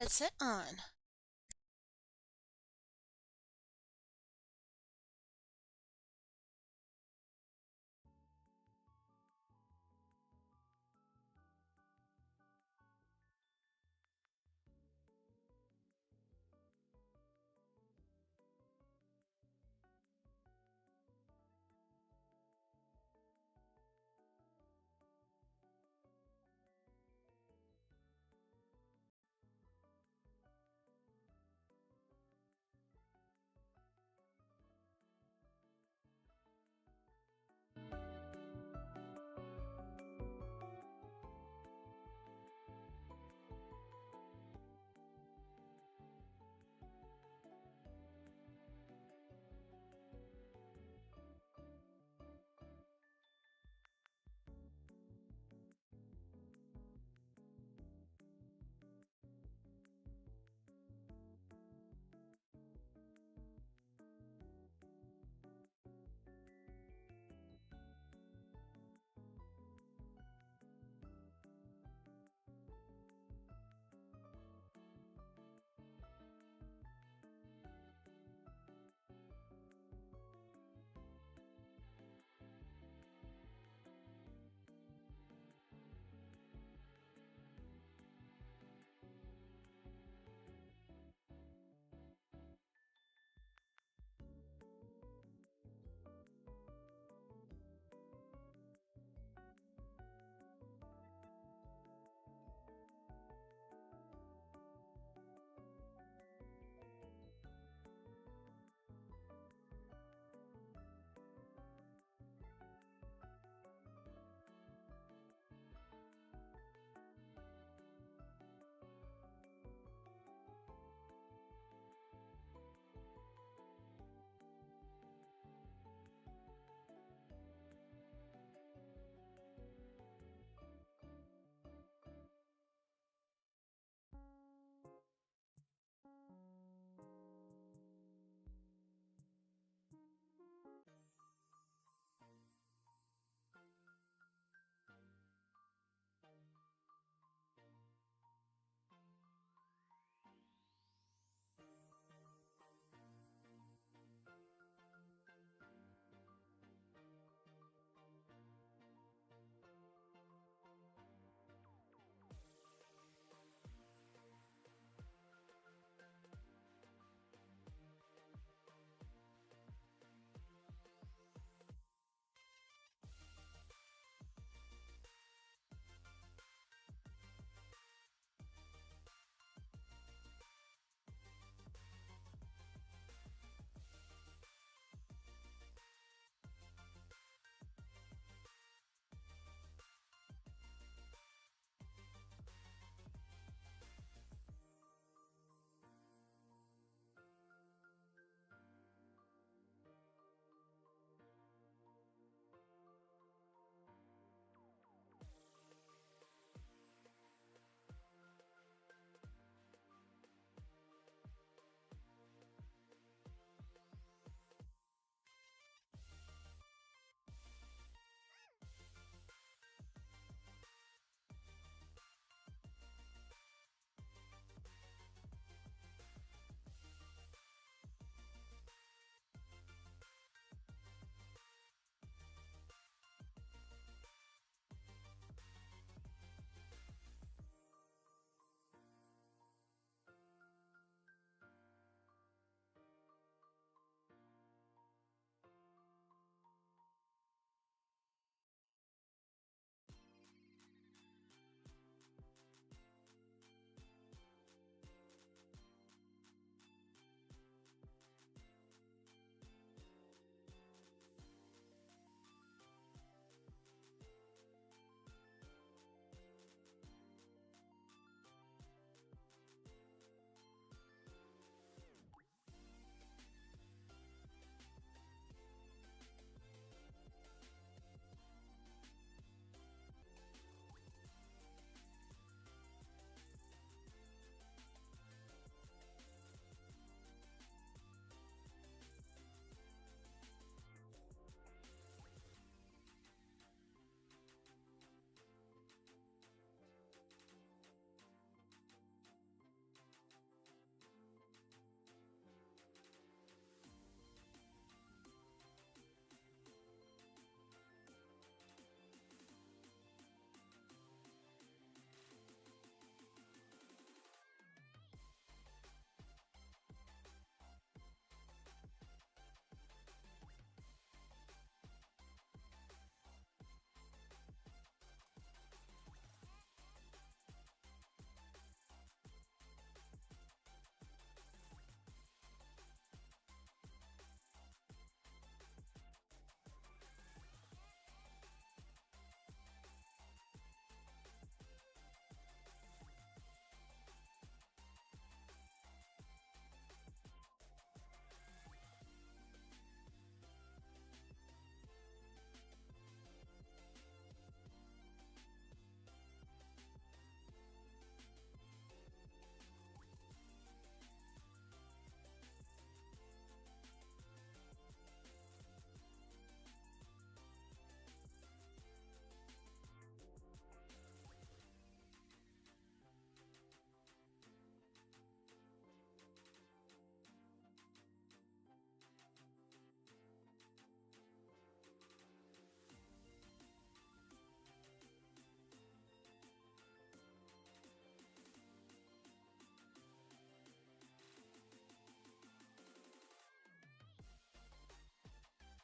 headset on.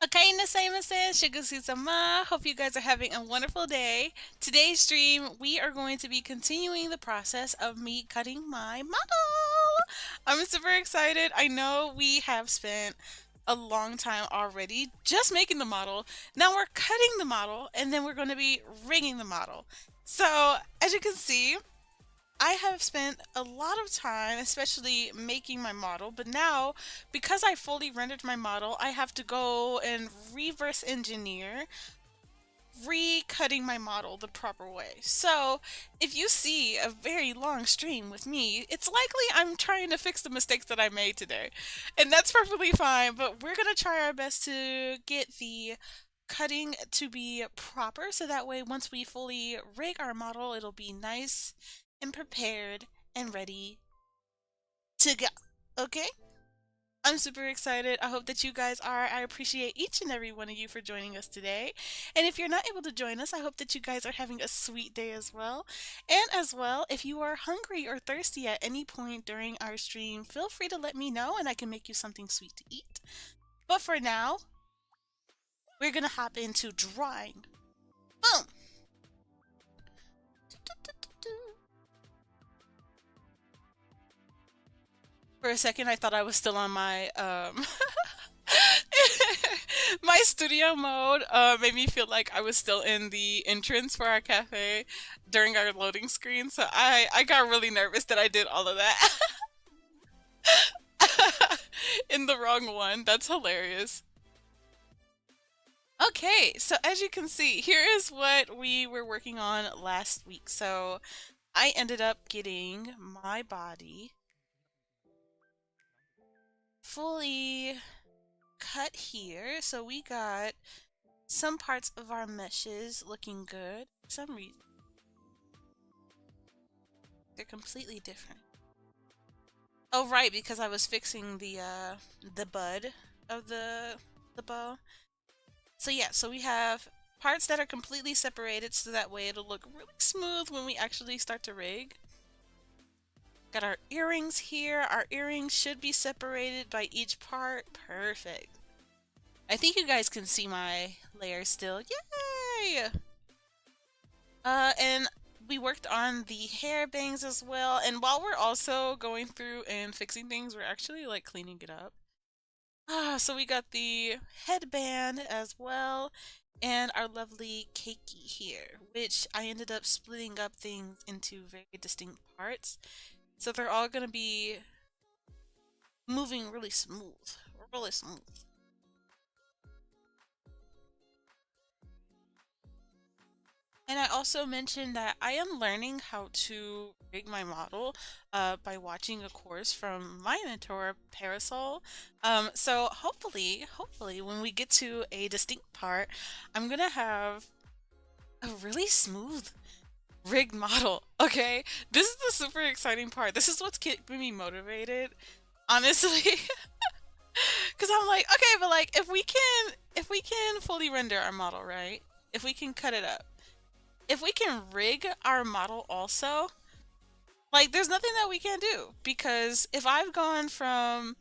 Okay, Nasai-masen, Shigasuzama. Hope you guys are having a wonderful day. Today's stream, we are going to be continuing the process of me cutting my model. I'm super excited. I know we have spent a long time already just making the model. Now we're cutting the model, and then we're going to be rigging the model. So, as you can see, I have spent a lot of time, especially making my model, but now, because I fully rendered my model, I have to go and reverse engineer, recutting my model the proper way. So, if you see a very long stream with me, it's likely I'm trying to fix the mistakes that I made today. And that's perfectly fine, but we're going to try our best to get the cutting to be proper so that way once we fully rig our model, it'll be nice and prepared and ready to go. Okay? I'm super excited. I hope that you guys are. I appreciate each and every one of you for joining us today. And if you're not able to join us, I hope that you guys are having a sweet day as well. And as well, if you are hungry or thirsty at any point during our stream, feel free to let me know and I can make you something sweet to eat. But for now, we're going to hop into drawing. Boom! For a second, I thought I was still on my my studio mode. Made me feel like I was still in the entrance for our cafe during our loading screen. So I got really nervous that I did all of that in the wrong one. That's hilarious. Okay, so as you can see, here is what we were working on last week. So I ended up getting my body fully cut here. So we got some parts of our meshes looking good for some reason. They're completely different. Oh right, because I was fixing the bud of the bow. So yeah, so we have parts that are completely separated so that way it'll look really smooth when we actually start to rig. Got our earrings here. Our earrings should be separated by each part. Perfect. I think you guys can see my layer still. Yay! And we worked on the hair bangs as well. And while we're also going through and fixing things, we're actually like cleaning it up. So we got the headband as well, and our lovely keiki here, which I ended up splitting up things into very distinct parts. So they're all gonna be moving really smooth. Really smooth. And I also mentioned that I am learning how to rig my model by watching a course from my mentor, Parasol. So hopefully, when we get to a distinct part, I'm gonna have a really smooth rigged model. Okay, this is the super exciting part. This is what's keeping me motivated, honestly. Because I'm like, okay, but like if we can fully render our model, right? If we can cut it up, if we can rig our model also, like there's nothing that we can't do. Because if I've gone from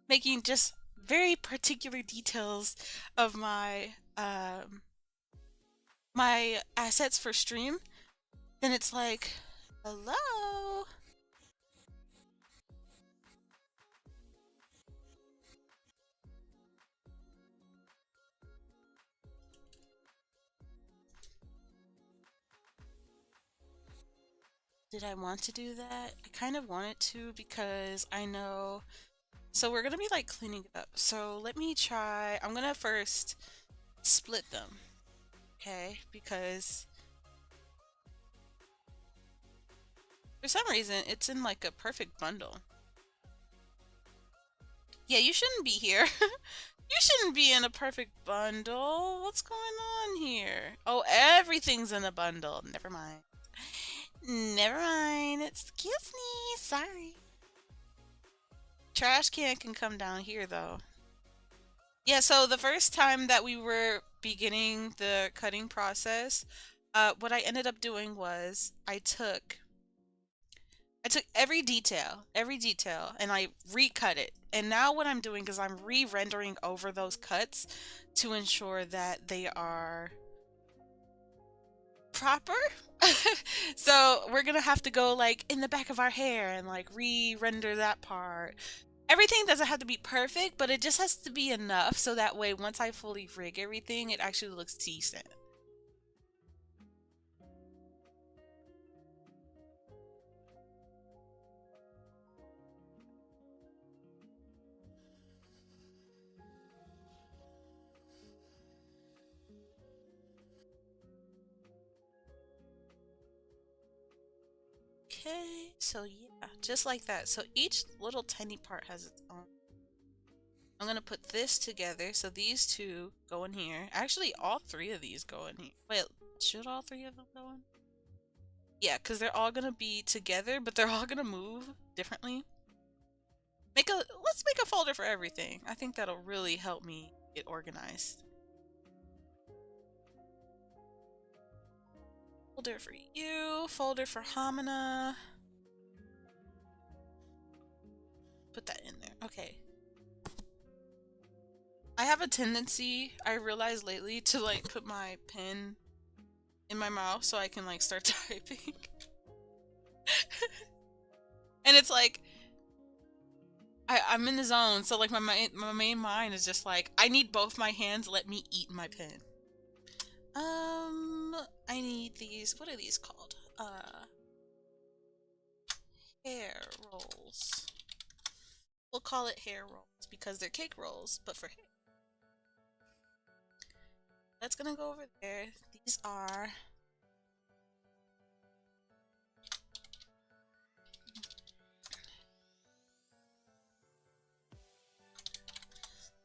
making just very particular details of my assets for stream, then it's like, hello? Did I want to do that? I kind of wanted to because I know. So we're gonna be like cleaning it up. So let me try. I'm gonna first split them, okay? Because for some reason it's in like a perfect bundle. Yeah, you shouldn't be here. You shouldn't be in a perfect bundle. What's going on here? Oh, everything's in a bundle. Never mind. Never mind. Excuse me. Sorry. Trash can come down here though. Yeah, so the first time that we were beginning the cutting process, what I ended up doing was I took I took every detail, and I recut it. And now what I'm doing is I'm re-rendering over those cuts to ensure that they are proper. So we're gonna have to go like in the back of our hair and like re-render that part. Everything doesn't have to be perfect, but it just has to be enough so that way once I fully rig everything, it actually looks decent. Okay, so yeah, just like that. So each little tiny part has its own. I'm gonna put this together, so these two go in here. Actually, all three of these go in here. Wait, should all three of them go in? Yeah, because they're all gonna be together, but they're all gonna move differently. Let's make a folder for everything. I think that'll really help me get organized. Folder for you, folder for Hamina. Put that in there. Okay. I have a tendency, I realized lately, to like put my pen in my mouth so I can like start typing. And it's like I'm in the zone, so like my main mind is just like I need both my hands, let me eat my pen. I need these, what are these called? Hair rolls. We'll call it hair rolls because they're cake rolls, but for hair. That's gonna go over there. These are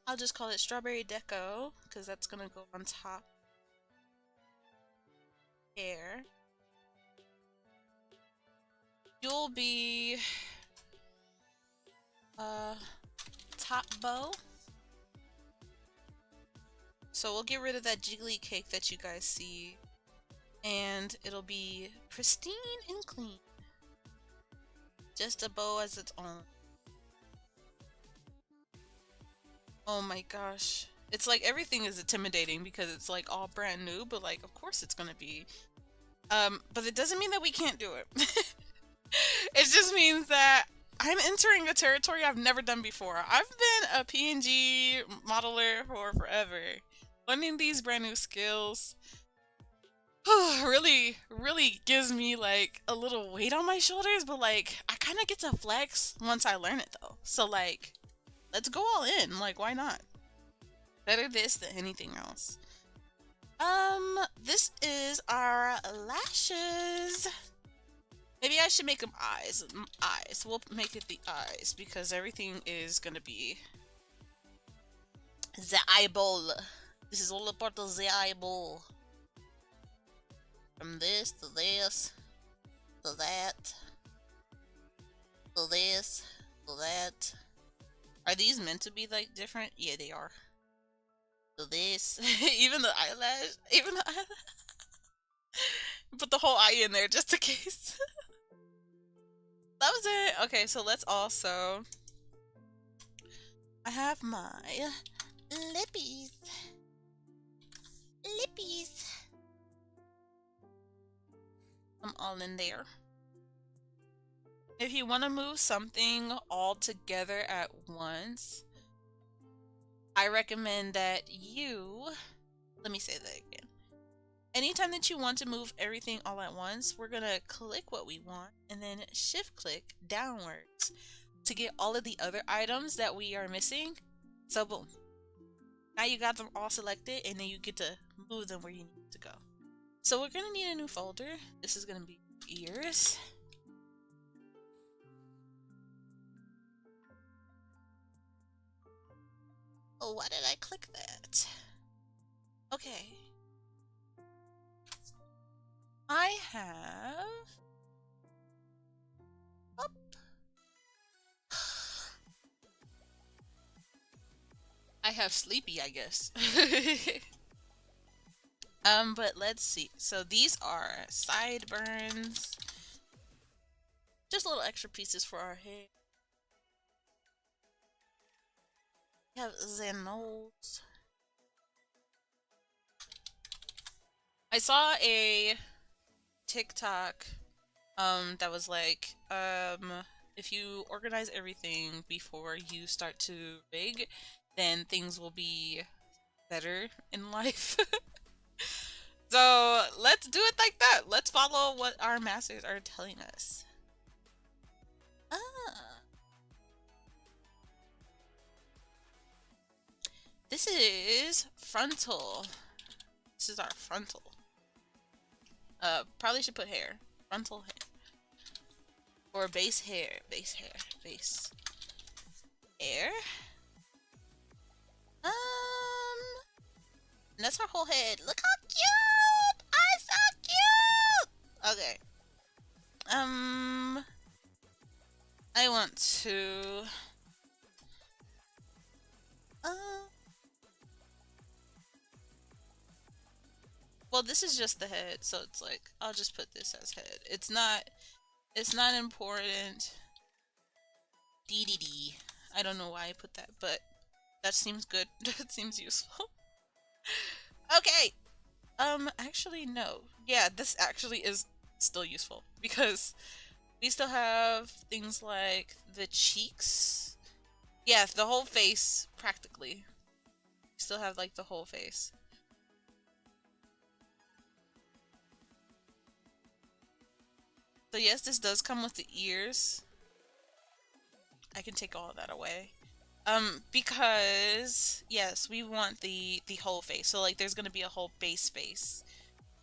I'll just call it strawberry deco because that's gonna go on top. Hair. You'll be top bow. So we'll get rid of that jiggly cake that you guys see, and it'll be pristine and clean. Just a bow as its own. Oh my gosh. It's like everything is intimidating because it's like all brand new, but like of course it's gonna be. But it doesn't mean that we can't do it. It just means that I'm entering a territory I've never done before. I've been a PNG modeler for forever. Learning these brand new skills really gives me like a little weight on my shoulders, but like I kind of get to flex once I learn it though. So like, let's go all in. Like, why not? Better this than anything else. This is our lashes. Maybe I should make them eyes. Eyes. We'll make it the eyes because everything is gonna be the eyeball. This is all about the eyeball. From this to this to that to this to that. Are these meant to be like different? Yeah, they are. To this, even the eyelash, even the eyelash. Put the whole eye in there just in case. That was it. Okay, so let's also. I have my lippies. Lippies. I'm all in there. If you want to move something all together at once, I recommend that you. Let me say that again. Anytime that you want to move everything all at once, we're gonna click what we want and then shift click downwards to get all of the other items that we are missing. So boom. Now you got them all selected and then you get to move them where you need to go. So we're gonna need a new folder. This is gonna be ears. Oh, why did I click that? Okay. I have up. I have sleepy, I guess. But let's see. So these are sideburns. Just little extra pieces for our hair. We have Xanos. I saw a TikTok that was like, if you organize everything before you start to rig, then things will be better in life. So let's do it like that. Let's follow what our masters are telling us. Ah. This is frontal. This is our frontal. Probably should put hair. Frontal hair. Or base hair. Base hair. Base hair. And that's our whole head. Look how cute! I'm so cute! Okay. I want to... Well, this is just the head, so it's like, I'll just put this as head. It's not important. DDD. I don't know why I put that, but that seems good. That seems useful. Okay. Actually, no. Yeah, this actually is still useful because we still have things like the cheeks. Yeah, the whole face, practically. We still have, like, the whole face. So yes, this does come with the ears. I can take all of that away. Because yes, we want the whole face. So like there's gonna be a whole base face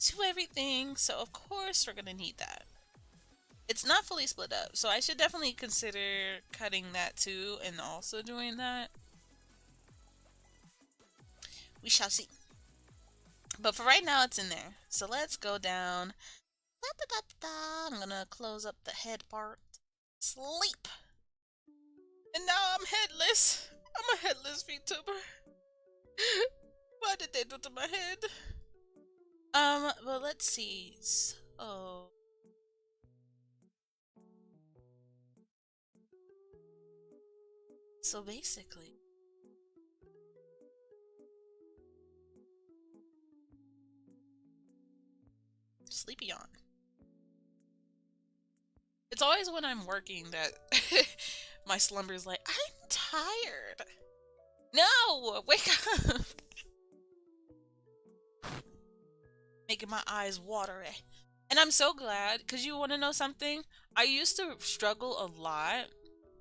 to everything. So of course we're gonna need that. It's not fully split up, so I should definitely consider cutting that too and also doing that. We shall see. But for right now, it's in there. So let's go down. I'm gonna close up the head part. Sleep. And now I'm headless. I'm a headless VTuber. What did they do to my head? Well, let's see. So basically, sleepy on. It's always when I'm working that my slumber's like, I'm tired. No, wake up. Making my eyes watery. And I'm so glad, because you want to know something? I used to struggle a lot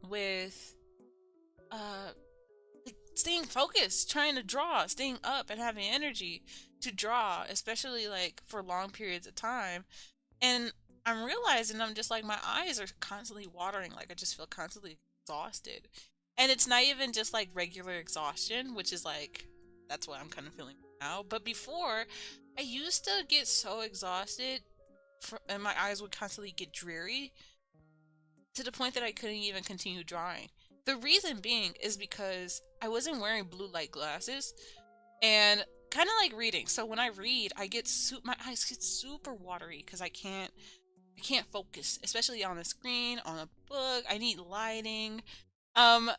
with like staying focused, trying to draw, staying up and having energy to draw, especially like for long periods of time. And I'm realizing I'm just like my eyes are constantly watering, like I just feel constantly exhausted. And it's not even just like regular exhaustion, which is like that's what I'm kind of feeling now. But before, I used to get so exhausted and my eyes would constantly get dreary to the point that I couldn't even continue drawing. The reason being is because I wasn't wearing blue light glasses and kind of like reading. So when I read, I get my eyes get super watery because I can't focus, especially on the screen, on a book. I need lighting.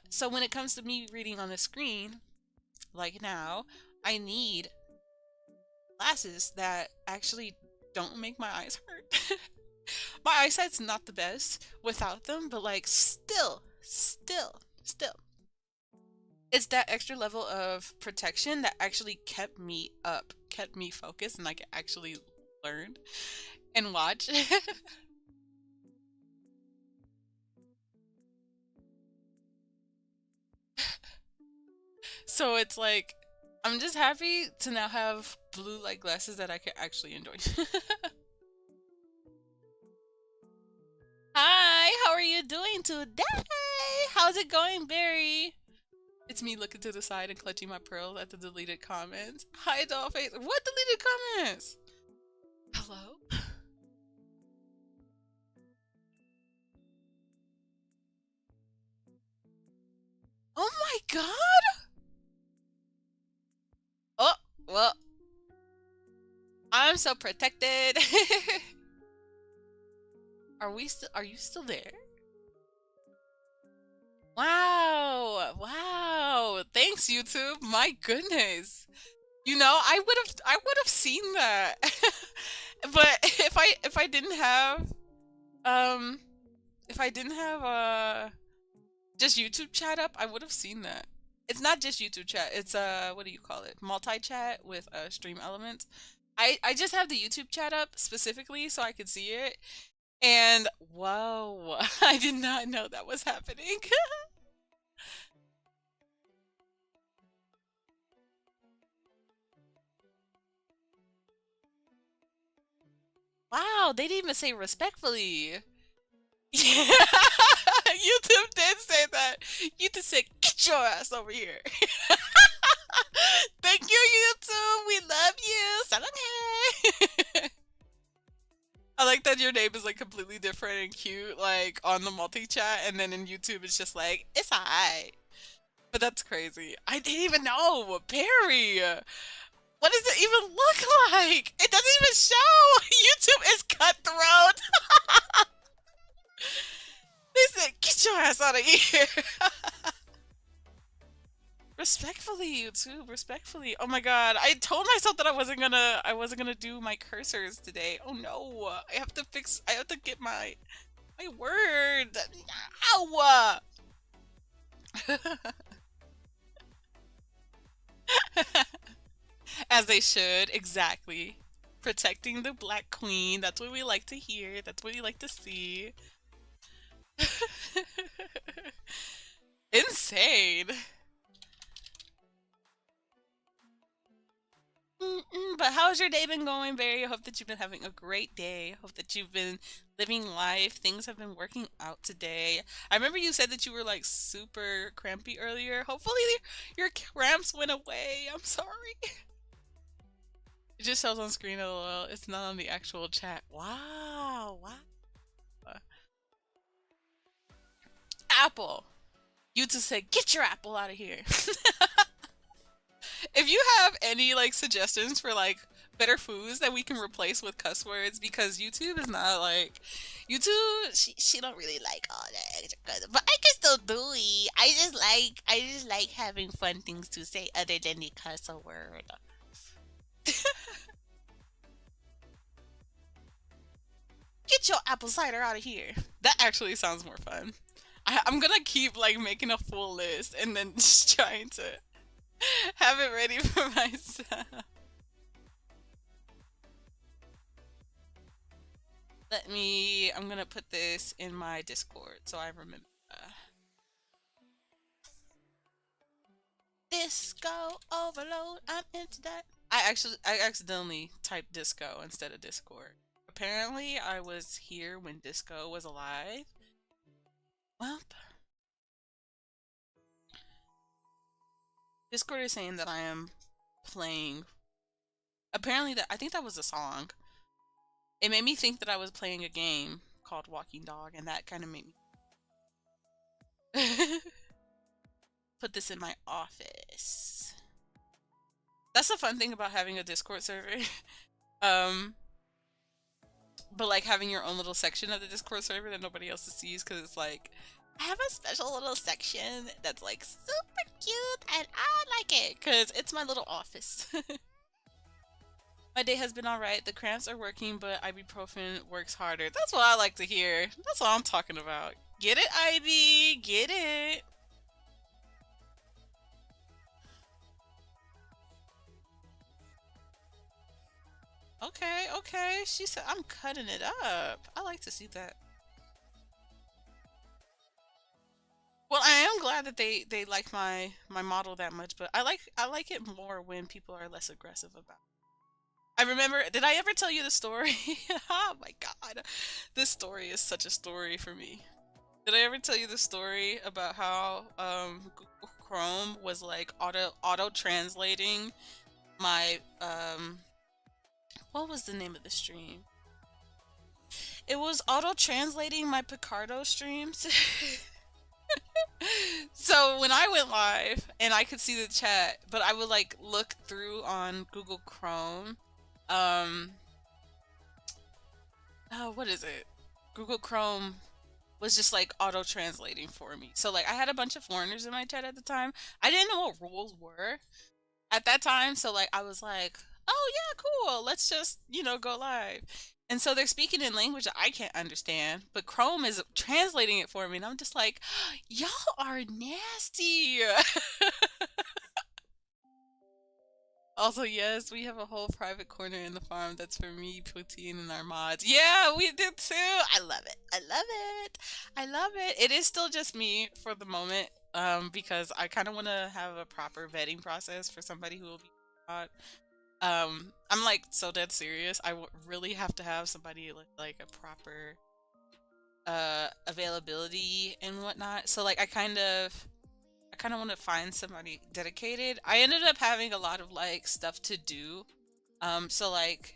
So when it comes to me reading on the screen, like now, I need glasses that actually don't make my eyes hurt. My eyesight's not the best without them, but like still. It's that extra level of protection that actually kept me up, kept me focused, and I could actually learn and watch. So it's like, I'm just happy to now have blue light glasses that I can actually enjoy. Hi, how are you doing today? How's it going, Barry? It's me looking to the side and clutching my pearls at the deleted comments. Hi, Dollface. What deleted comments? Hello? Oh my god! Oh, well. I'm so protected. Are you still there? Wow. Wow. Thanks, YouTube. My goodness. You know, I would have seen that. But if I didn't have um if I didn't have just YouTube chat up, I would have seen that. It's not just YouTube chat. It's what do you call it? Multi-chat with stream elements. I just have the YouTube chat up specifically so I could see it. And whoa, I did not know that was happening. Wow, they didn't even say respectfully. Yeah, YouTube did say that. YouTube said, "Get your ass over here." Thank you, YouTube. We love you. Salam. I like that your name is like completely different and cute, like on the multi chat, and then in YouTube it's just like it's alright. But that's crazy. I didn't even know Perry. What does it even look like? It doesn't even show. YouTube is cutthroat. They said, "Get your ass out of here." Respectfully, YouTube, respectfully. Oh my god, I told myself that I wasn't gonna do my cursors today. Oh no, I have to get my word. Ow! As they should, exactly. Protecting the Black Queen, that's what we like to hear, that's what we like to see. Insane. But how's your day been going, Barry? I hope that you've been having a great day. Hope that you've been living life. Things have been working out today. I remember you said that you were like super crampy earlier. Hopefully your cramps went away. I'm sorry. It just shows on screen LOL. It's not on the actual chat. Wow. Wow. Apple. You just said, "Get your apple out of here." If you have any like suggestions for like better foods that we can replace with cuss words, because YouTube is not like YouTube, she don't really like all that extra cuss, but I can still do it. I just like having fun things to say other than the cuss word. Get your apple cider out of here. That actually sounds more fun. I'm gonna keep like making a full list and then just trying to have it ready for myself. I'm gonna put this in my Discord so I remember. Disco overload, I'm into that. I accidentally typed disco instead of Discord. Apparently I was here when disco was alive. Well, Discord is saying that I am playing. Apparently I think that was a song. It made me think that I was playing a game called Walking Dog, and that kind of made me put this in my office. That's the fun thing about having a Discord server. But like having your own little section of the Discord server that nobody else sees, because it's like, I have a special little section that's like super cute and I like it because it's my little office. My day has been alright. The cramps are working, but ibuprofen works harder. That's what I like to hear. That's what I'm talking about. Get it, Ivy? Get it? Okay, okay. She said, "I'm cutting it up." I like to see that. Well, I am glad that they like my model that much, but I like it more when people are less aggressive about it. I remember, did I ever tell you the story? Oh my god. This story is such a story for me. Did I ever tell you the story about how Google Chrome was like auto translating my what was the name of the stream? It was auto translating my Picardo streams. So when I went live and I could see the chat, but I would like look through on Google Chrome. Oh, what is it? Google Chrome was just like auto translating for me. So like I had a bunch of foreigners in my chat at the time. I didn't know what rules were at that time. So like I was like, oh yeah, cool. Let's just, go live. And so they're speaking in language that I can't understand, but Chrome is translating it for me. And I'm just like, y'all are nasty. Also, yes, we have a whole private corner in the farm that's for me, Poutine, and our mods. Yeah, we did too. I love it. I love it. I love it. It is still just me for the moment, because I kind of want to have a proper vetting process for somebody who will be mod. I'm like so dead serious. Really have to have somebody with like a proper availability and whatnot. So like I kind of want to find somebody dedicated. I ended up having a lot of like stuff to do. So like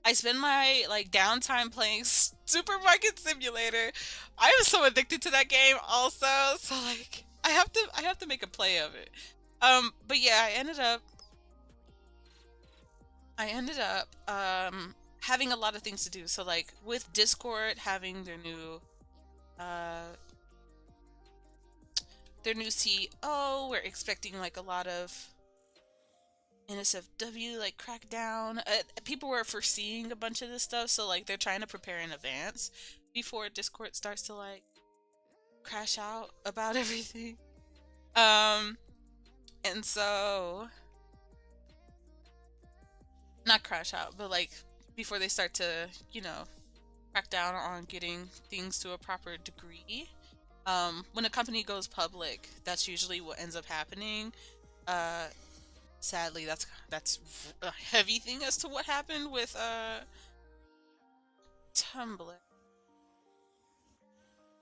I spend my like downtime playing Supermarket Simulator. I am so addicted to that game also. So like I have to make a play of it. But yeah, I ended up having a lot of things to do. So like with Discord having uh their new CEO, we're expecting like a lot of NSFW like crackdown. People were foreseeing a bunch of this stuff, so like they're trying to prepare in advance before Discord starts to like crash out about everything. Um, and so not crash out, but like before they start to, crack down on getting things to a proper degree. When a company goes public, that's usually what ends up happening. Uh, Sadly, that's a heavy thing as to what happened with Tumblr.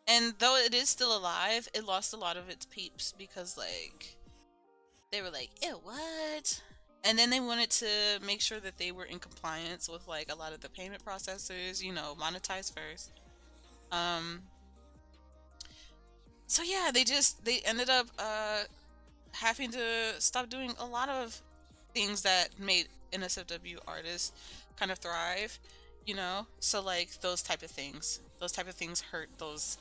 And though it is still alive, it lost a lot of its peeps because like they were like, ew, what? And then they wanted to make sure that they were in compliance with like a lot of the payment processors, monetize first. Um so yeah, they ended up having to stop doing a lot of things that made NSFW artists kind of thrive, So like those type of things hurt those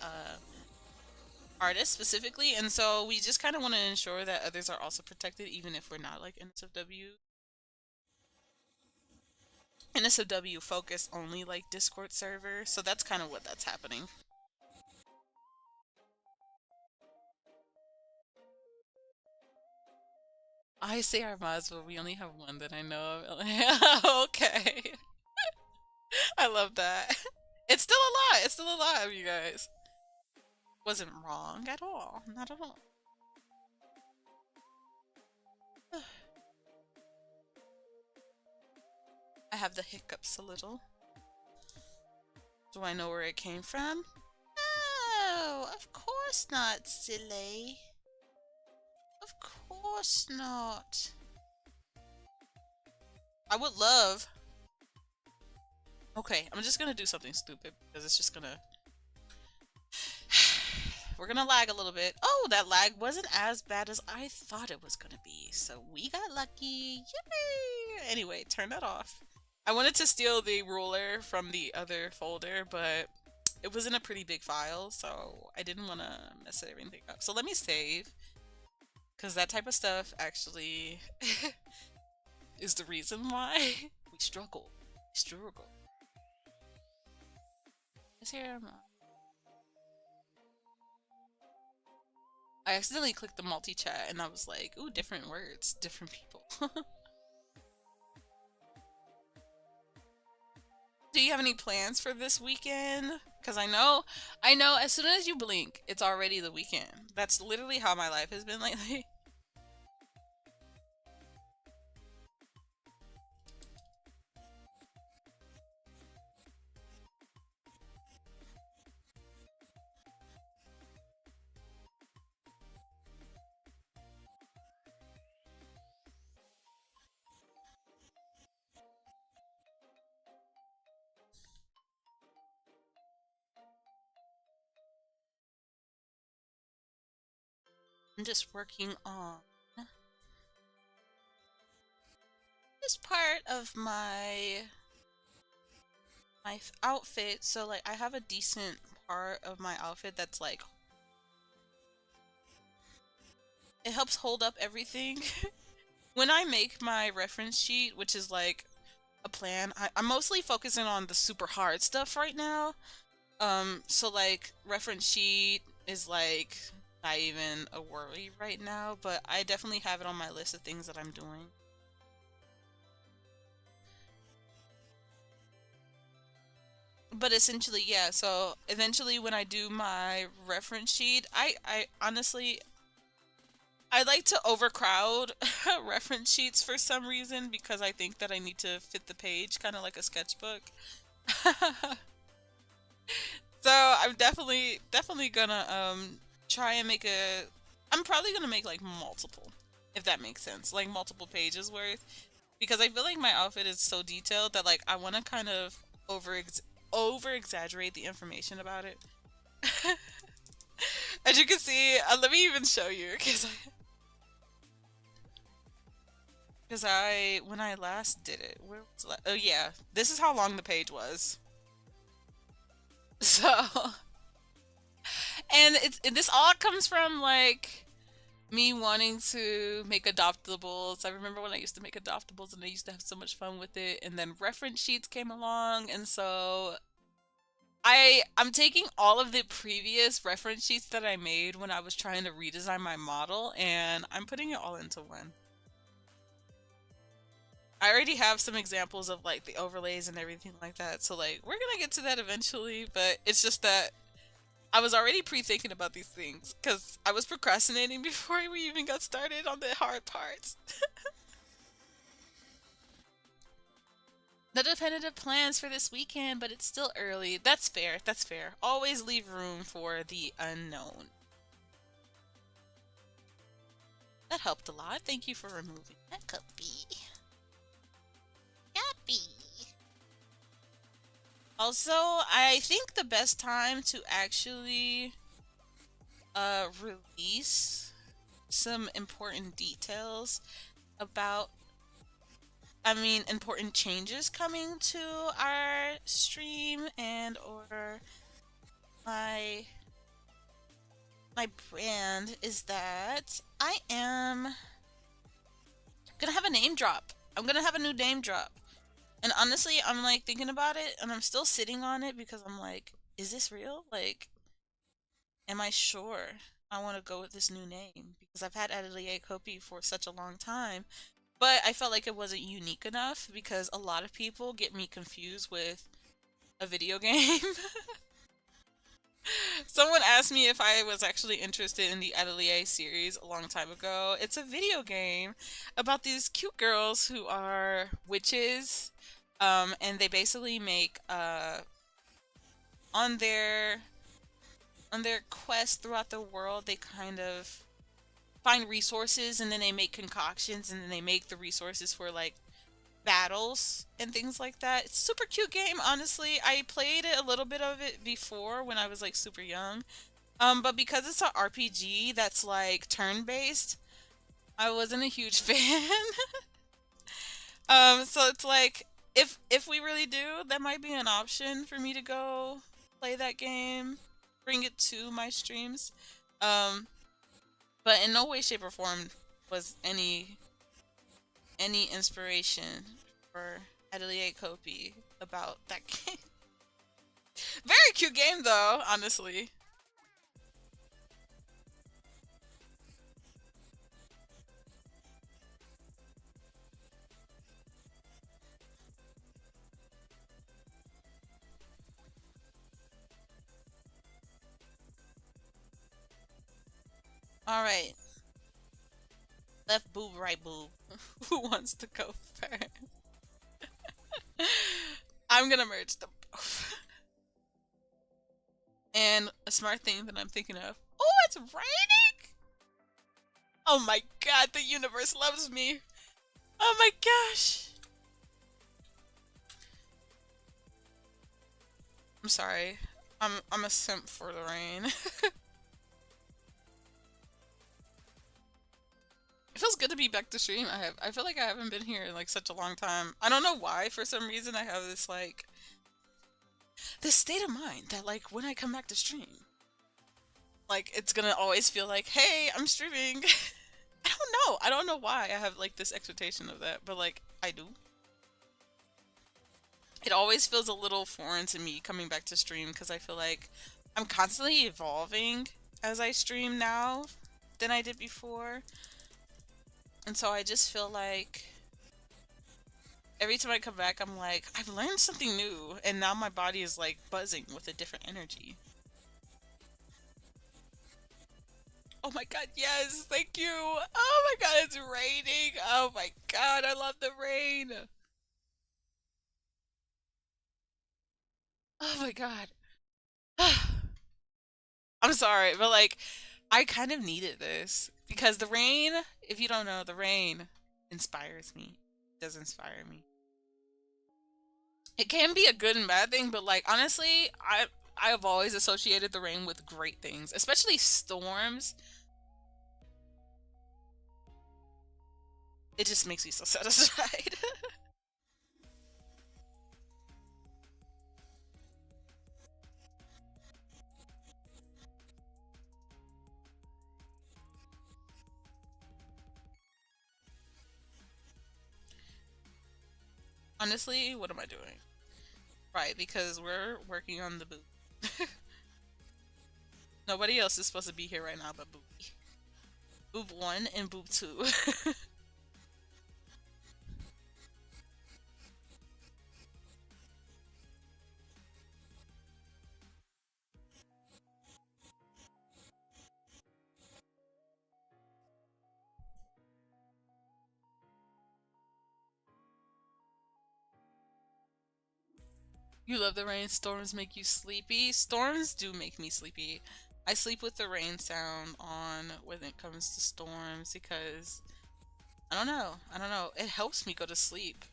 artists specifically, and so we just kind of want to ensure that others are also protected, even if we're not like NSFW. NSFW focus only like Discord server, so that's kind of what that's happening. I say our mods, but we only have one that I know of. Okay. I love that. It's still alive. It's still alive, you guys. Wasn't wrong at all. Not at all. I have the hiccups a little. Do I know where it came from? No, of course not, silly. Of course not. I would love. Okay, I'm just gonna do something stupid because it's just gonna. We're gonna lag a little bit. Oh, that lag wasn't as bad as I thought it was gonna be. So we got lucky. Yay! Anyway, turn that off. I wanted to steal the ruler from the other folder, but it was in a pretty big file, so I didn't want to mess everything up. So let me save, because that type of stuff actually is the reason why we struggle. We struggle. Is here? I accidentally clicked the multi-chat and I was like, ooh, different words, different people. Do you have any plans for this weekend? Because I know as soon as you blink, it's already the weekend. That's literally how my life has been lately. I'm just working on this part of my my outfit. So like I have a decent part of my outfit that's like it helps hold up everything. When I make my reference sheet, which is like a plan, I'm mostly focusing on the super hard stuff right now. So like reference sheet is like not even a worry right now, but I definitely have it on my list of things that I'm doing. But essentially, yeah, so eventually when I do my reference sheet, I honestly I like to overcrowd reference sheets for some reason because I think that I need to fit the page kind of like a sketchbook. So I'm definitely gonna try and make a I'm probably gonna make like multiple, if that makes sense. Like multiple pages worth. Because I feel like my outfit is so detailed that like I wanna kind of over exaggerate the information about it. As you can see, let me even show you because I when I last did it, where was oh yeah, this is how long the page was. So, and this all comes from like me wanting to make adoptables. I remember when I used to make adoptables and I used to have so much fun with it. And then reference sheets came along, and so I'm taking all of the previous reference sheets that I made when I was trying to redesign my model, and I'm putting it all into one. I already have some examples of like the overlays and everything like that, so like we're gonna get to that eventually, but it's just that I was already pre-thinking about these things because I was procrastinating before we even got started on the hard parts. The definitive plans for this weekend, but it's still early. That's fair. That's fair. Always leave room for the unknown. That helped a lot. Thank you for removing that. Kopii. Happy. Also, I think the best time to actually release some important details about important changes coming to our stream and or my brand is that I am gonna have a name drop. I'm gonna have a new name drop. And honestly, I'm like thinking about it and I'm still sitting on it because I'm like, is this real? Like, am I sure I want to go with this new name? Because I've had 𝐊𝐿𝐿𝐿 for such a long time. But I felt like it wasn't unique enough because a lot of people get me confused with a video game. Someone asked me if I was actually interested in the 𝐊𝐿𝐿 series a long time ago. It's a video game about these cute girls who are witches, and they basically make on their quest throughout the world, they kind of find resources and then they make concoctions and then they make the resources for like battles and things like that. It's a super cute game, honestly. I played a little bit of it before when I was like super young. But because it's an RPG that's like turn-based, I wasn't a huge fan. So it's like if we really do, that might be an option for me to go play that game, bring it to my streams. Um, but in no way, shape, or form was any inspiration for 𝐊𝐿𝐿𝐿𝐿 about that game. Very cute game though, honestly. All right, left boob, right boob. Who wants to go first? I'm gonna merge them both. And a smart thing that I'm thinking of. Oh, it's raining! Oh my god, the universe loves me. Oh my gosh. I'm sorry. I'm a simp for the rain. It feels good to be back to stream. I feel like I haven't been here in like such a long time. I don't know why. For some reason I have this like this state of mind that like when I come back to stream, like it's gonna always feel like, hey, I'm streaming. I don't know. I don't know why I have like this expectation of that, but like I do. It always feels a little foreign to me coming back to stream because I feel like I'm constantly evolving as I stream now than I did before. And so I just feel like every time I come back, I'm like, I've learned something new, and now my body is like buzzing with a different energy. Oh my god, yes, thank you. Oh my god, it's raining. Oh my god, I love the rain. Oh my god. I'm sorry, but like, I kind of needed this because the rain, if you don't know, the rain inspires me. It does inspire me. It can be a good and bad thing, but like honestly, I have always associated the rain with great things, especially storms. It just makes me so satisfied. Honestly, what am I doing? Right, because we're working on the boot. Nobody else is supposed to be here right now but Boopy. Boop 1 and Boop 2. You love the rain. Storms make you sleepy. Storms do make me sleepy. I sleep with the rain sound on when it comes to storms because I don't know. I don't know. It helps me go to sleep.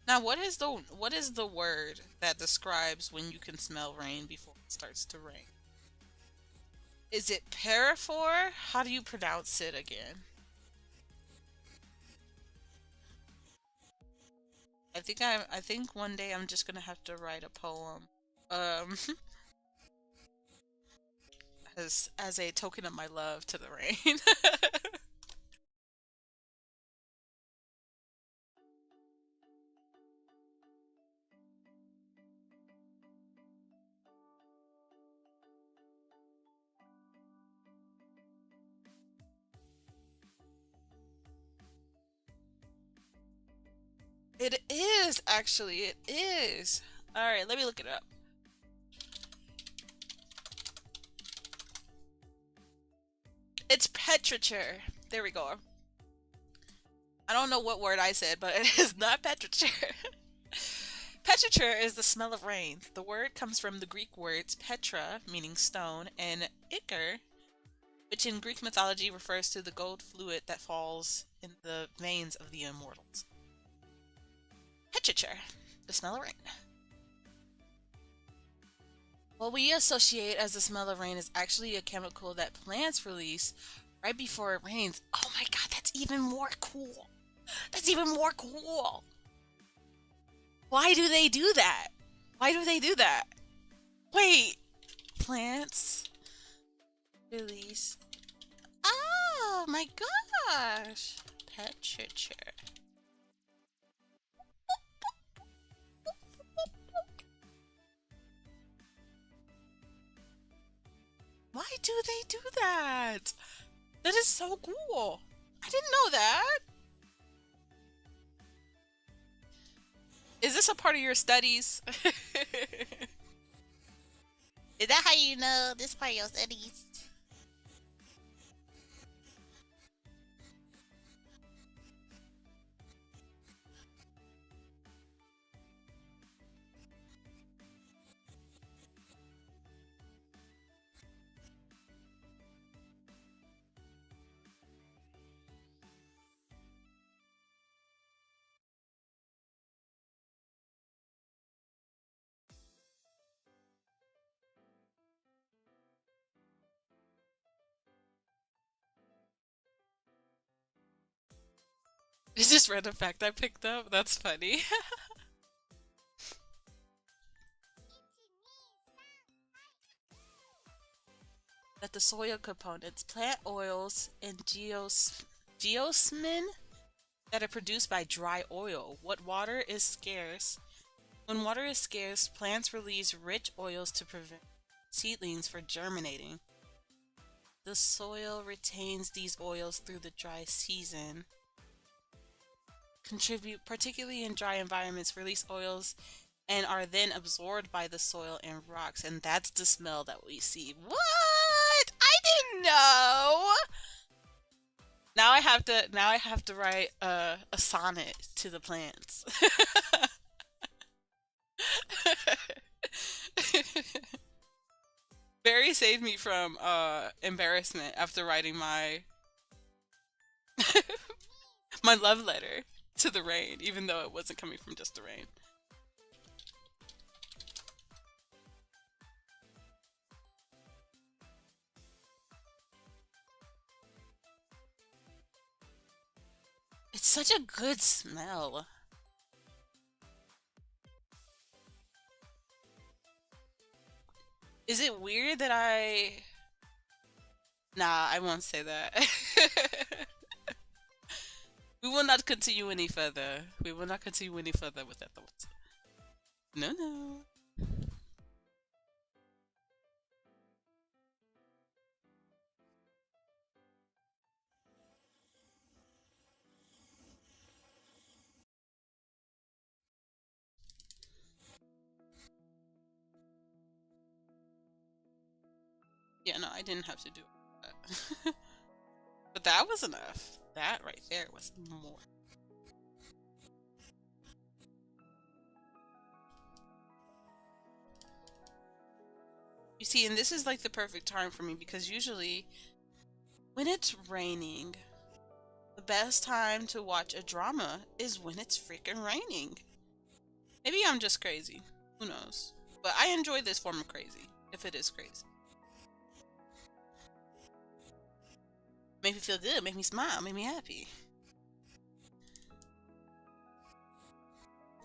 Now, what is the word that describes when you can smell rain before it starts to rain? Is it paraphor? How do you pronounce it again? I think one day I'm just gonna have to write a poem. Um as a token of my love to the rain. It is actually, it is. Alright, let me look it up. It's petriture. There we go. I don't know what word I said, but it is not petriture. Petriture is the smell of rain. The word comes from the Greek words petra, meaning stone, and ichor, which in Greek mythology refers to the gold fluid that falls in the veins of the immortals. Petriture, the smell of rain. What we associate as the smell of rain is actually a chemical that plants release right before it rains. Oh my god, that's even more cool. That's even more cool. Why do they do that? Why do they do that? Wait, plants release. Oh my gosh. Petriture. Why do they do that? That is so cool. I didn't know that. Is this a part of your studies? Is that how you know this part of your studies? It's just random fact I picked up. That's funny. That the soil components, plant oils, and geosmin that are produced by dry oil. What water is scarce? When water is scarce, plants release rich oils to prevent seedlings from germinating. The soil retains these oils through the dry season. Contribute, particularly in dry environments, release oils and are then absorbed by the soil and rocks, and that's the smell that we see. What? I didn't know. Now I have to write a sonnet to the plants. Barry saved me from embarrassment after writing my my love letter to the rain, even though it wasn't coming from just the rain. It's such a good smell. Is it weird that Nah, I won't say that. We will not continue any further. We will not continue any further with that thought. No, no. Yeah, no, I didn't have to do that. But that was enough. That right there was more. You see, and this is like the perfect time for me because usually when it's raining, the best time to watch a drama is when it's freaking raining. Maybe I'm just crazy. Who knows? But I enjoy this form of crazy, if it is crazy. Make me feel good, make me smile, make me happy.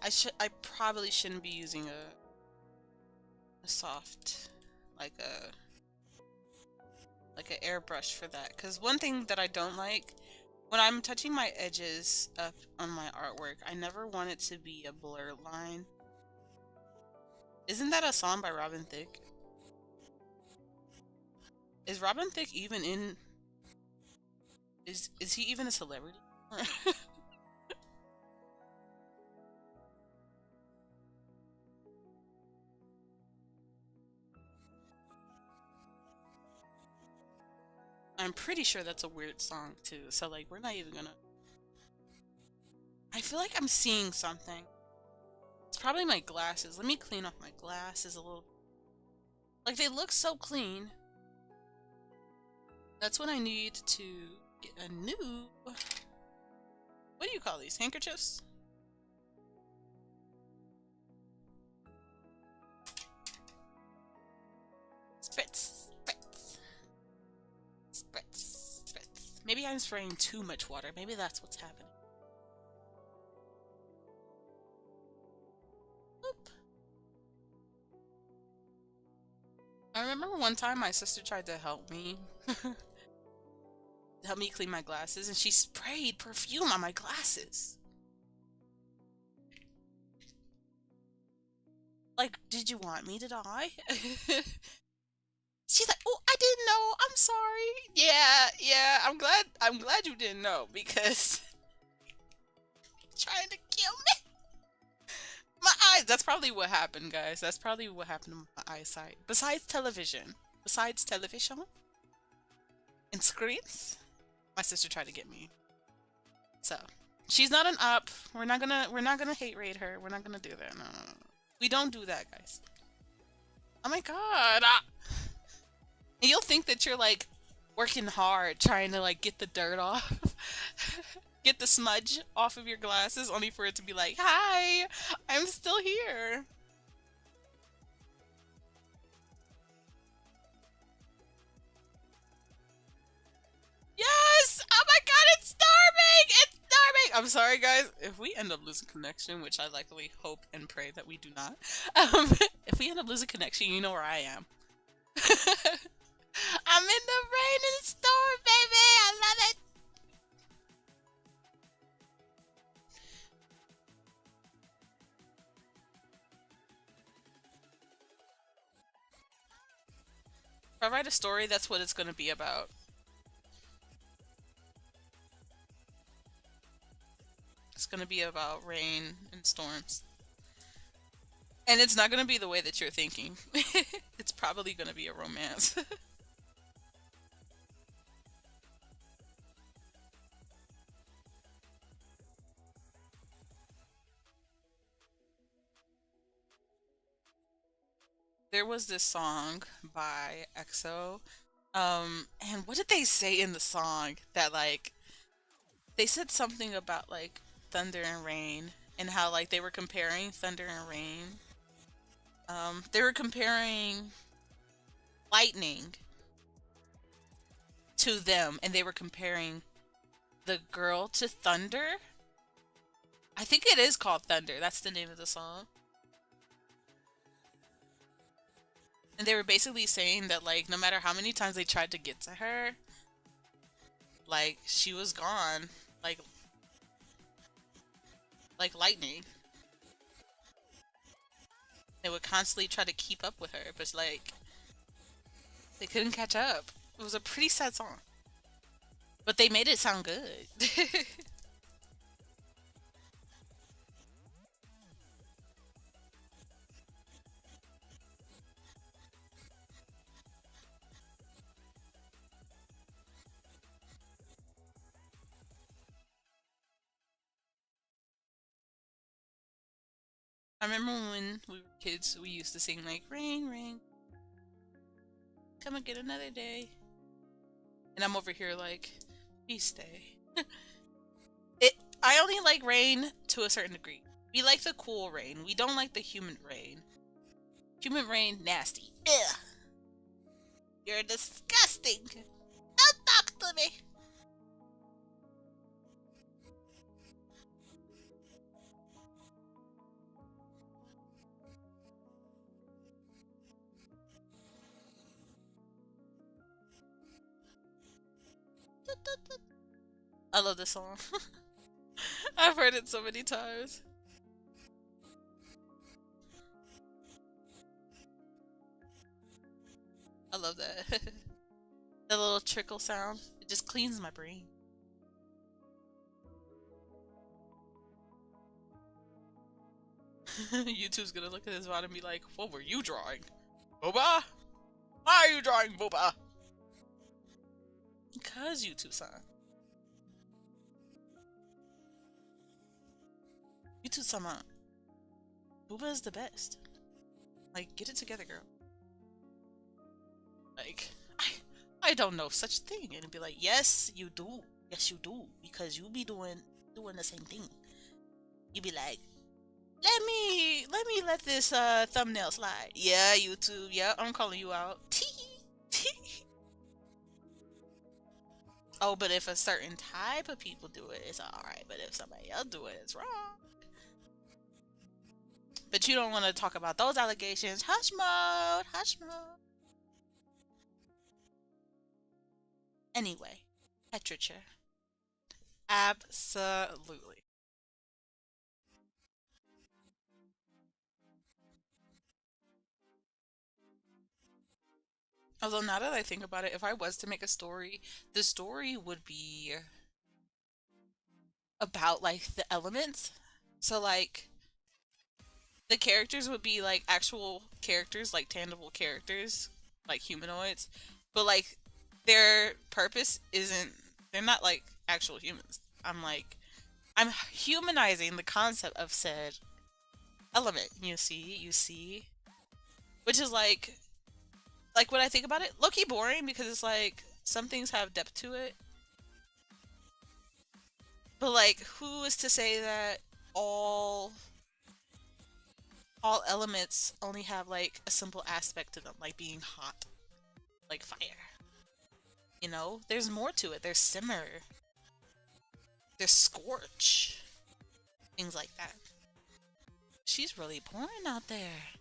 I probably shouldn't be using a soft, like an airbrush for that. Because one thing that I don't like, when I'm touching my edges up on my artwork, I never want it to be a blur line. Isn't that a song by Robin Thicke? Is Robin Thicke even in... Is he even a celebrity? I'm pretty sure that's a weird song too, so like we're not even gonna... I feel like I'm seeing something. It's probably my glasses. Let me clean off my glasses a little. Like they look so clean. That's when I need to get a new... What do you call these? Handkerchiefs? Spritz. Spritz. Spritz. Spritz. Maybe I'm spraying too much water. Maybe that's what's happening. Oop. I remember one time my sister tried to help me. Help me clean my glasses, and she sprayed perfume on my glasses. Like, did you want me to die? She's like, "Oh, I didn't know. I'm sorry." Yeah. I'm glad you didn't know because trying to kill me. My eyes. That's probably what happened, guys. That's probably what happened to my eyesight. Besides television and screens, my sister tried to get me. So, she's not an up. We're not gonna hate raid her. We're not gonna do that. No. We don't do that, guys. Oh my god. And you'll think that you're like working hard trying to like get the dirt off. Get the smudge off of your glasses only for it to be like, "Hi, I'm still here." Yes! Oh my god, it's starving! It's starving! I'm sorry, guys. If we end up losing connection, which I likely hope and pray that we do not, if we end up losing connection, you know where I am. I'm in the rain and storm, baby. I love it. If I write a story, that's what it's going to be about. It's going to be about rain and storms. And it's not going to be the way that you're thinking. It's probably going to be a romance. There was this song by EXO. And what did they say in the song that like they said something about like thunder and rain and how like they were comparing thunder and rain. They were comparing lightning to them and they were comparing the girl to thunder. I think it is called Thunder. That's the name of the song. And they were basically saying that like no matter how many times they tried to get to her, like she was gone. Like lightning. They would constantly try to keep up with her, but like they couldn't catch up. It was a pretty sad song. But they made it sound good. I remember when we were kids, we used to sing like rain, rain, come and get another day. And I'm over here like, please stay. it I only like rain to a certain degree. We like the cool rain. We don't like the humid rain. Humid rain, nasty. Ugh. You're disgusting. Don't talk to me. I love this song. I've heard it so many times. I love that. The little trickle sound. It just cleans my brain. YouTube's gonna look at this VOD and be like, what were you drawing? Booba? Why are you drawing Booba? Because YouTube-san. YouTube-sama. Booba is the best. Like, get it together, girl. Like, I don't know such thing. And it'd be like, yes, you do. Yes, you do. Because you be doing the same thing. You be like, let this thumbnail slide. Yeah, YouTube. Yeah, I'm calling you out. Oh, but if a certain type of people do it, it's alright. But if somebody else do it, it's wrong. But you don't want to talk about those allegations. Hush mode. Hush mode. Anyway, literature. Absolutely. Although now that I think about it, if I was to make a story, the story would be about like the elements. So like the characters would be like actual characters, like tangible characters, like humanoids. But like their purpose isn't, they're not like actual humans. I'm humanizing the concept of said element. You see? Which is like when I think about it, low-key boring because it's like some things have depth to it. But like who is to say that all all elements only have like a simple aspect to them, like being hot, like fire. You know, there's more to it. There's simmer. There's scorch. Things like that. She's really pouring out there.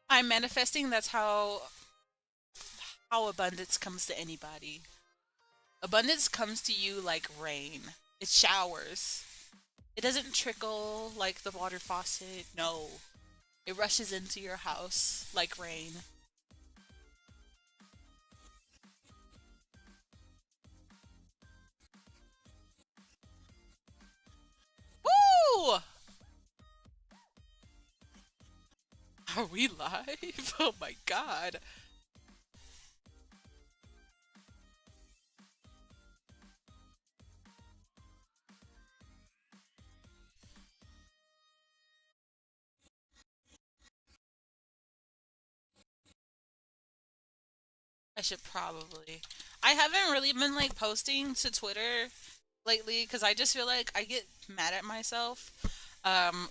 I'm manifesting. That's how abundance comes to anybody. Abundance comes to you like rain. It showers. It doesn't trickle like the water faucet. No. It rushes into your house like rain. Woo! Are we live? Oh my god. I should probably. I haven't really been like posting to Twitter lately because I just feel like I get mad at myself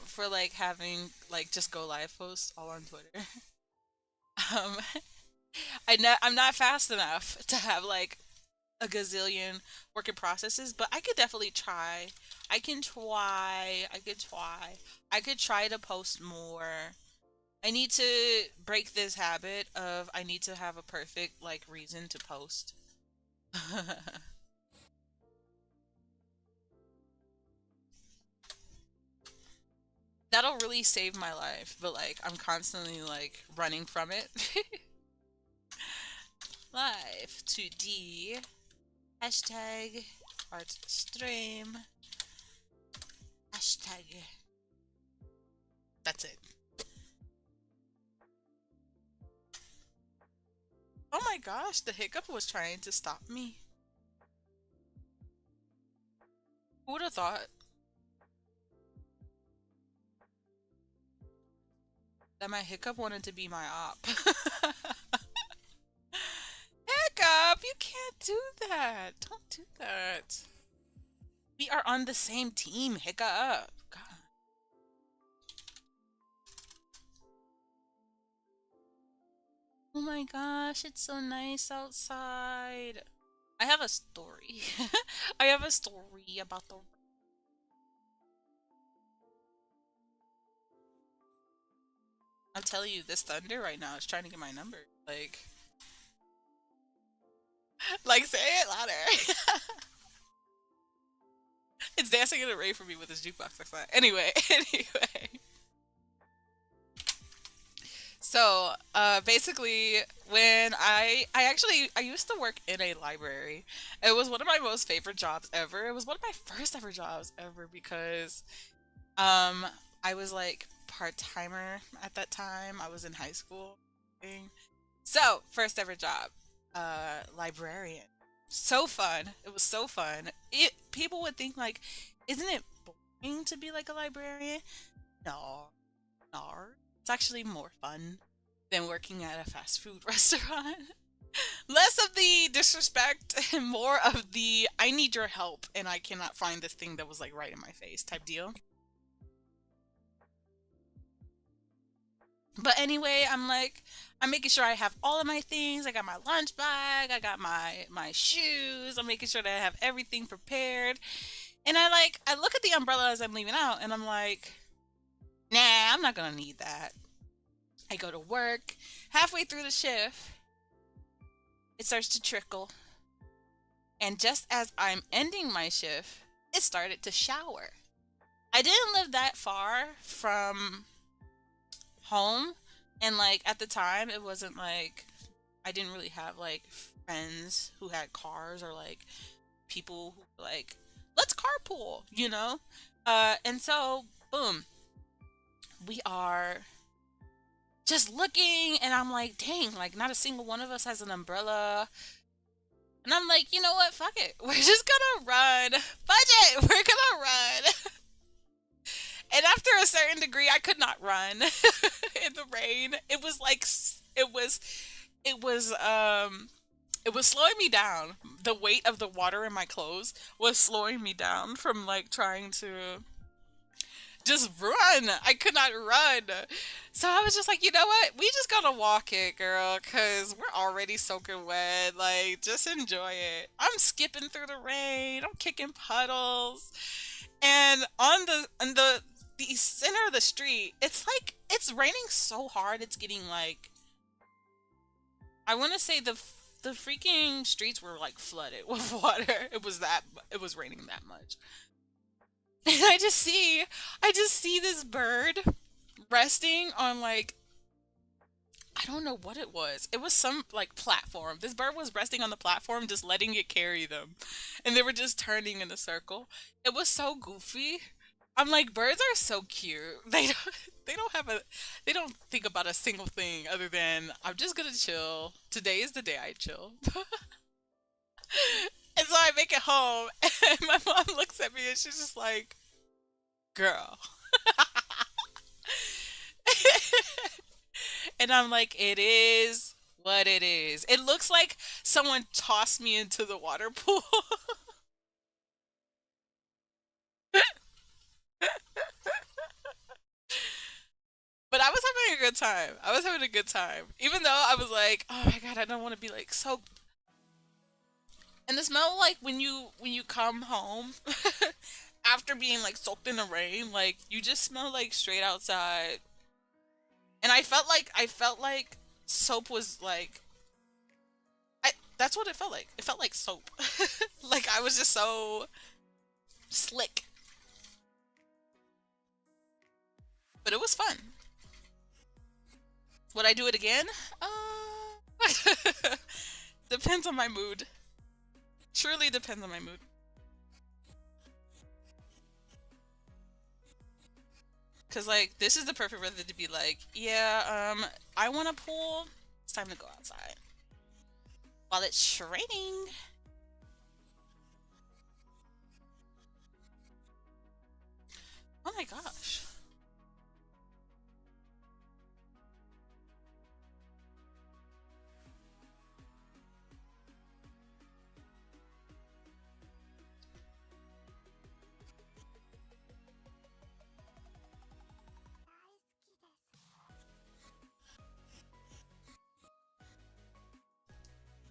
for like having like just go live posts all on Twitter. um I'm not fast enough to have like a gazillion working processes, but I could definitely try. I can try. I could try. I could try to post more. I need to break this habit of I need to have a perfect like reason to post. That'll really save my life, but like I'm constantly like running from it. Live2D hashtag art stream hashtag. That's it. Oh my gosh, the hiccup was trying to stop me. Who would have thought that my hiccup wanted to be my op? Hiccup, you can't do that. Don't do that. We are on the same team, Hiccup. God. Oh my gosh, it's so nice outside. I have a story. I have a story about the. I'm telling you, this thunder right now is trying to get my number. Like say it louder. It's dancing in the rain for me with this jukebox outside. Anyway, anyway. So, basically, when I used to work in a library. It was one of my most favorite jobs ever. It was one of my first ever jobs ever because, um, I was like part-timer at that time. I was in high school. So, first ever job, librarian. So fun. It was so fun. People would think like, isn't it boring to be like a librarian? No, no. It's actually more fun than working at a fast food restaurant. Less of the disrespect and more of the I need your help and I cannot find this thing that was like right in my face type deal. But anyway, I'm making sure I have all of my things. I got my lunch bag, I got my shoes. I'm making sure that I have everything prepared. And I look at the umbrella as I'm leaving out and I'm like, nah, I'm not gonna need that. I go to work. Halfway through the shift, it starts to trickle. And just as I'm ending my shift, it started to shower. I didn't live that far from home. And like at the time, it wasn't like I didn't really have like friends who had cars or like people who were like, let's carpool, you know? And so, boom, we are just looking and I'm like, dang, like not a single one of us has an umbrella. And I'm like, you know what? Fuck it. We're just gonna run. Budget! We're gonna run. And after a certain degree, I could not run in the rain. It was like, it was, it was slowing me down. The weight of the water in my clothes was slowing me down from like trying to just run. I could not run. So I was just like, you know what? We just gotta walk it, girl, because we're already soaking wet. Like, just enjoy it. I'm skipping through the rain. I'm kicking puddles. And on the center of the street, it's like it's raining so hard it's getting like I want to say the freaking streets were like flooded with water. It was raining that much. And I just see this bird resting on like I don't know what it was. It was some like platform. This bird was resting on the platform, just letting it carry them. And they were just turning in a circle. It was so goofy. I'm like, birds are so cute. They don't have a they don't think about a single thing other than I'm just gonna chill. Today is the day I chill. And so I make it home and my mom looks at me and she's just like, girl. And I'm like, it is what it is. It looks like someone tossed me into the water pool. But I was having a good time. I was having a good time. Even though I was like, oh my god, I don't want to be like soaked. And the smell like when you come home after being like soaked in the rain, like you just smell like straight outside. And I felt like soap was like I that's what it felt like. It felt like soap. Like I was just so slick. But it was fun. Would I do it again? Depends on my mood. Truly depends on my mood. Cause like this is the perfect weather to be like, yeah, I want a pool. It's time to go outside. While it's raining. Oh my gosh.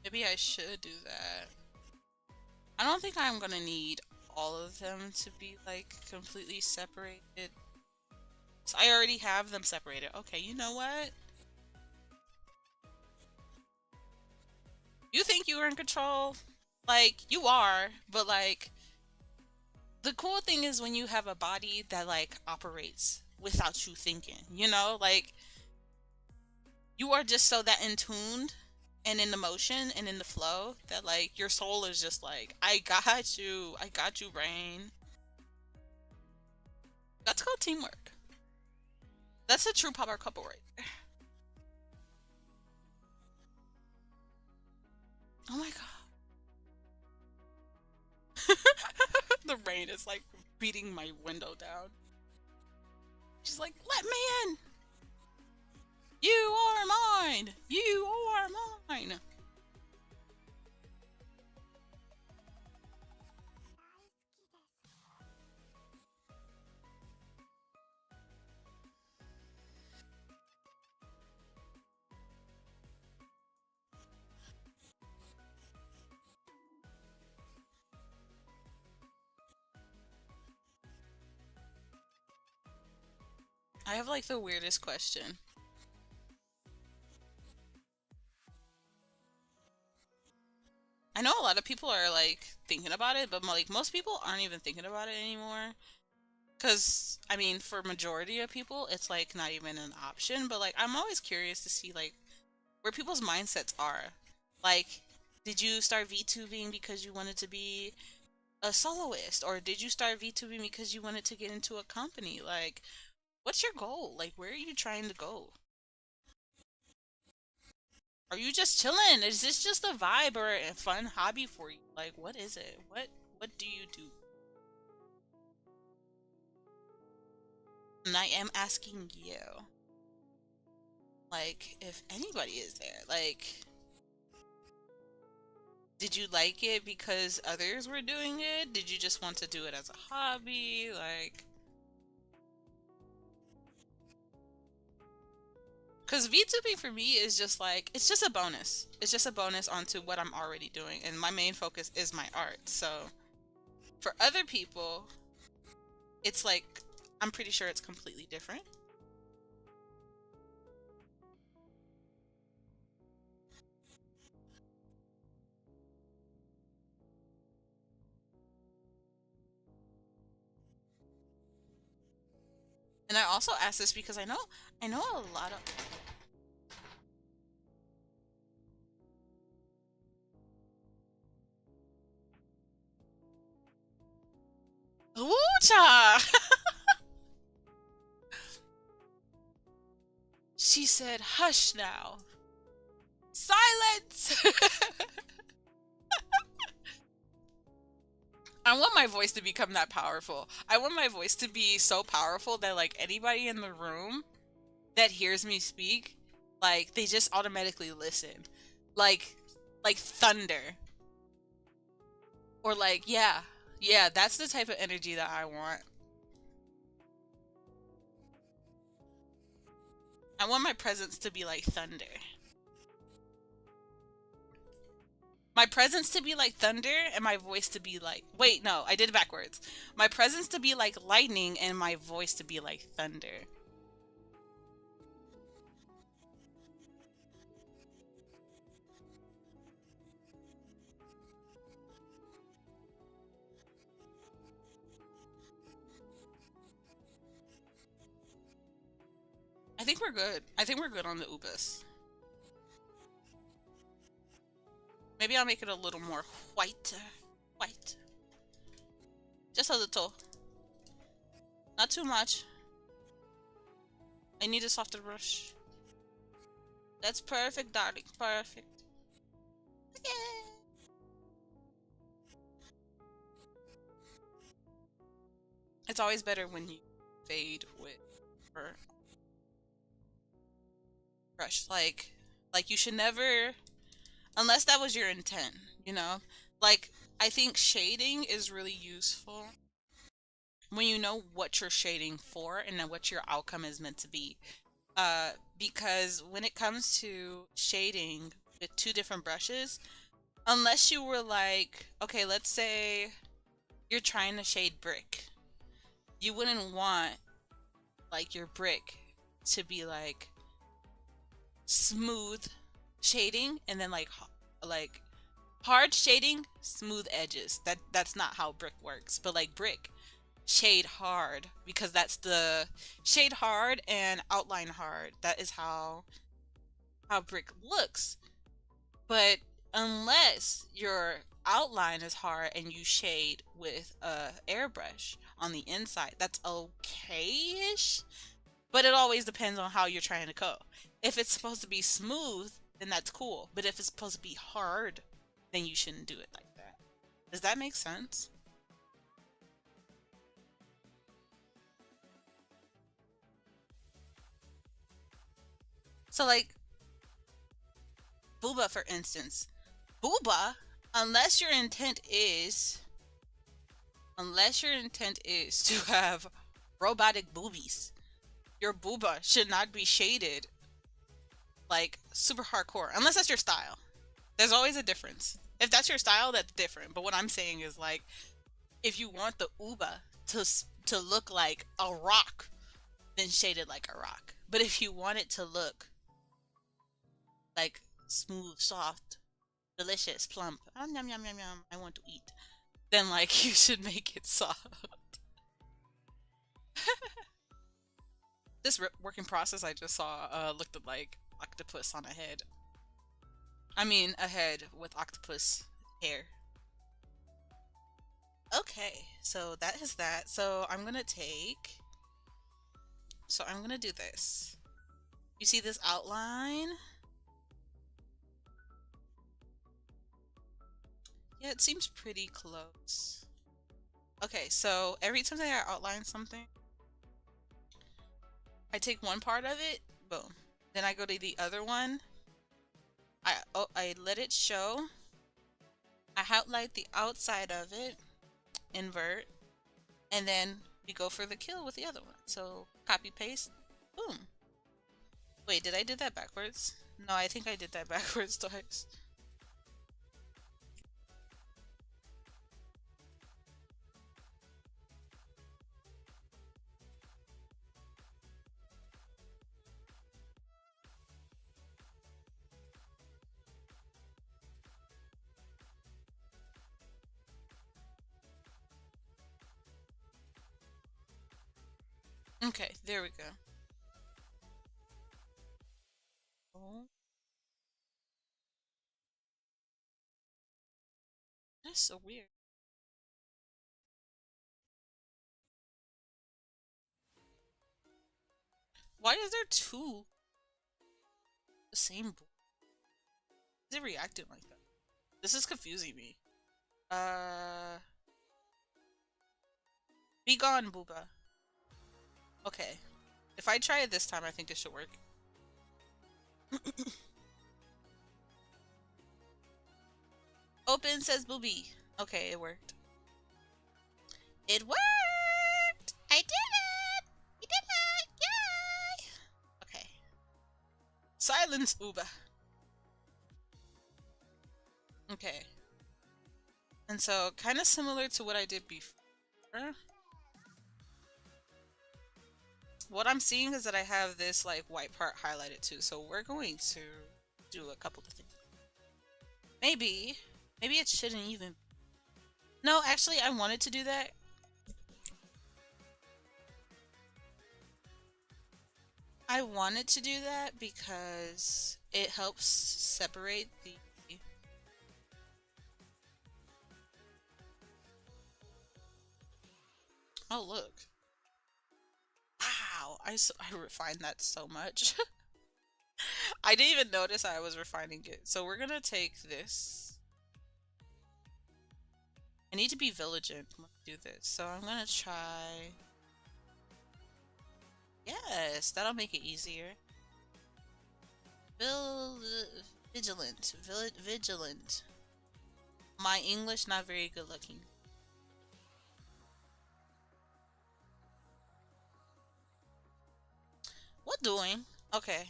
Maybe I should do that. I don't think I'm gonna need all of them to be like completely separated. So I already have them separated. Okay, you know what? You think you are in control? Like, you are, but like, the cool thing is when you have a body that like operates without you thinking, you know? Like, you are just so that in tuned and in the motion and in the flow that like your soul is just like, I got you, Rain. That's called teamwork. That's a true power couple right there. Oh my god. The rain is like beating my window down. She's like, let me in! You are mine! You are mine! I have like the weirdest question. I know a lot of people are like thinking about it, but like most people aren't even thinking about it anymore. Cause I mean, for majority of people, it's like not even an option. But like, I'm always curious to see like where people's mindsets are. Like, did you start VTubing because you wanted to be a soloist, or did you start VTubing because you wanted to get into a company? Like, what's your goal? Like, where are you trying to go? Are you just chilling? Is this just a vibe or a fun hobby for you? Like, what is it? What do you do? And I am asking you, like, if anybody is there, like, did you like it because others were doing it? Did you just want to do it as a hobby? Like, Because VTubing for me is just like, it's just a bonus. It's just a bonus onto what I'm already doing. And my main focus is my art. So for other people, it's like, I'm pretty sure it's completely different. And I also ask this because I know a lot of... Ooh-cha! She said, hush now. Silence! I want my voice to become that powerful. I want my voice to be so powerful that like anybody in the room that hears me speak, like they just automatically listen. Like thunder. Or like, yeah, that's the type of energy that I want. I want my presence to be like thunder. My presence to be like thunder and my voice to be like... Wait, no, I did it backwards. My presence to be like lightning and my voice to be like thunder. I think we're good. I think we're good on the ubis. Maybe I'll make it a little more white. White. Just a little. Not too much. I need a softer brush. That's perfect, darling. Perfect. Yeah. It's always better when you fade with her brush. Like you should never... Unless that was your intent, you know? Like, I think shading is really useful when you know what you're shading for and then what your outcome is meant to be. Because when it comes to shading with two different brushes, unless you were like, okay, let's say you're trying to shade brick, you wouldn't want like your brick to be like smooth shading and then like hard shading, smooth edges. That's not how brick works. But like brick, shade hard, because that's the shade hard and outline hard. That is how brick looks. But unless your outline is hard and you shade with a airbrush on the inside, that's okay-ish. But it always depends on how you're trying to go. If it's supposed to be smooth, then that's cool. But if it's supposed to be hard, then you shouldn't do it like that. Does that make sense? So like, booba for instance. Booba, unless your intent is to have robotic boobies, your booba should not be shaded like super hardcore, unless that's your style. There's always a difference. If that's your style, that's different. But what I'm saying is like, if you want the uba to look like a rock, then shade it like a rock. But if you want it to look like smooth, soft, delicious, plump, yum yum yum yum, I want to eat, then like you should make it soft. This working process I just saw looked like octopus on a head. I mean, a head with octopus hair. Okay, so that is that. So I'm gonna do this. You see this outline? Yeah, it seems pretty close. Okay, so every time that I outline something, I take one part of it, boom. Then I go to the other one. I let it show. I highlight the outside of it, invert, and then we go for the kill with the other one. So copy paste, boom. Wait, did I do that backwards? No, I think I did that backwards twice. Okay, there we go. Oh, that's so weird. Why is there two the same? Is it reacting like that? This is confusing me. Uh, be gone, booba. Okay, if I try it this time, I think it should work. Open says booby. Okay, it worked. It worked! I did it! We did it! Yay! Okay. Silence, booba. Okay. And so, kind of similar to what I did before. What I'm seeing is that I have this like white part highlighted too, so we're going to do a couple of things. Maybe it shouldn't even. No, actually, I wanted to do that. I wanted to do that because it helps separate the. Oh, look. Wow, I refined that so much. I didn't even notice I was refining it. So we're gonna take this. I need to be vigilant when I do this. So I'm gonna try. Yes, that'll make it easier. Vigilant. Vigilant. My English not very good looking. What doing? Okay.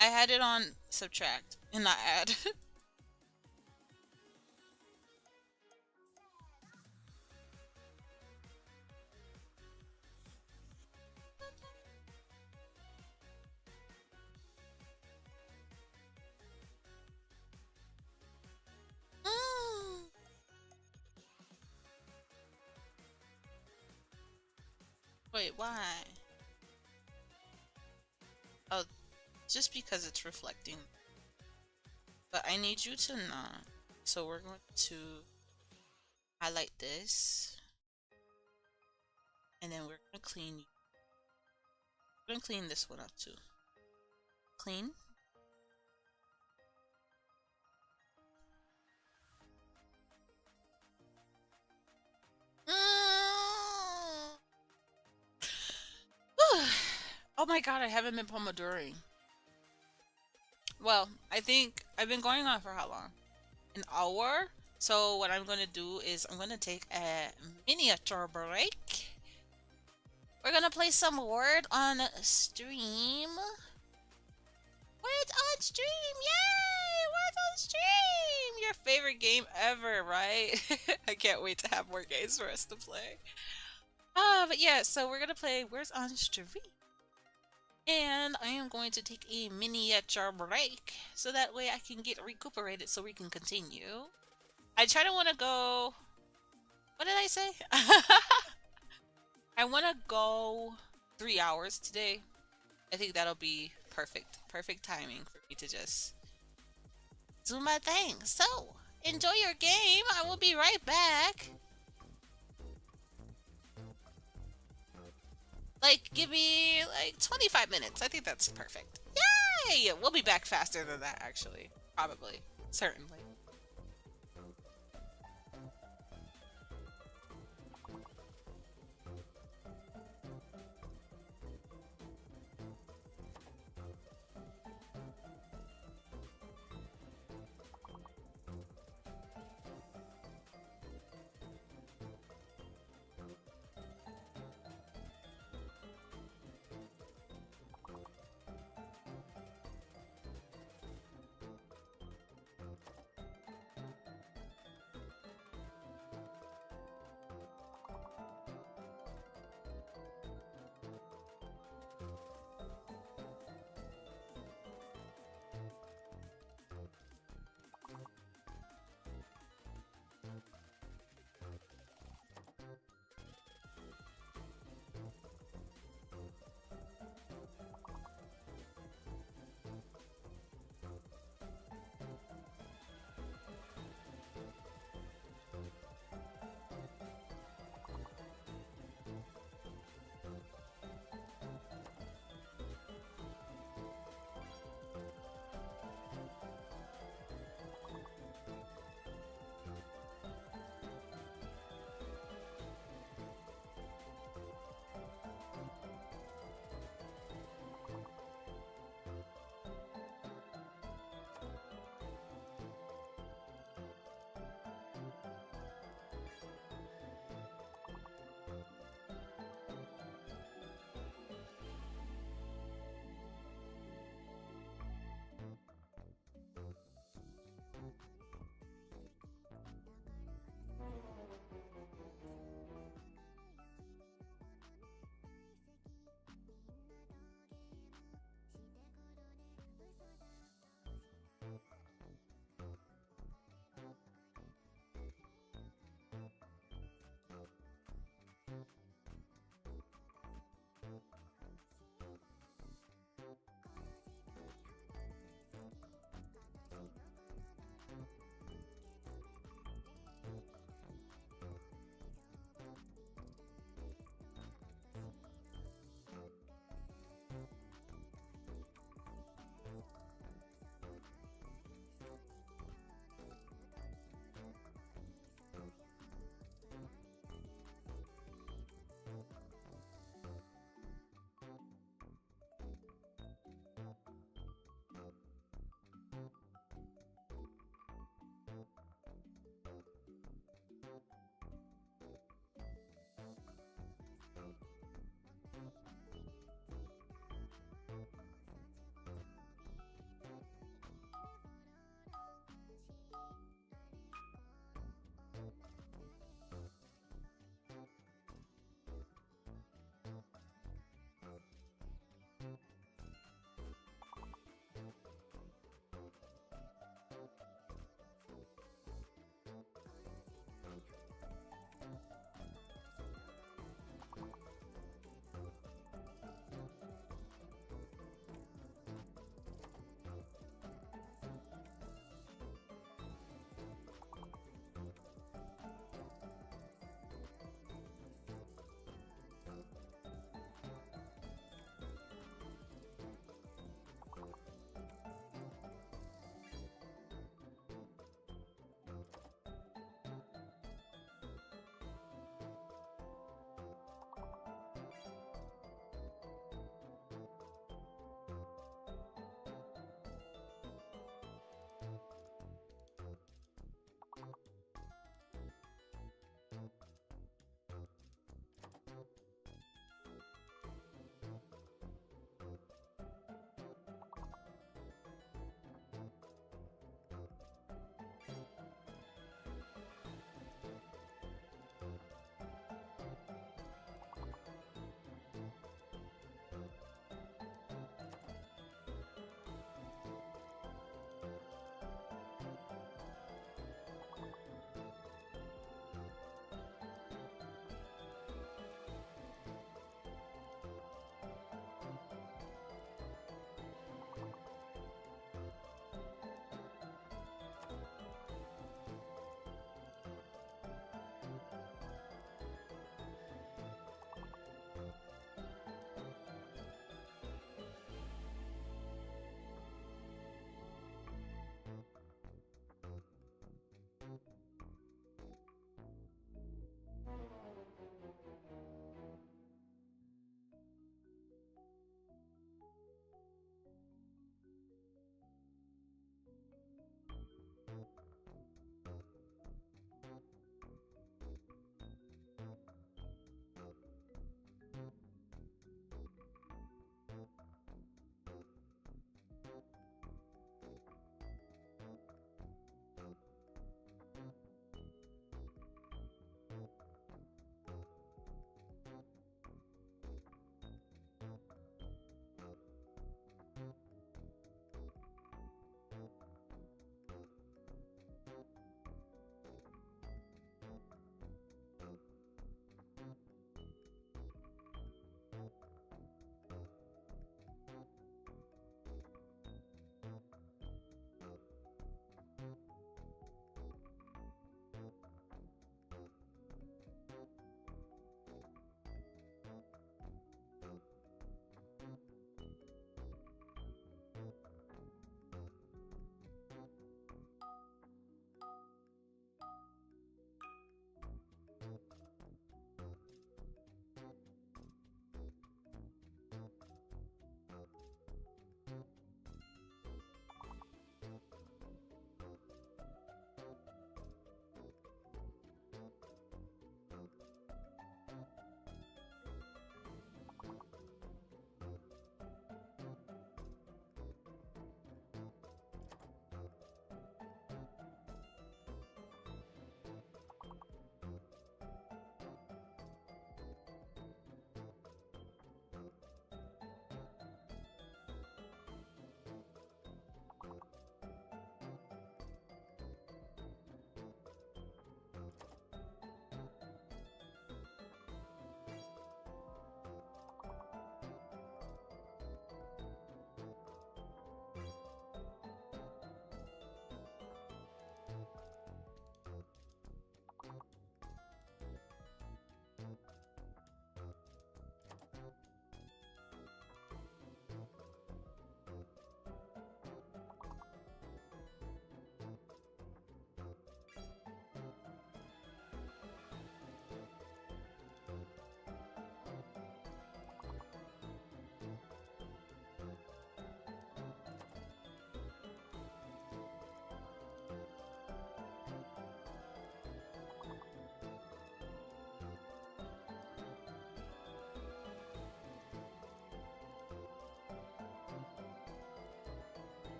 I had it on subtract and not add. Mm. Wait, why? Oh, just because it's reflecting. But I need you to not. So we're going to highlight this. And then we're going to clean. We're going to clean this one up too. Clean. Oh my god, I haven't been pomodoring. Well, I think I've been going on for how long? An hour? So what I'm gonna do is I'm gonna take a miniature break. We're gonna play some Word on stream. Words on stream! Yay! Words on stream! Your favorite game ever, right? I can't wait to have more games for us to play. But yeah, so we're gonna play Words on stream. And I am going to take a miniature break so that way I can get recuperated so we can continue. I try to want to go. What did I say? I want to go 3 hours today. I think that'll be perfect. Perfect timing for me to just do my thing. So, enjoy your game. I will be right back. Like, give me like 25 minutes. I think that's perfect. Yay! We'll be back faster than that, actually. Probably. Certainly.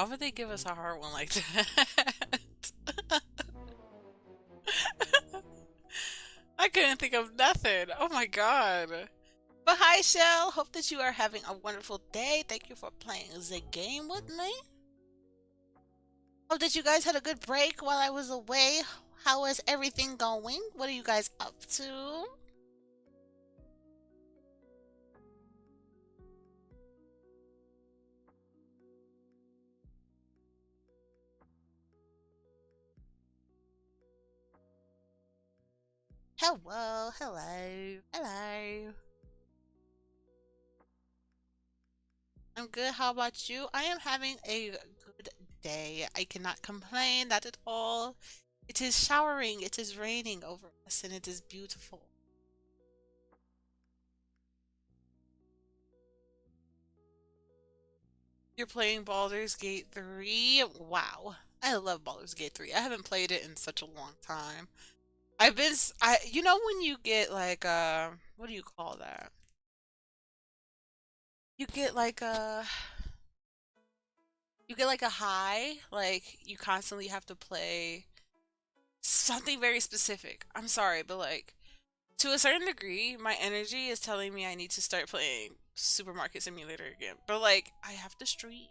Why would they give us a hard one like that? I couldn't think of nothing. Oh my god. But hi, Shell. Hope that you are having a wonderful day. Thank you for playing the game with me. Hope that you guys had a good break while I was away. How is everything going? What are you guys up to? Hello, hello, hello. I'm good. How about you? I am having a good day. I cannot complain, not at all. It is showering, it is raining over us, and it is beautiful. You're playing Baldur's Gate 3? Wow. I love Baldur's Gate 3. I haven't played it in such a long time. You know when you get like, what do you call that? You get like you get like a high, like you constantly have to play something very specific. I'm sorry, but like to a certain degree, my energy is telling me I need to start playing Supermarket Simulator again. But like I have to stream.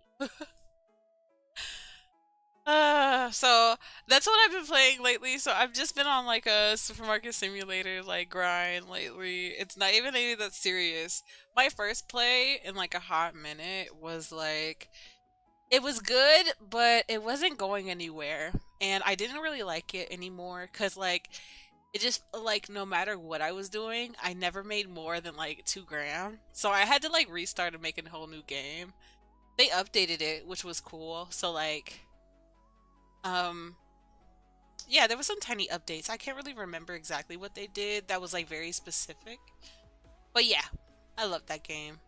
So that's what I've been playing lately. So I've just been on like a Supermarket Simulator like grind lately. It's not even anything that serious. My first play in like a hot minute was like it was good, but it wasn't going anywhere. And I didn't really like it anymore because like it just like no matter what I was doing, I never made more than like 2 grand. So I had to like restart and make a whole new game. They updated it, which was cool. So like um yeah, there was some tiny updates. I can't really remember exactly what they did. That was like very specific. But yeah, I love that game.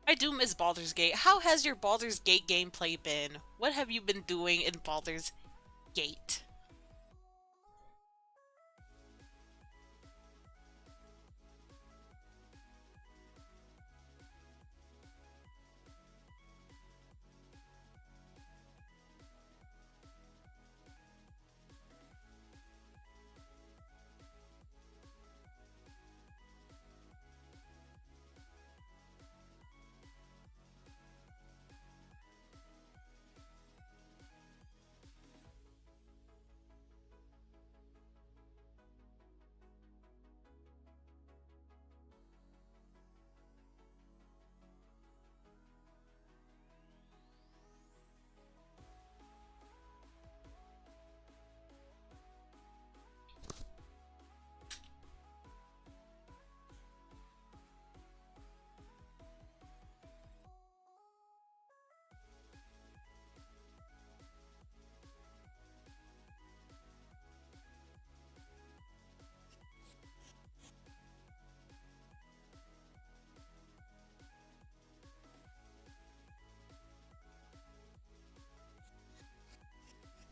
I do miss Baldur's Gate. How has your Baldur's Gate gameplay been? What have you been doing in Baldur's Gate?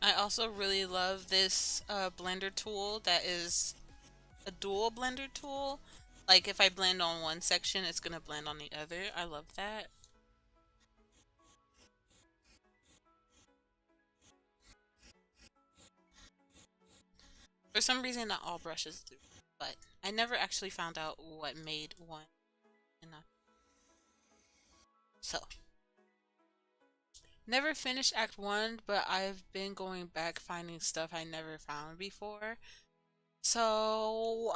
I also really love this blender tool that is a dual blender tool. Like if I blend on one section, it's gonna blend on the other. I love that. For some reason, not all brushes do, but I never actually found out what made one enough. So, never finished Act 1, but I've been going back finding stuff I never found before. So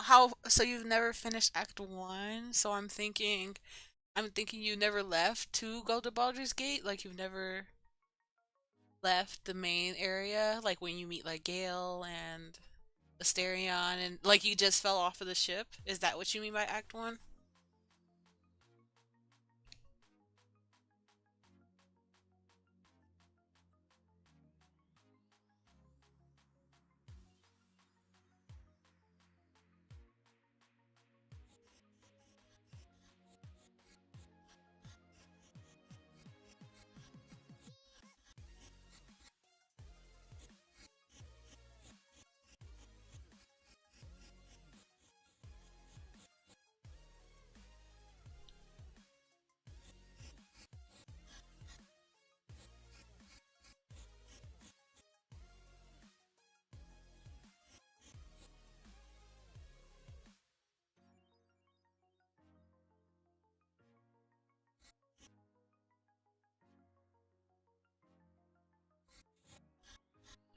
you've never finished Act 1? So I'm thinking you never left to go to Baldur's Gate? Like you've never left the main area? Like when you meet like Gale and Asterion and like you just fell off of the ship? Is that what you mean by Act 1?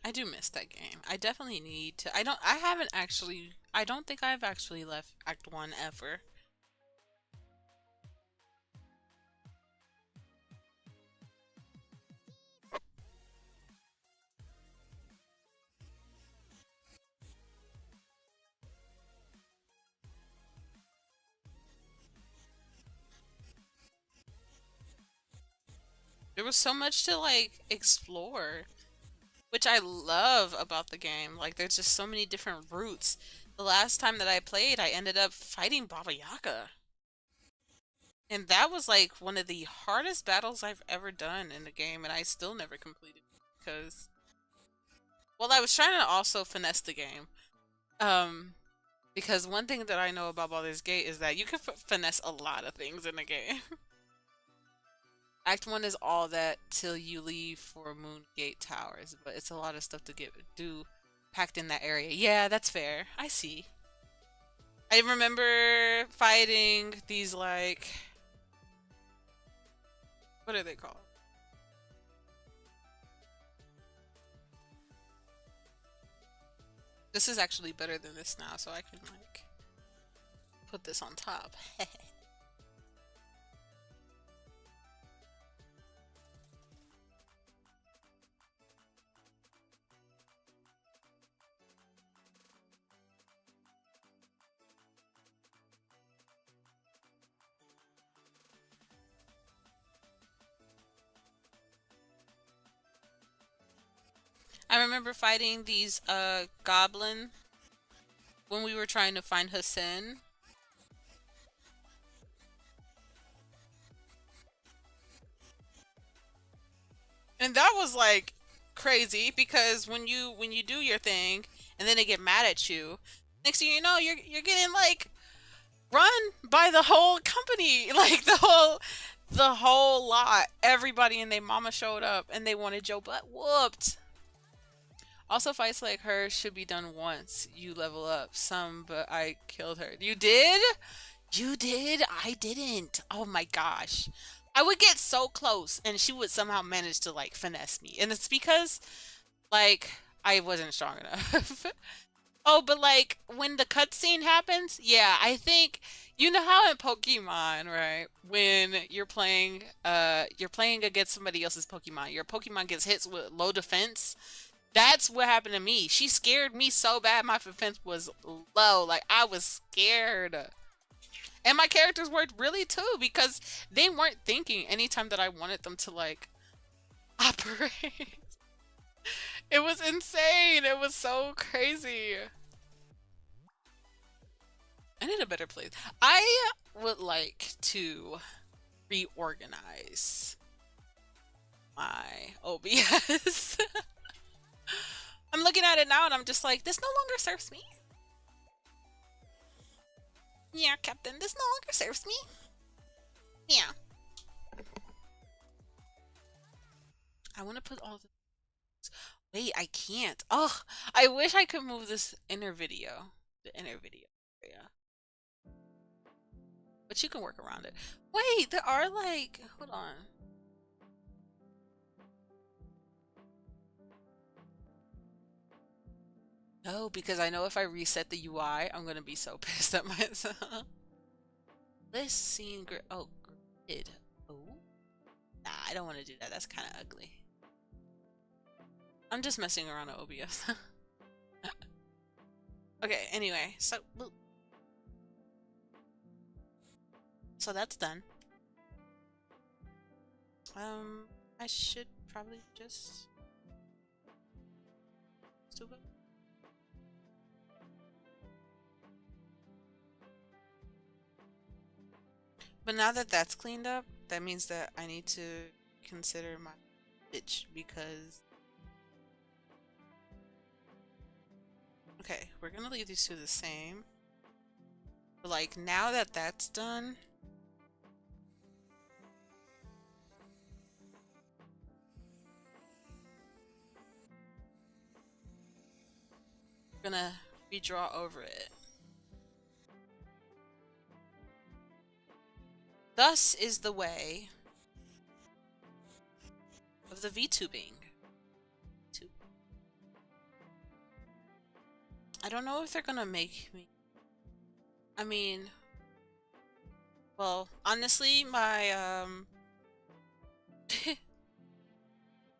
I do miss that game. I definitely need to. I don't think I've actually left Act 1 ever. There was so much to like explore, which I love about the game. Like there's just so many different routes. The last time that I played, I ended up fighting Baba Yaga. And that was like one of the hardest battles I've ever done in the game, and I still never completed it because, well, I was trying to also finesse the game. Um, because one thing that I know about Baldur's Gate is that you can finesse a lot of things in the game. Act 1 is all that till you leave for Moongate Towers, but it's a lot of stuff to do packed in that area. Yeah, that's fair. I see. I remember fighting these like, what are they called? This is actually better than this now, so I can like put this on top. I remember fighting these goblin when we were trying to find Hassan. And that was like crazy because when you do your thing and then they get mad at you, next thing you know you're getting like run by the whole company, like the whole lot. Everybody and their mama showed up and they wanted your butt whooped. Also, fights like her should be done once you level up some, but I killed her. You did? You did? I didn't. Oh my gosh. I would get so close and she would somehow manage to like finesse me. And it's because like I wasn't strong enough. Oh, but like when the cutscene happens, yeah, I think you know how in Pokemon, right? When you're playing against somebody else's Pokemon, your Pokemon gets hit with low defense. That's what happened to me. She scared me so bad my defense was low. Like I was scared. And my characters worked really too because they weren't thinking anytime that I wanted them to like operate. It was insane. It was so crazy. I need a better place. I would like to reorganize my OBS. I'm looking at it now and I'm just like, this no longer serves me. Yeah, Captain, this no longer serves me. Yeah. I want to put all the... Wait, I can't. Oh, I wish I could move this inner video. The inner video area. But you can work around it. Wait, there are like... Hold on. No, because I know if I reset the UI, I'm gonna be so pissed at myself. This scene grid. Oh, grid. Oh. Nah, I don't want to do that. That's kind of ugly. I'm just messing around with OBS. Okay, anyway, so that's done. I should probably just do it. But now that that's cleaned up, that means that I need to consider my bitch because... Okay, we're gonna leave these two the same. But like, now that that's done... We're gonna redraw over it. Thus is the way of the VTubing. I don't know if they're gonna make me. I mean, well, honestly, my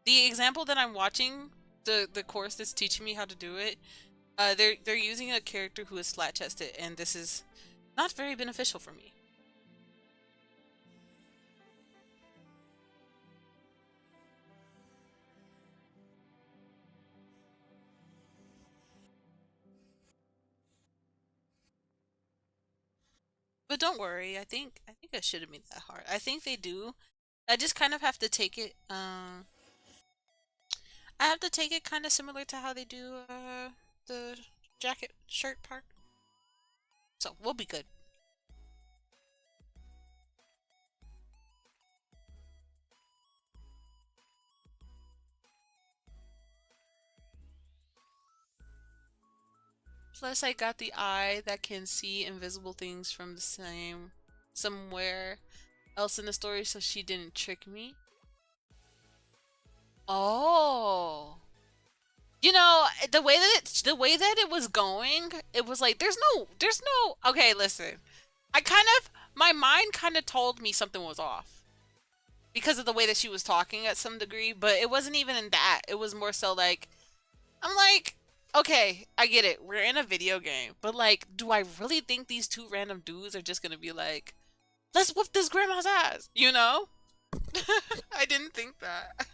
the example that I'm watching, the course that's teaching me how to do it, they're using a character who is flat chested, and this is not very beneficial for me. But don't worry, I think it shouldn't be that hard. I think they do. I just kind of have to take it. I have to take it kind of similar to how they do the jacket shirt part. So we'll be good. Plus, I got the eye that can see invisible things from the same somewhere else in the story, so she didn't trick me. Oh. You know, the way that it was going, it was like there's no okay, listen. I kind of my mind kind of told me something was off because of the way that she was talking at some degree, but it wasn't even in that. It was more so like I'm like, okay, I get it. We're in a video game, but like, do I really think these two random dudes are just gonna be like, let's whoop this grandma's ass? You know? I didn't think that.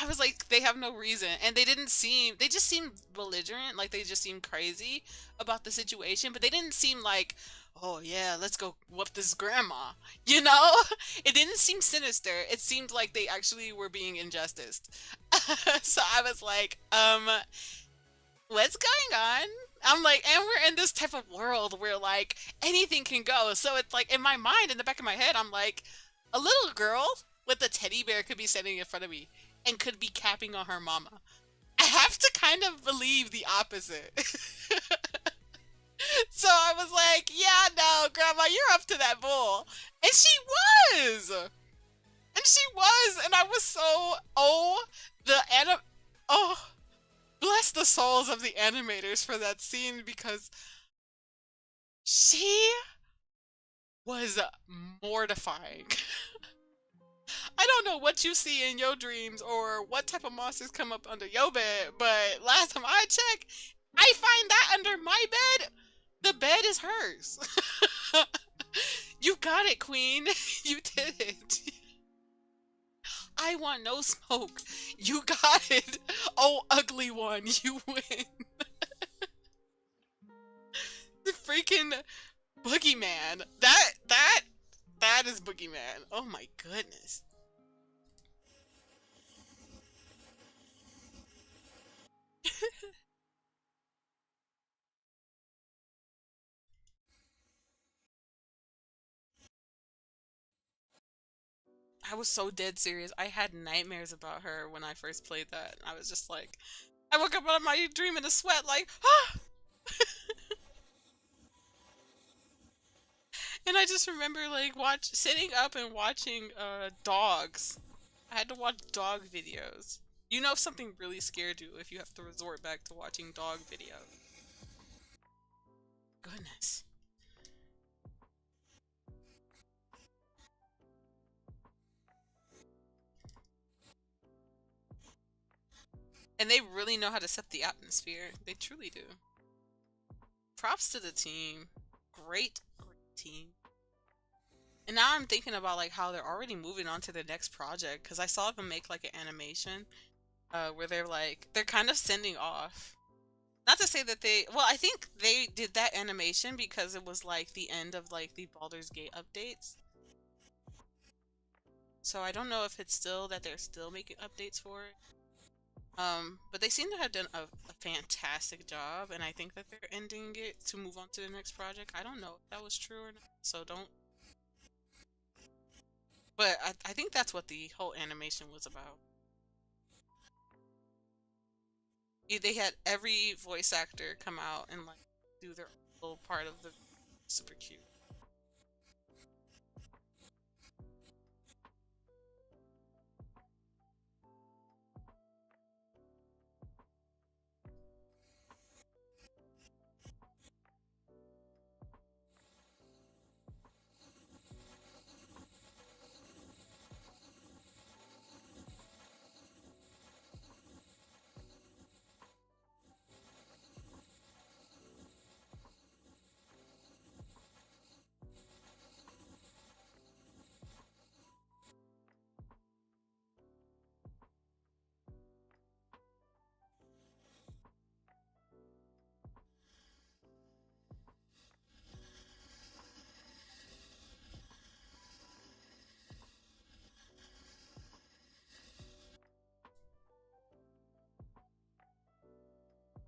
I was like, they have no reason. And they just seemed belligerent, like they just seemed crazy about the situation, but they didn't seem like, oh yeah, let's go whoop this grandma. You know? It didn't seem sinister. It seemed like they actually were being injustice. So I was like, what's going on? I'm like, and we're in this type of world where like anything can go. So it's like in my mind, in the back of my head, I'm like, a little girl with a teddy bear could be sitting in front of me and could be capping on her mama. I have to kind of believe the opposite. So I was like, yeah, no, grandma, you're up to that bull. And she was. And she was. And I was so, oh, bless the souls of the animators for that scene because she was mortifying. I don't know what you see in your dreams or what type of monsters come up under your bed, but last time I checked, I find that under my bed. The bed is hers. You got it, queen. You did it. I want no smoke. You got it. Oh, ugly one. You win. The freaking boogeyman. That is boogeyman. Oh my goodness. I was so dead serious. I had nightmares about her when I first played that. I was just like, I woke up out of my dream in a sweat, like, ah! And I just remember like sitting up and watching dogs. I had to watch dog videos. You know something really scared you if you have to resort back to watching dog videos. Goodness. And they really know how to set the atmosphere. They truly do. Props to the team. Great, great team. And now I'm thinking about like how they're already moving on to the next project because I saw them make like an animation where they're kind of sending off. Not to say that well, I think they did that animation because it was like the end of like the Baldur's Gate updates. So I don't know if it's still that they're still making updates for it. But they seem to have done a fantastic job, and I think that they're ending it to move on to the next project. I don't know if that was true or not, so don't. But I think that's what the whole animation was about. They had every voice actor come out and like do their little part of the super cute.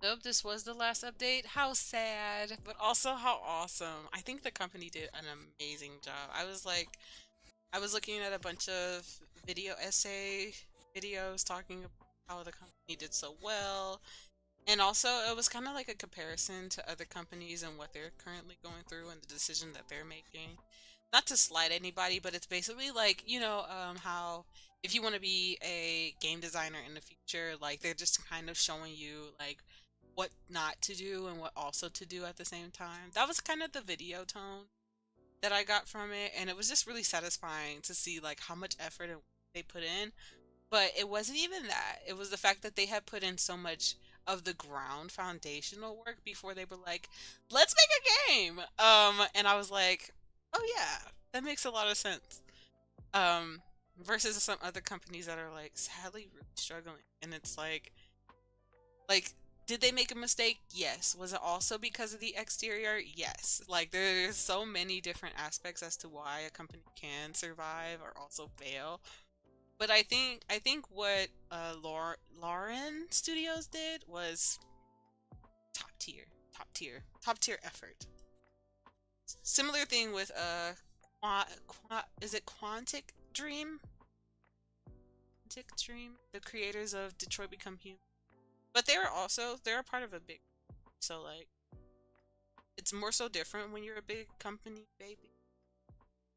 Nope, this was the last update. How sad, but also how awesome. I think the company did an amazing job. I was looking at a bunch of video essay videos talking about how the company did so well. And also, it was kind of like a comparison to other companies and what they're currently going through and the decision that they're making. Not to slight anybody, but it's basically like, how if you want to be a game designer in the future, like they're just kind of showing you like what not to do and what also to do at the same time. That was kind of the video tone that I got from it, and it was just really satisfying to see like how much effort they put in. But it wasn't even that. It was the fact that they had put in so much of the ground foundational work before they were like, "Let's make a game." And I was like, "Oh yeah, that makes a lot of sense." Um, versus some other companies that are like sadly really struggling, and it's like, did they make a mistake? Yes. Was it also because of the exterior? Yes. Like there's so many different aspects as to why a company can survive or also fail. But I think what Lauren Studios did was top tier, top tier, top tier effort. Similar thing with is it Quantic Dream, the creators of Detroit Become Human. But they're a part of a big, so like it's more so different when you're a big company, baby.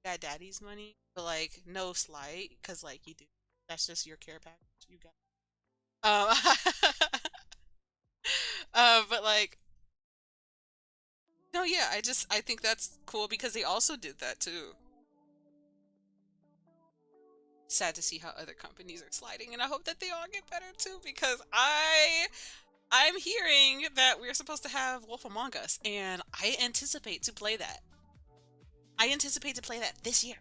Got daddy's money, but like no slight, cause like you do. That's just your care package. You got. But like no, yeah, I think that's cool because they also did that too. Sad to see how other companies are sliding, and I hope that they all get better too because I'm hearing that we're supposed to have Wolf Among Us, and I anticipate to play that. I anticipate to play that this year.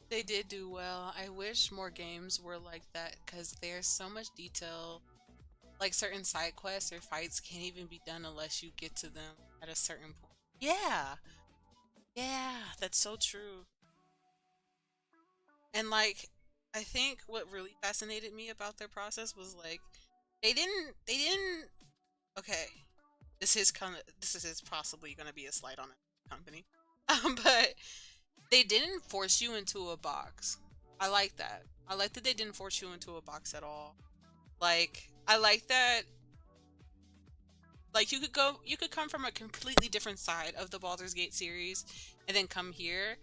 They did do well. I wish more games were like that because there's so much detail. Like certain side quests or fights can't even be done unless you get to them at a certain point. Yeah, yeah, that's so true. And like, I think what really fascinated me about their process was like, they didn't. Okay, this is possibly gonna be a slight on a company, but they didn't force you into a box. I like that. I like that they didn't force you into a box at all. Like, I like that like you could come from a completely different side of the Baldur's Gate series and then come here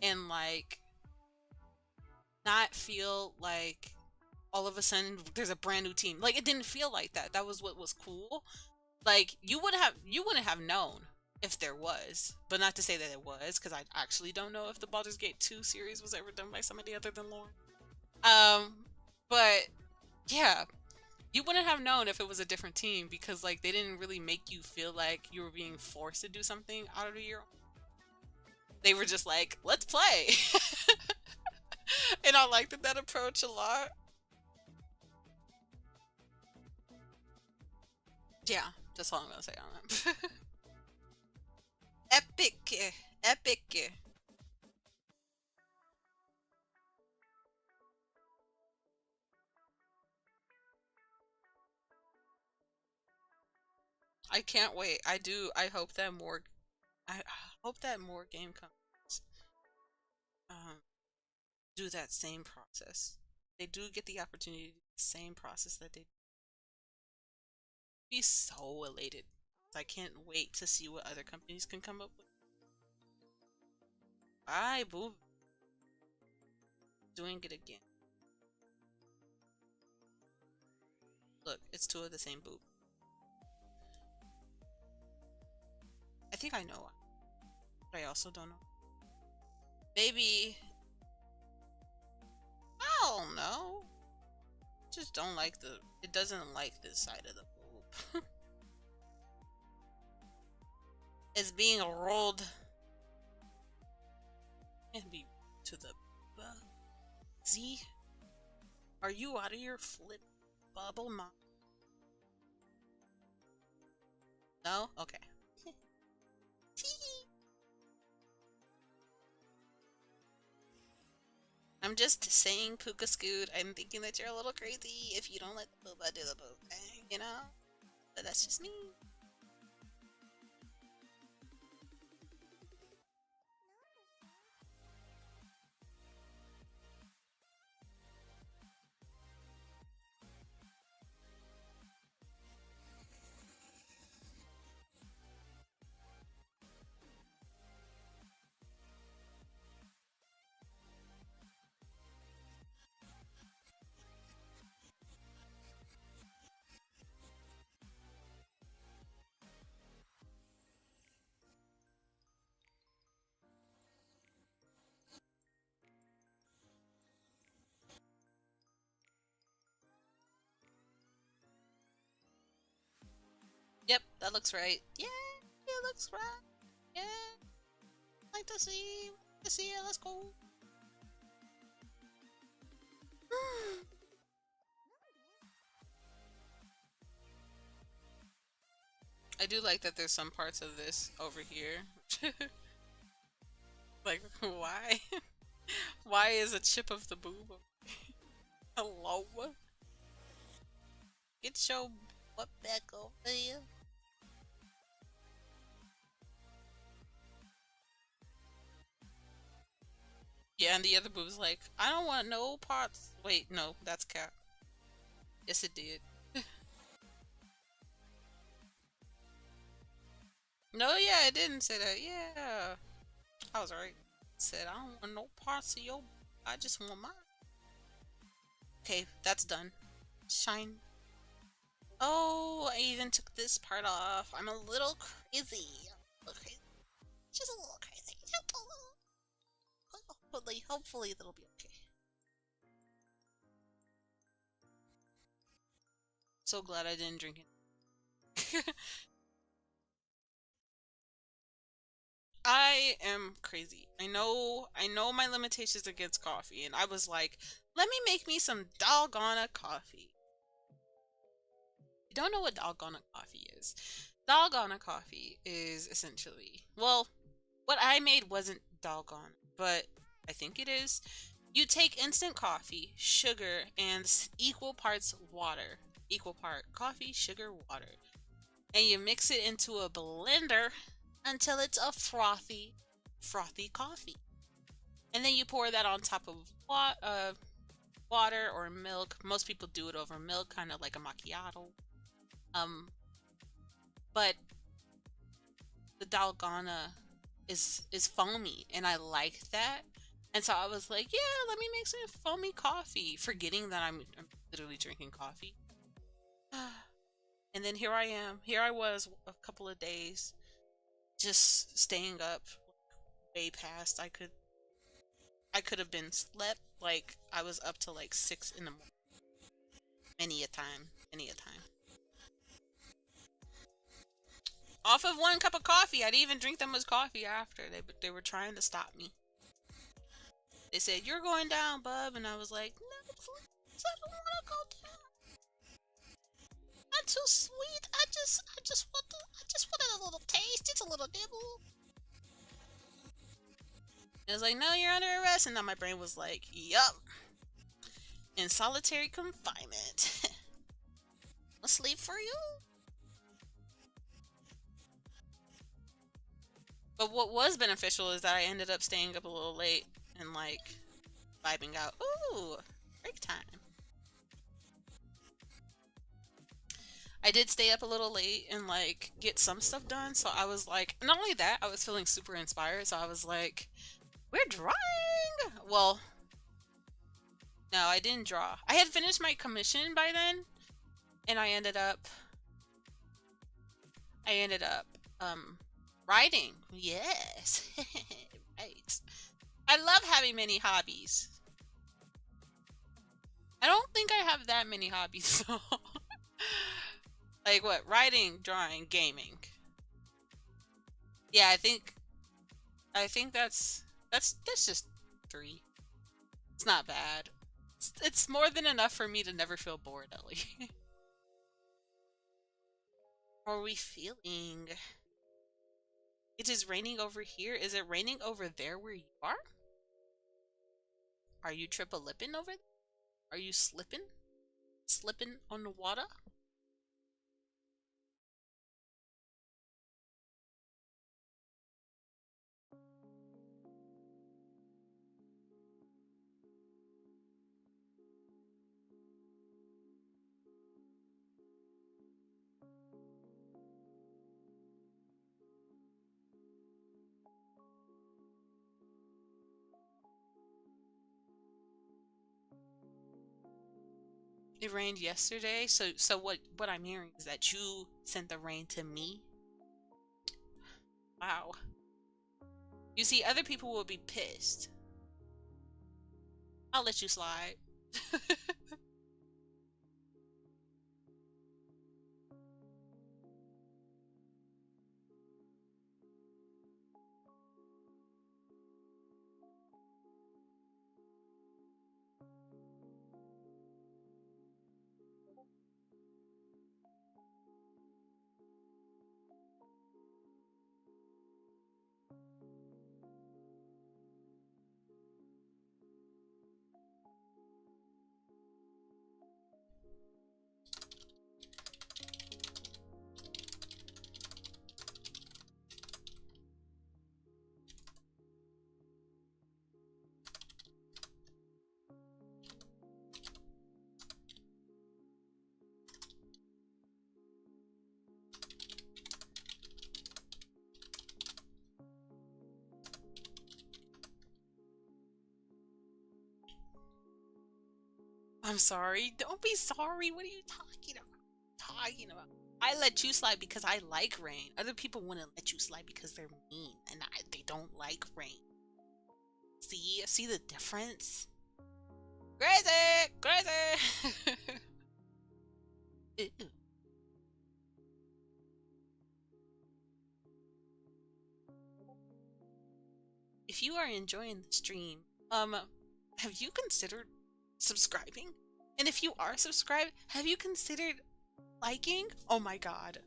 and like not feel like all of a sudden there's a brand new team. Like it didn't feel like that. That was what was cool. Like you wouldn't have known if there was, but not to say that it was, because I actually don't know if the Baldur's Gate 2 series was ever done by somebody other than Lauren. Um, but yeah, you wouldn't have known if it was a different team because like they didn't really make you feel like you were being forced to do something out of your own. They were just like, let's play. And I liked that approach a lot. Yeah, that's all I'm gonna say on that. Epic, epic. I can't wait. I do. I hope that more. I hope that more game companies um, do that same process. They do get the opportunity to do the same process that they be so elated. I can't wait to see what other companies can come up with. I boo doing it again. Look, it's two of the same boob. I think I know why. I also don't know. Maybe, I don't know. Just don't like it doesn't like this side of the boob. It's being rolled and be to the Z. Are you out of your flip bubble, mom? No? Okay. I'm just saying, Puka Scoot. I'm thinking that you're a little crazy if you don't let the booba do the boob thing, you know? But that's just me. Yep, that looks right. Yeah, it looks right. Yeah, like to see it. Let's go. I do like that there's some parts of this over here. Like, why? Why is a chip of the boob? Hello? Get your butt back over here. Yeah, and the other boob's like, I don't want no parts. Wait, no, that's Cap. Yes, it did. No, yeah, it didn't say that. Yeah, I was right. It said, I don't want no parts of your. I just want mine. Okay, that's done. Shine. Oh, I even took this part off. I'm a little crazy. Just a little crazy. Just a little. Hopefully that'll be okay. So glad I didn't drink it. I am crazy. I know my limitations against coffee, and I was like, let me make me some doggone coffee. You don't know what doggone coffee is. Doggone coffee is essentially, well, what I made wasn't doggone, but I think it is. You take instant coffee, sugar, and equal parts water. Equal part coffee, sugar, water. And you mix it into a blender until it's a frothy coffee. And then you pour that on top of water or milk. Most people do it over milk, kind of like a macchiato. But the dalgona is foamy, and I like that. And so I was like, yeah, let me make some foamy coffee, forgetting that I'm literally drinking coffee. And then here I am. Here I was a couple of days just staying up way past I could have been slept. Like, I was up till like 6 in the morning. Many a time. Off of 1 cup of coffee. I didn't even drink that much coffee after. They were trying to stop me. They said, you're going down, bub. And I was like, no, please, I don't want to go down. Not too sweet. I just wanted a little taste. Just a little nibble. And it was like, no, you're under arrest. And now my brain was like, yup. In solitary confinement. I'll sleep for you. But what was beneficial is that I ended up staying up a little late and like vibing out. Ooh, break time. I did stay up a little late and like get some stuff done. So I was like, not only that, I was feeling super inspired. So I was like, we're drawing. Well, no, I didn't draw. I had finished my commission by then, and I ended up Writing. Yes. Right. I love having many hobbies. I don't think I have that many hobbies though. Like what? Writing, drawing, gaming. Yeah, I think that's just 3. It's not bad. It's more than enough for me to never feel bored, Ellie. How are we feeling? It is raining over here. Is it raining over there where you are? Are you triple-lipping over there? Are you slipping? Slipping on the water? It rained yesterday, so what I'm hearing is that you sent the rain to me. Wow. You see, other people will be pissed. I'll let you slide. I'm sorry. Don't be sorry. What are you talking about? I let you slide because I like rain. Other people wouldn't let you slide because they're mean and they don't like rain. See the difference? Crazy, crazy. Ew. If you are enjoying the stream, have you considered subscribing? And if you are subscribed, have you considered liking? Oh my god.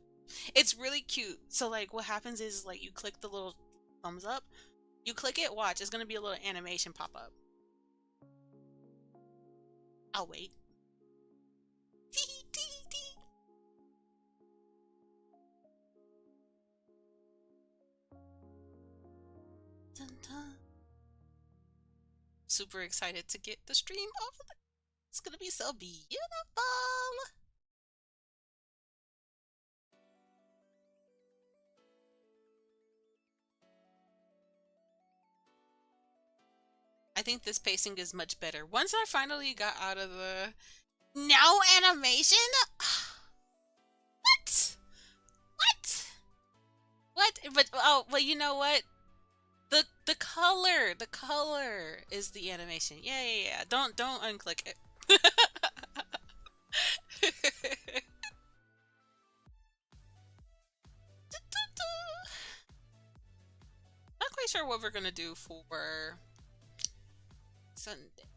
It's really cute. So like what happens is like you click the little thumbs up, you click it, watch, it's gonna be a little animation pop up. I'll wait. Dun, dun. Super excited to get the stream off of the. It's gonna be so beautiful. I think this pacing is much better. Once I finally got out of the no animation. What? What? What? But oh, well, you know what? The color is the animation. Yeah. Don't unclick it. Not quite sure what we're gonna do for Sunday,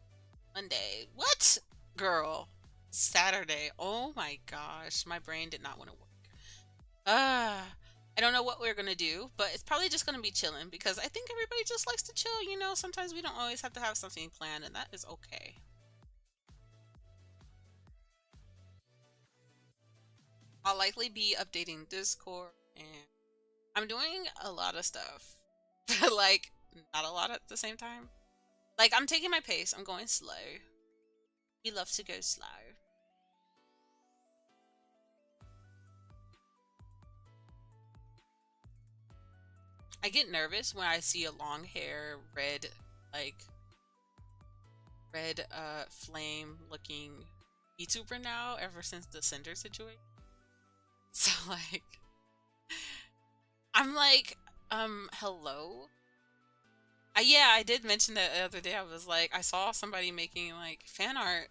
Monday. What, girl? Saturday. Oh my gosh, my brain did not want to work. I don't know what we're gonna do, but it's probably just gonna be chilling because I think everybody just likes to chill. You know, sometimes we don't always have to have something planned, and that is okay. I'll likely be updating Discord, and I'm doing a lot of stuff, but like not a lot at the same time. Like I'm taking my pace. I'm going slow. We love to go slow. I get nervous when I see a long hair, like red flame looking VTuber now ever since the Cinder situation. So like I'm like Hello? Yeah, I did mention that the other day. I was like, I saw somebody making like fan art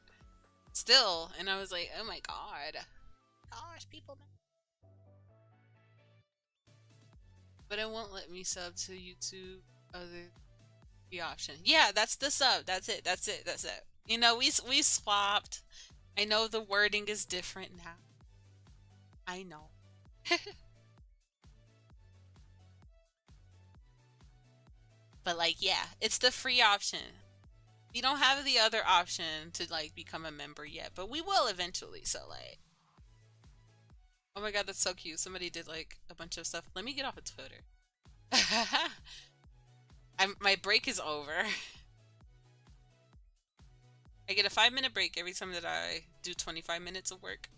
still, and I was like, oh my god. Gosh, people. But it won't let me sub to YouTube other the option. Yeah, that's the sub. That's it. That's it. That's it. You know, we swapped. I know the wording is different now. I know. But like, yeah, it's the free option. We don't have the other option to like become a member yet, but we will eventually. So like, oh my god, that's so cute. Somebody did like a bunch of stuff. Let me get off of Twitter. My break is over. I get a 5-minute break every time that I do 25 minutes of work.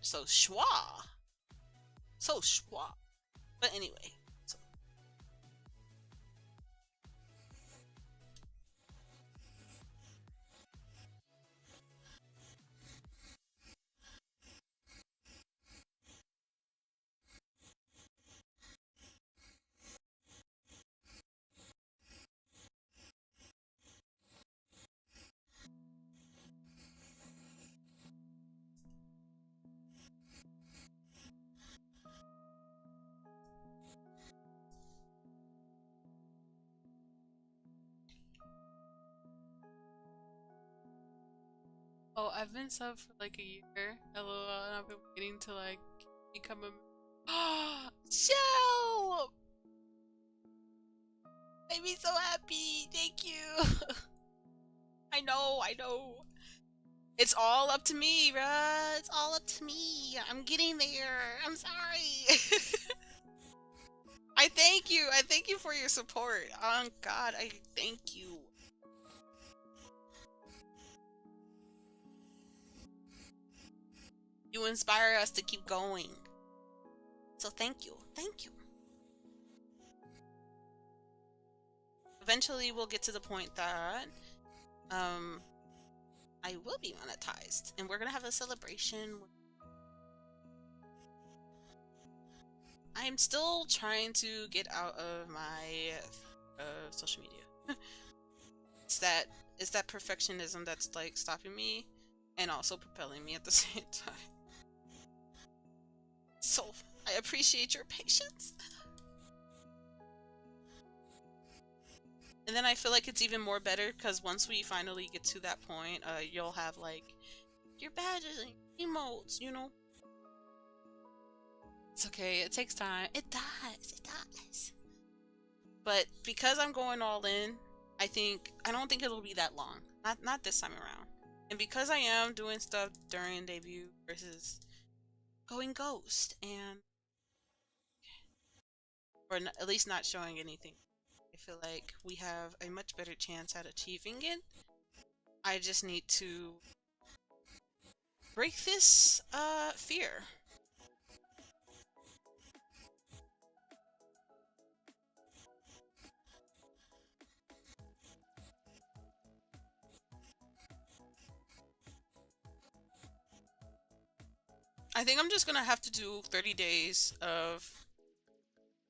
So schwa. So schwa. But anyway. So. Oh, I've been sub for like a year. LOL, and I've been waiting to like become a. Shell! Made me so happy. Thank you. I know, I know. It's all up to me, bruh. It's all up to me. I'm getting there. I'm sorry. I thank you. I thank you for your support. Oh God, I thank you. You inspire us to keep going. So thank you. Thank you. Eventually we'll get to the point that I will be monetized and we're gonna have a celebration. I'm still trying to get out of my social media. It's that perfectionism that's like stopping me and also propelling me at the same time. So I appreciate your patience. And then I feel like it's even more better because once we finally get to that point, you'll have like your badges and emotes, you know? It's okay, it takes time. It does, it does. But because I'm going all in, I don't think it'll be that long. Not this time around. And because I am doing stuff during debut versus going ghost and or at least not showing anything, I feel like we have a much better chance at achieving it. I just need to break this fear. I think I'm just gonna have to do 30 days of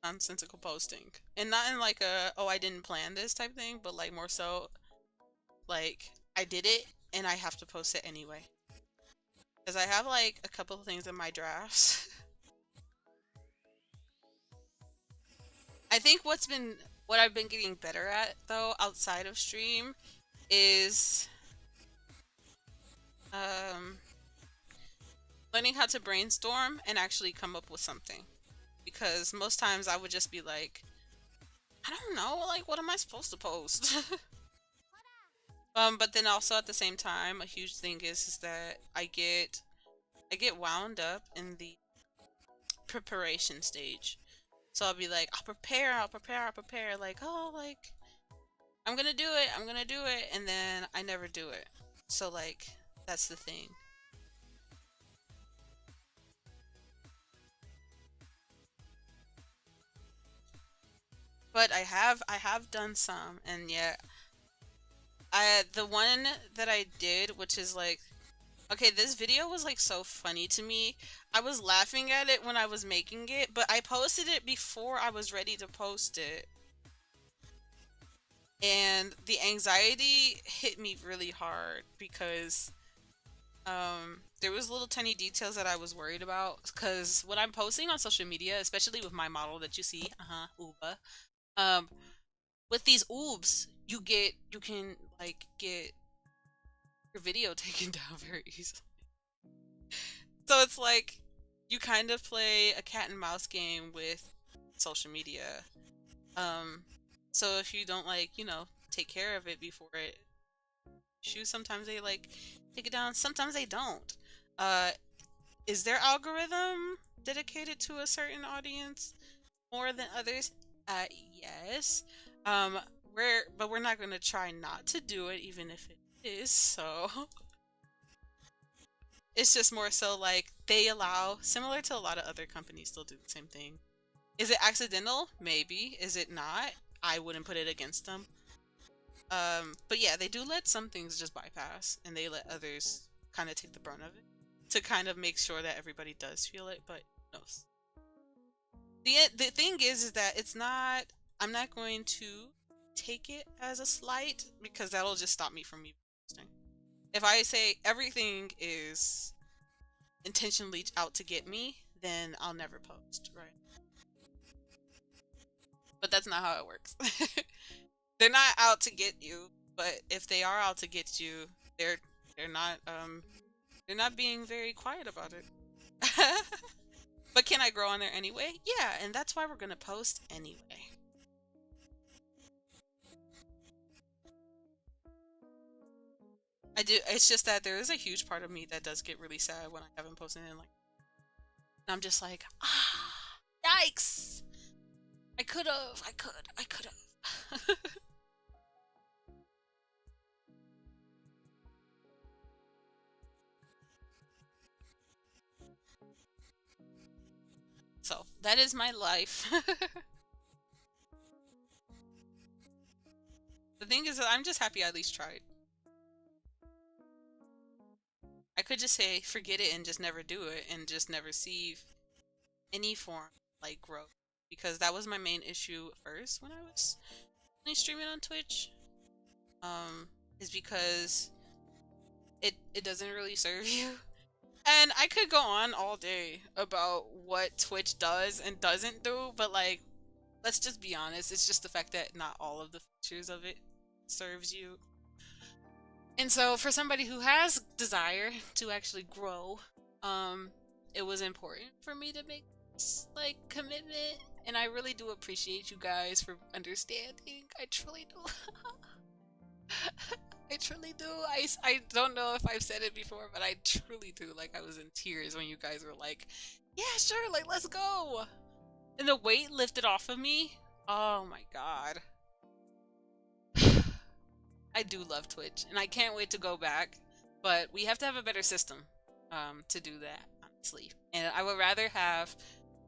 nonsensical posting. And not in like a, oh, I didn't plan this type thing, but like more so, like, I did it and I have to post it anyway. Because I have like a couple of things in my drafts. I think what I've been getting better at though, outside of stream, is um, learning how to brainstorm and actually come up with something. Because most times I would just be like, I don't know, like, what am I supposed to post? But then also at the same time, a huge thing is that I get wound up in the preparation stage. So I'll be like, I'll prepare, like, oh, like, I'm gonna do it, and then I never do it. So like, that's the thing. But I have done some, and yeah, the one that I did, which is like Okay, this video was like so funny to me. I was laughing at it when I was making it, but I posted it before I was ready to post it. And the anxiety hit me really hard because there was little tiny details that I was worried about because when I'm posting on social media, especially with my model that you see, 𝐊𝐿𝐴, um, with these oobs, you can like get your video taken down very easily. So it's like you kind of play a cat and mouse game with social media. Um, so if you don't like, take care of it before it shoots, sometimes they like take it down, sometimes they don't. Uh, is their algorithm dedicated to a certain audience more than others? Yes. Um, we're not gonna try not to do it, even if it is. So it's just more so like they allow, similar to a lot of other companies, still do the same thing. Is it accidental? Maybe. Is it not? I wouldn't put it against them. But yeah, they do let some things just bypass, and they let others kind of take the brunt of it to kind of make sure that everybody does feel it. But no, the thing is that it's not. I'm not going to take it as a slight because that'll just stop me from even posting. If I say everything is intentionally out to get me, then I'll never post, right? But that's not how it works. They're not out to get you, but if they are out to get you, they're they're not they're not being very quiet about it. But can I grow on there anyway? Yeah, and that's why we're gonna post anyway. I do. It's just that there is a huge part of me that does get really sad when I haven't posted in like. And I'm just like, yikes! I could have. I could have. So that is my life. The thing is that I'm just happy I at least tried. I could just say forget it and just never do it and just never see any form like growth, because that was my main issue first when I was streaming on Twitch. Is because it doesn't really serve you. And I could go on all day about what Twitch does and doesn't do, but like let's just be honest, it's just the fact that not all of the features of it serves you. And so for somebody who has desire to actually grow, it was important for me to make this like commitment, and I really do appreciate you guys for understanding. I truly do. I truly do. I don't know if I've said it before, but I truly do. Like I was in tears when you guys were like, "Yeah, sure, like let's go." And the weight lifted off of me. Oh my god. I do love Twitch, and I can't wait to go back. But we have to have a better system to do that, honestly. And I would rather have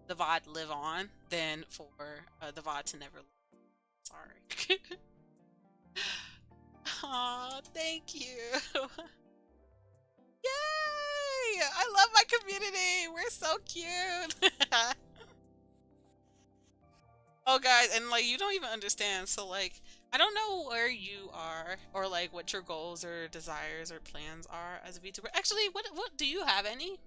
the VOD live on than for the VOD to never live. Sorry. Aw, thank you. Yay! I love my community. We're so cute. Oh, guys, and like you don't even understand. So like I don't know where you are or like what your goals or desires or plans are as a VTuber. Actually, what do you have any?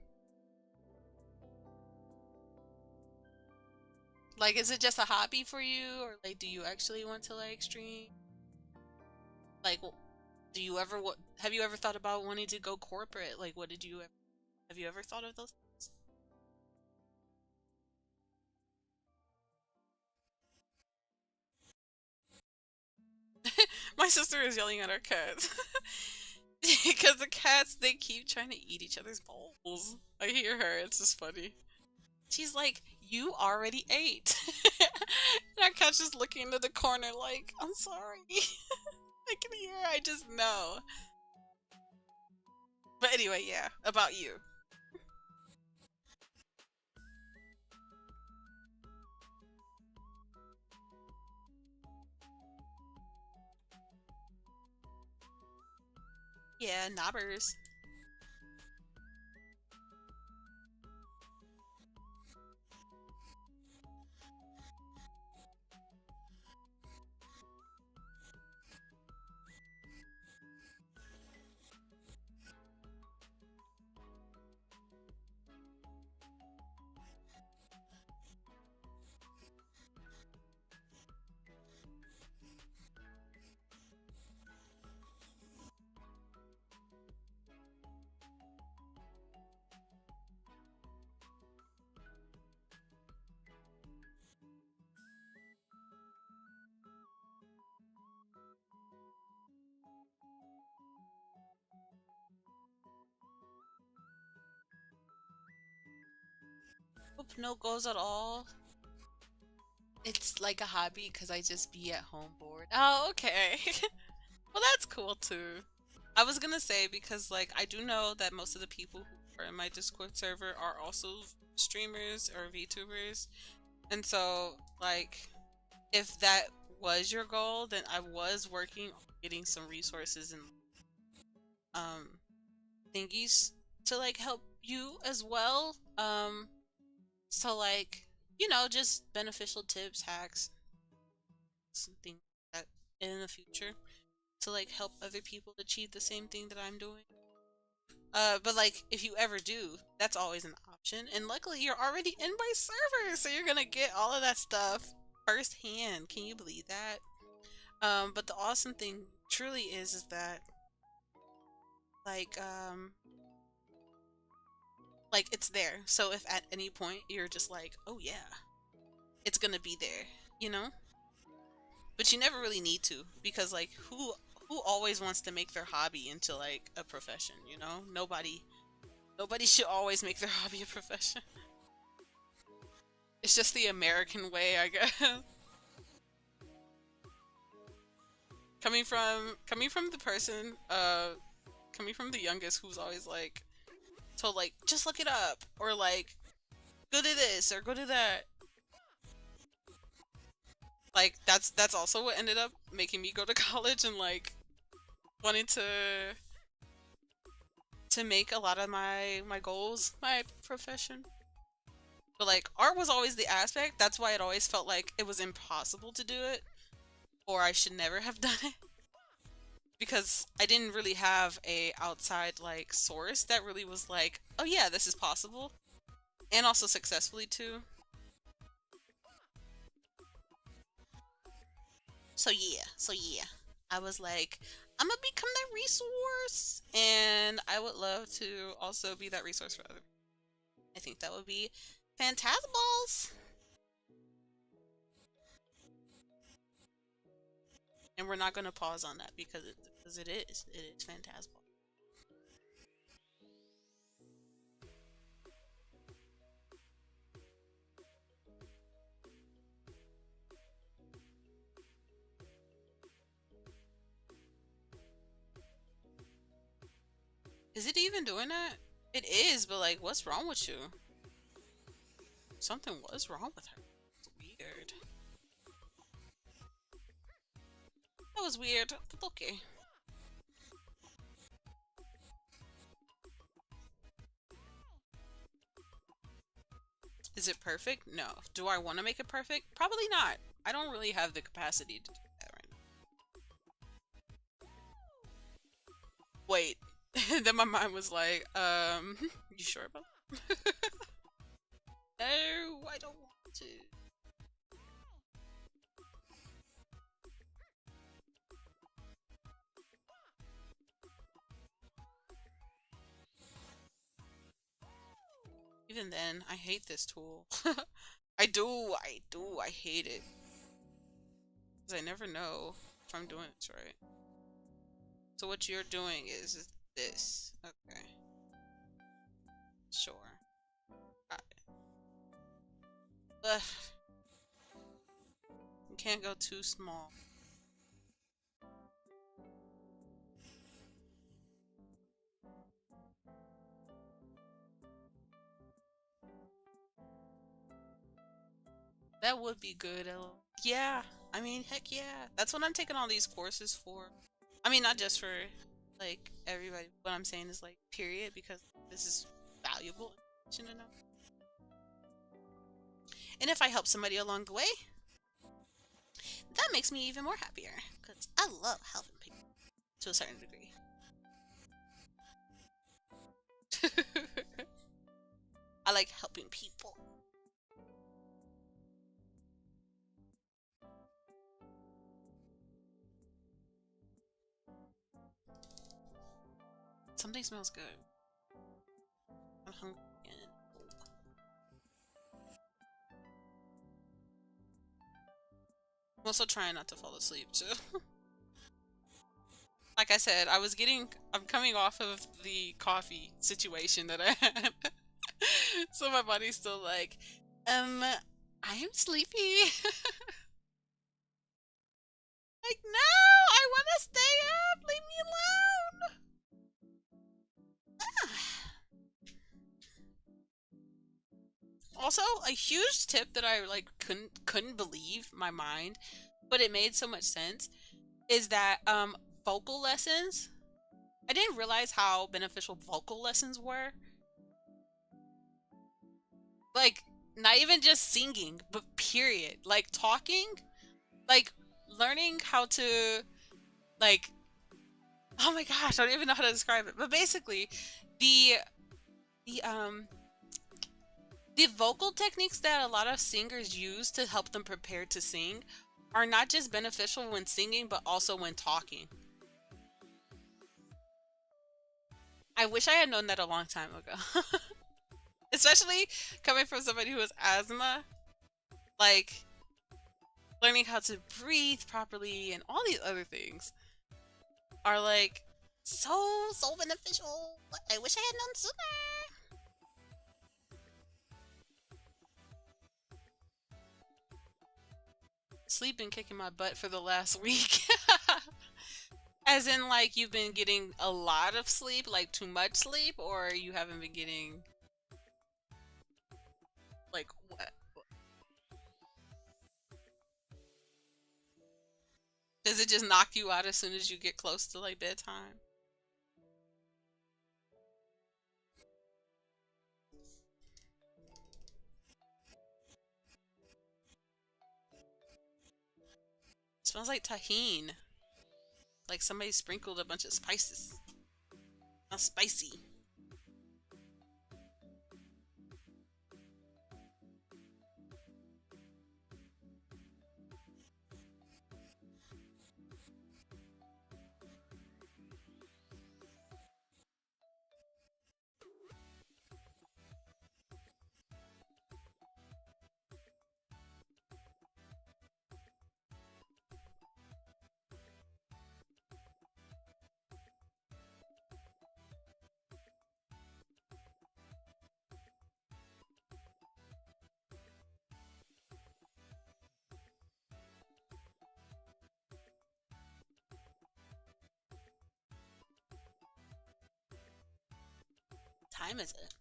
Like, is it just a hobby for you, or like do you actually want to like stream? Like, do you ever what have you ever thought about wanting to go corporate? Like, what did you ever have you ever thought of those things? My sister is yelling at our cats. Because the cats, they keep trying to eat each other's bowls. I hear her, it's just funny. She's like, you already ate. And our cat's just looking into the corner like, I'm sorry. I can hear, I just know. But anyway, yeah, about you. Yeah, knobbers. No goals at all. It's like a hobby because I just be at home bored. Oh, okay. Well, that's cool too. I was gonna say because like I do know that most of the people who are in my Discord server are also streamers or VTubers, and so like if that was your goal, then I was working on getting some resources and um thingies to like help you as well. So like, you know, just beneficial tips, hacks, something that in the future to like help other people achieve the same thing that I'm doing. But like if you ever do, that's always an option. And luckily you're already in my server, so you're gonna get all of that stuff firsthand. Can you believe that? But the awesome thing truly is that like like it's there. So if at any point you're just like, oh yeah, it's gonna be there, you know? But you never really need to, because like who always wants to make their hobby into like a profession, you know? Nobody should always make their hobby a profession. It's just the American way, I guess. Coming from the person, coming from the youngest who's always like told like just look it up or like go to this or go to that. Like that's also what ended up making me go to college and like wanting to make a lot of my goals my profession. But like art was always the aspect. That's why it always felt like it was impossible to do it or I should never have done it. Because I didn't really have a outside like source that really was like, oh yeah, this is possible. And also successfully too. So yeah. I was like, I'm gonna become that resource and I would love to also be that resource for others. I think that would be fantastic. And we're not gonna pause on that because it is fantastic. Is it even doing that? It is, but like, what's wrong with you? Something was wrong with her. It's weird. That was weird, but okay. Is it perfect? No. Do I want to make it perfect? Probably not. I don't really have the capacity to do that right now. Wait. Then my mind was like, you sure about that? No, I don't want to. Even then, I hate this tool. I do, I hate it. Because I never know if I'm doing this right. So what you're doing is this. Okay. Sure. Got it. Ugh. You can't go too small. That would be good. Yeah, I mean, heck yeah. That's what I'm taking all these courses for. I mean, not just for, like, everybody. What I'm saying is, like, period, because this is valuable information to know. And if I help somebody along the way, that makes me even more happier. Because I love helping people to a certain degree. I like helping people. Something smells good. I'm hungry again. I'm also trying not to fall asleep too. Like I said, I'm coming off of the coffee situation that I had. So my body's still like, I am sleepy. Like, no, I want to stay up. Leave me alone. Also, a huge tip that I like couldn't believe my mind, but it made so much sense is that vocal lessons. I didn't realize how beneficial vocal lessons were. Like, not even just singing, but period. Like talking, like learning how to like oh my gosh, I don't even know how to describe it. But basically, the the um the vocal techniques that a lot of singers use to help them prepare to sing are not just beneficial when singing, but also when talking. I wish I had known that a long time ago. Especially coming from somebody who has asthma, like learning how to breathe properly and all these other things are like so beneficial. I wish I had known sooner. Sleep been kicking my butt for the last week. As in, like, you've been getting a lot of sleep, like too much sleep, or you haven't been getting, like, what? Does it just knock you out as soon as you get close to, like, bedtime? It smells like tahine. Like somebody sprinkled a bunch of spices. Not spicy. Time is it?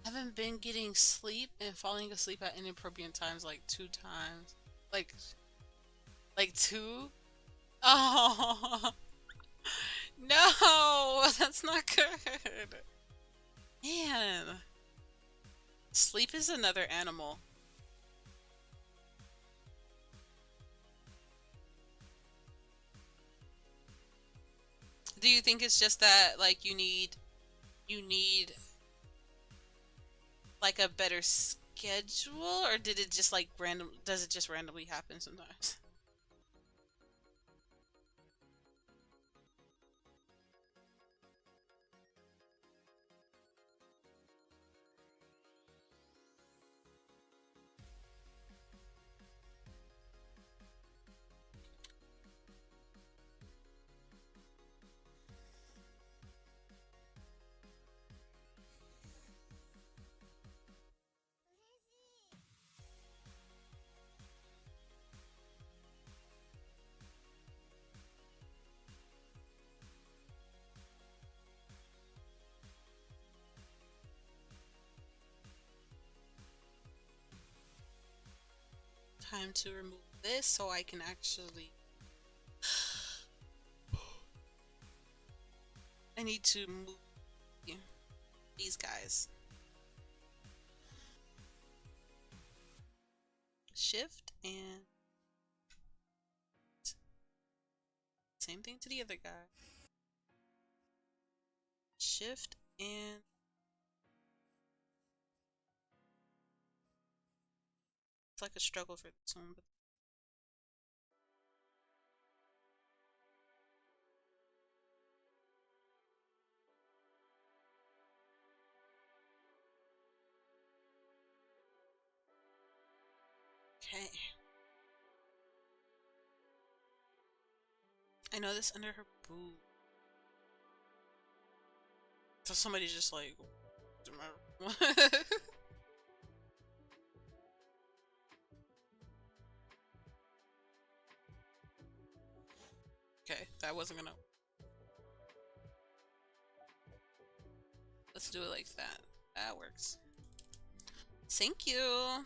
I haven't been getting sleep and falling asleep at inappropriate times like 2 times. Like, like two? Oh, no, that's not good. Man, sleep is another animal. Do you think it's just that like you need like a better schedule, or did it just like does it just randomly happen sometimes? time to remove this so I can actually... I need to move these guys. Shift and same thing to the other guy. Shift and it's like a struggle for this one, but okay. I know this under her boob. So somebody just like okay, that wasn't gonna. Let's do it like that. That works. Thank you.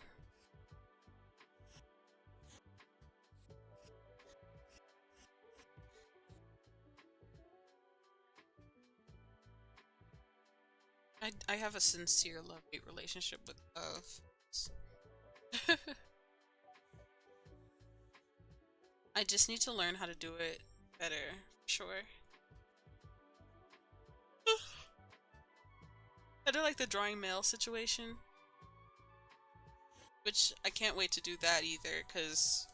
I have a sincere love-hate relationship with I just need to learn how to do it better, for sure. I do like the drawing mail situation, which I can't wait to do that either, because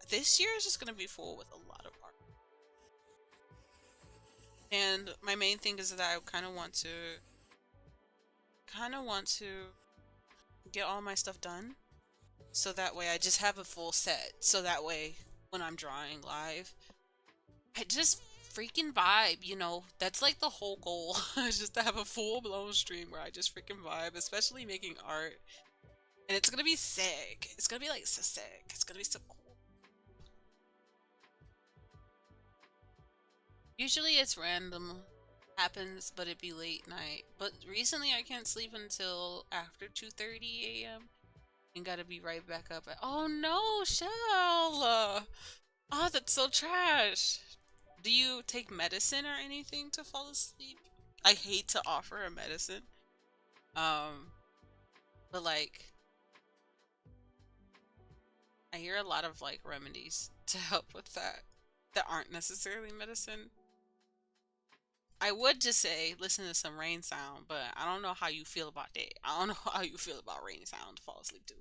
this year is just gonna be full with a lot of art. And my main thing is that I kind of want to get all my stuff done, so that way I just have a full set, so that way when I'm drawing live, I just freaking vibe, you know? That's like the whole goal, is just to have a full-blown stream where I just freaking vibe, especially making art. And it's gonna be sick. It's gonna be like so sick. It's gonna be so cool. Usually it's random, happens, but it'd be late night. But recently I can't sleep until after 2:30 a.m. and gotta be right back up at— oh no, Shell! Oh, that's so trash. Do you take medicine or anything to fall asleep? I hate to offer a medicine. But like, I hear a lot of like remedies to help with that aren't necessarily medicine. I would just say listen to some rain sound, but I don't know how you feel about that. I don't know how you feel about rain sound to fall asleep to.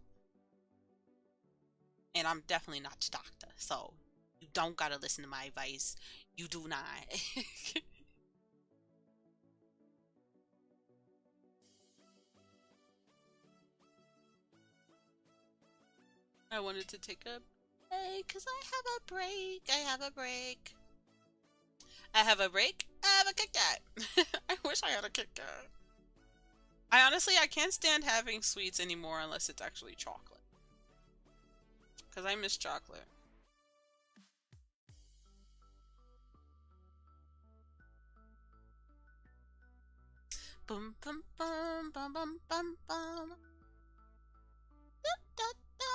And I'm definitely not your doctor, so you don't gotta listen to my advice. You do not. I wanted to take a break because I have a break. I have a break. I have a break. I have a Kit Kat. I wish I had a Kit Kat. I can't stand having sweets anymore unless it's actually chocolate. Because I miss chocolate. Bum bum bum bum bum bum bum. Da, da, da.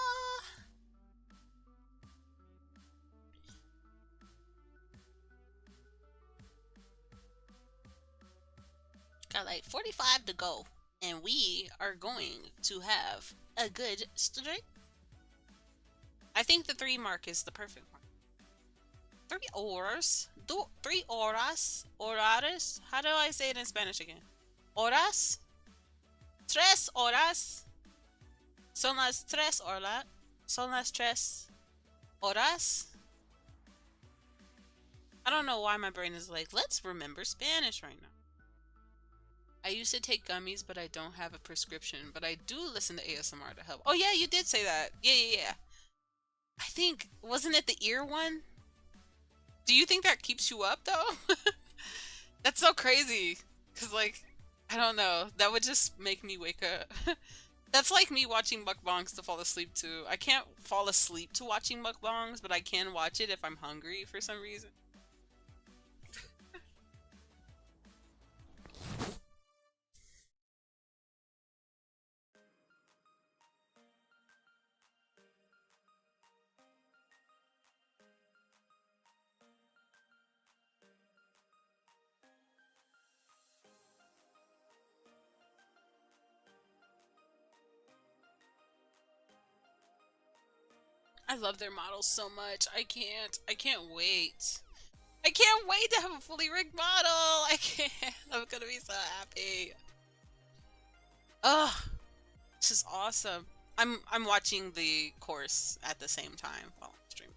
Got like 45 to go, and we are going to have a good streak. I think the 3 mark is the perfect mark. 3 horas. 3 horas. Horas. How do I say it in Spanish again? Horas. 3 horas. Son las 3 horas. Son las 3 horas. I don't know why my brain is like, let's remember Spanish right now. I used to take gummies, but I don't have a prescription. But I do listen to ASMR to help. Oh yeah, you did say that. Yeah. I think, wasn't it the ear one? Do you think that keeps you up though? That's so crazy. Cause like, I don't know. That would just make me wake up. That's like me watching mukbangs to fall asleep to. I can't fall asleep to watching mukbangs, but I can watch it if I'm hungry for some reason. I love their models so much. I can't wait. I can't wait to have a fully rigged model. I can't. I'm gonna be so happy. Ugh, this is awesome. I'm watching the course at the same time while I'm streaming.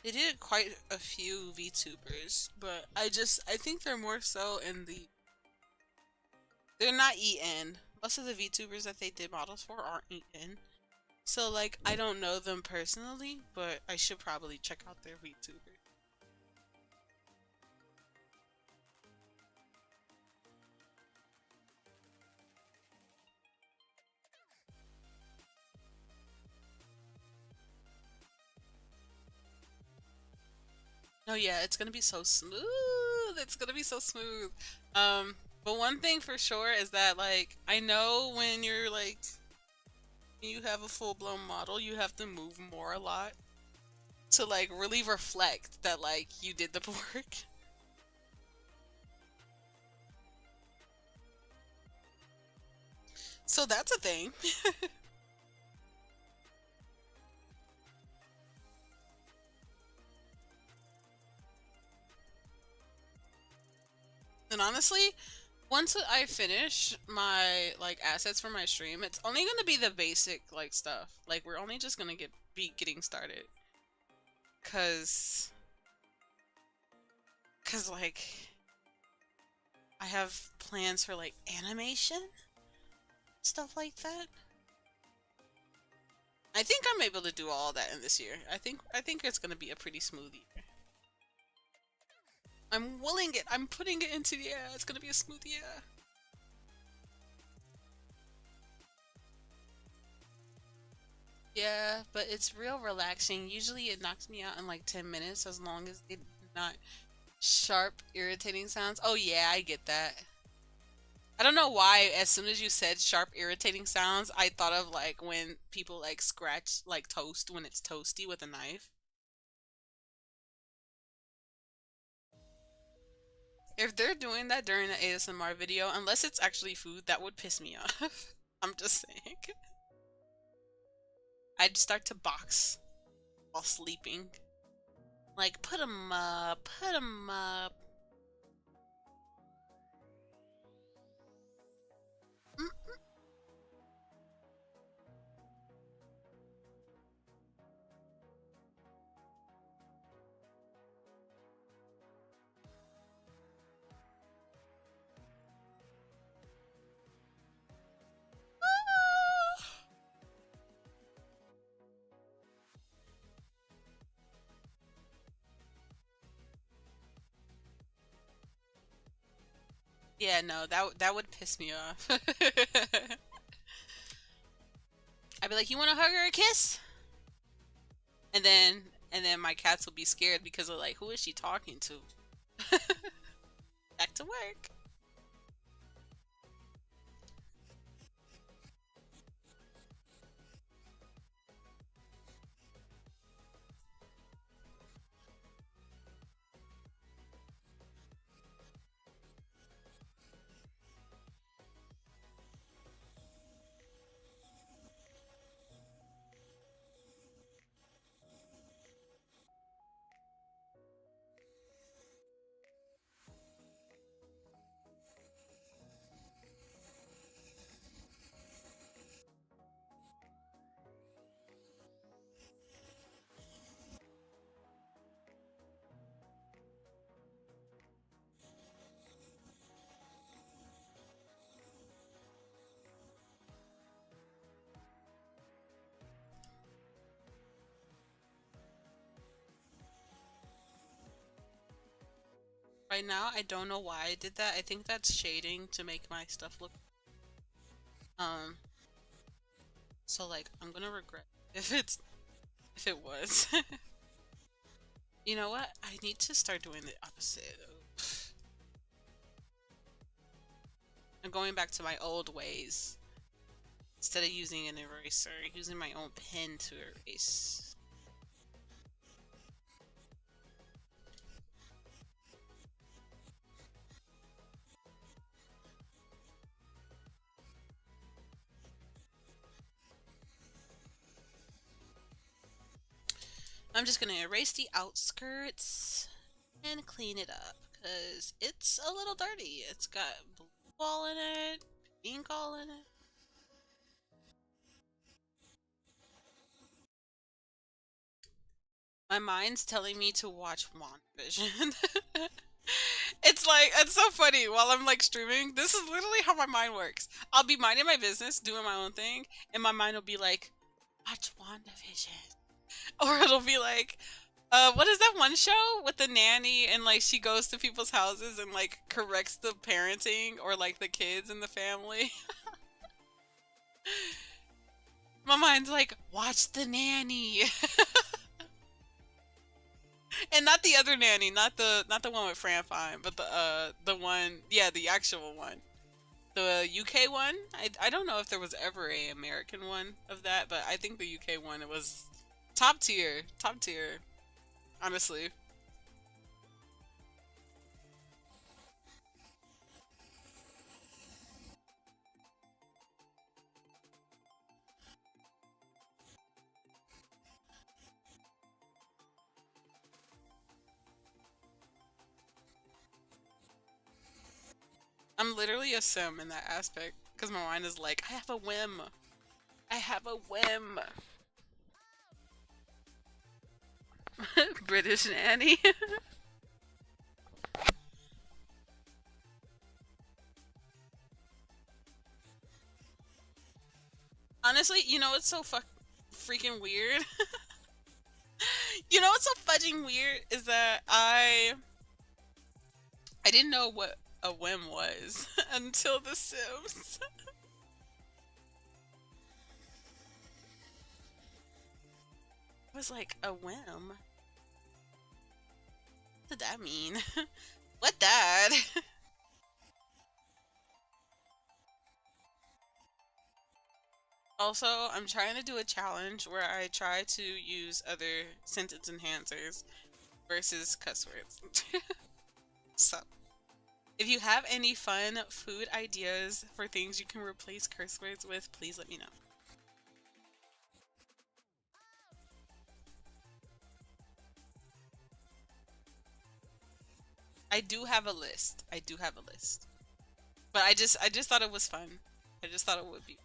They did quite a few VTubers, but I think they're more so in the, they're not EN. Most of the VTubers that they did models for aren't EN. So like I don't know them personally, but I should probably check out their VTuber. Oh yeah, it's gonna be so smooth. It's gonna be so smooth. But one thing for sure is that like I know when you're like you have a full-blown model, you have to move more a lot to like really reflect that like you did the work. So that's a thing. And honestly, once I finish my like assets for my stream, it's only gonna be the basic like stuff. Like we're only just gonna be getting started. Cause like I have plans for like animation, stuff like that. I think I'm able to do all that in this year. I think it's gonna be a pretty smooth year. I'm willing it. I'm putting it into the air. It's gonna be a smooth year. Yeah, but it's real relaxing. Usually it knocks me out in like 10 minutes as long as it's not sharp, irritating sounds. Oh yeah, I get that. I don't know why as soon as you said sharp, irritating sounds, I thought of like when people like scratch like toast when it's toasty with a knife. If they're doing that during an ASMR video, unless it's actually food, that would piss me off. I'm just saying. I'd start to box while sleeping. Like, put 'em up, put 'em up. Mm. Yeah, no, that would piss me off. I'd be like, "You want to hug or a kiss?" And then my cats will be scared because they're like, "Who is she talking to?" Back to work. Right now, I don't know why I did that. I think that's shading to make my stuff look. Um. So like, I'm gonna regret if it was. You know what? I need to start doing the opposite. I'm going back to my old ways. Instead of using an eraser, using my own pen to erase. I'm just gonna erase the outskirts and clean it up because it's a little dirty. It's got blue all in it, ink all in it. My mind's telling me to watch WandaVision. It's like, it's so funny while I'm like streaming. This is literally how my mind works. I'll be minding my business, doing my own thing, and my mind will be like, watch WandaVision. Or it'll be like, what is that one show with the nanny and like she goes to people's houses and like corrects the parenting or like the kids in the family? My mind's like, watch the nanny. And not the other nanny, not the one with Fran Fine, but the one, yeah, the actual one. The UK one? I don't know if there was ever a American one of that, but I think the UK one, it was top tier. Top tier. Honestly. I'm literally a sim in that aspect. Because my mind is like, I have a whim. I have a whim. British nanny. Honestly, you know what's so freaking weird? You know what's so fudging weird is that I didn't know what a whim was until The Sims. I was like, a whim? What did that mean? What that? Also, I'm trying to do a challenge where I try to use other sentence enhancers versus cuss words. So, if you have any fun food ideas for things you can replace curse words with, please let me know. I do have a list. I do have a list. But I just thought it was fun. I just thought it would be.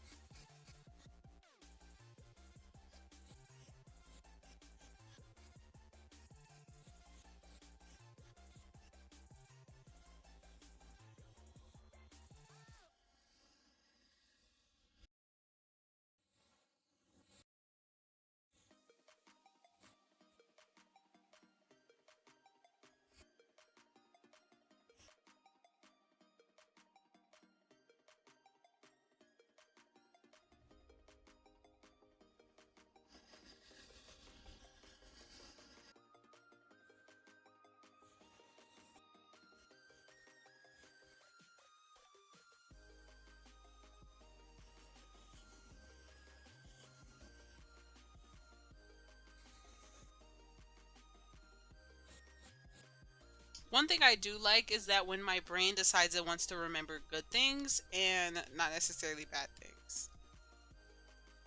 One thing I do like is that when my brain decides it wants to remember good things and not necessarily bad things.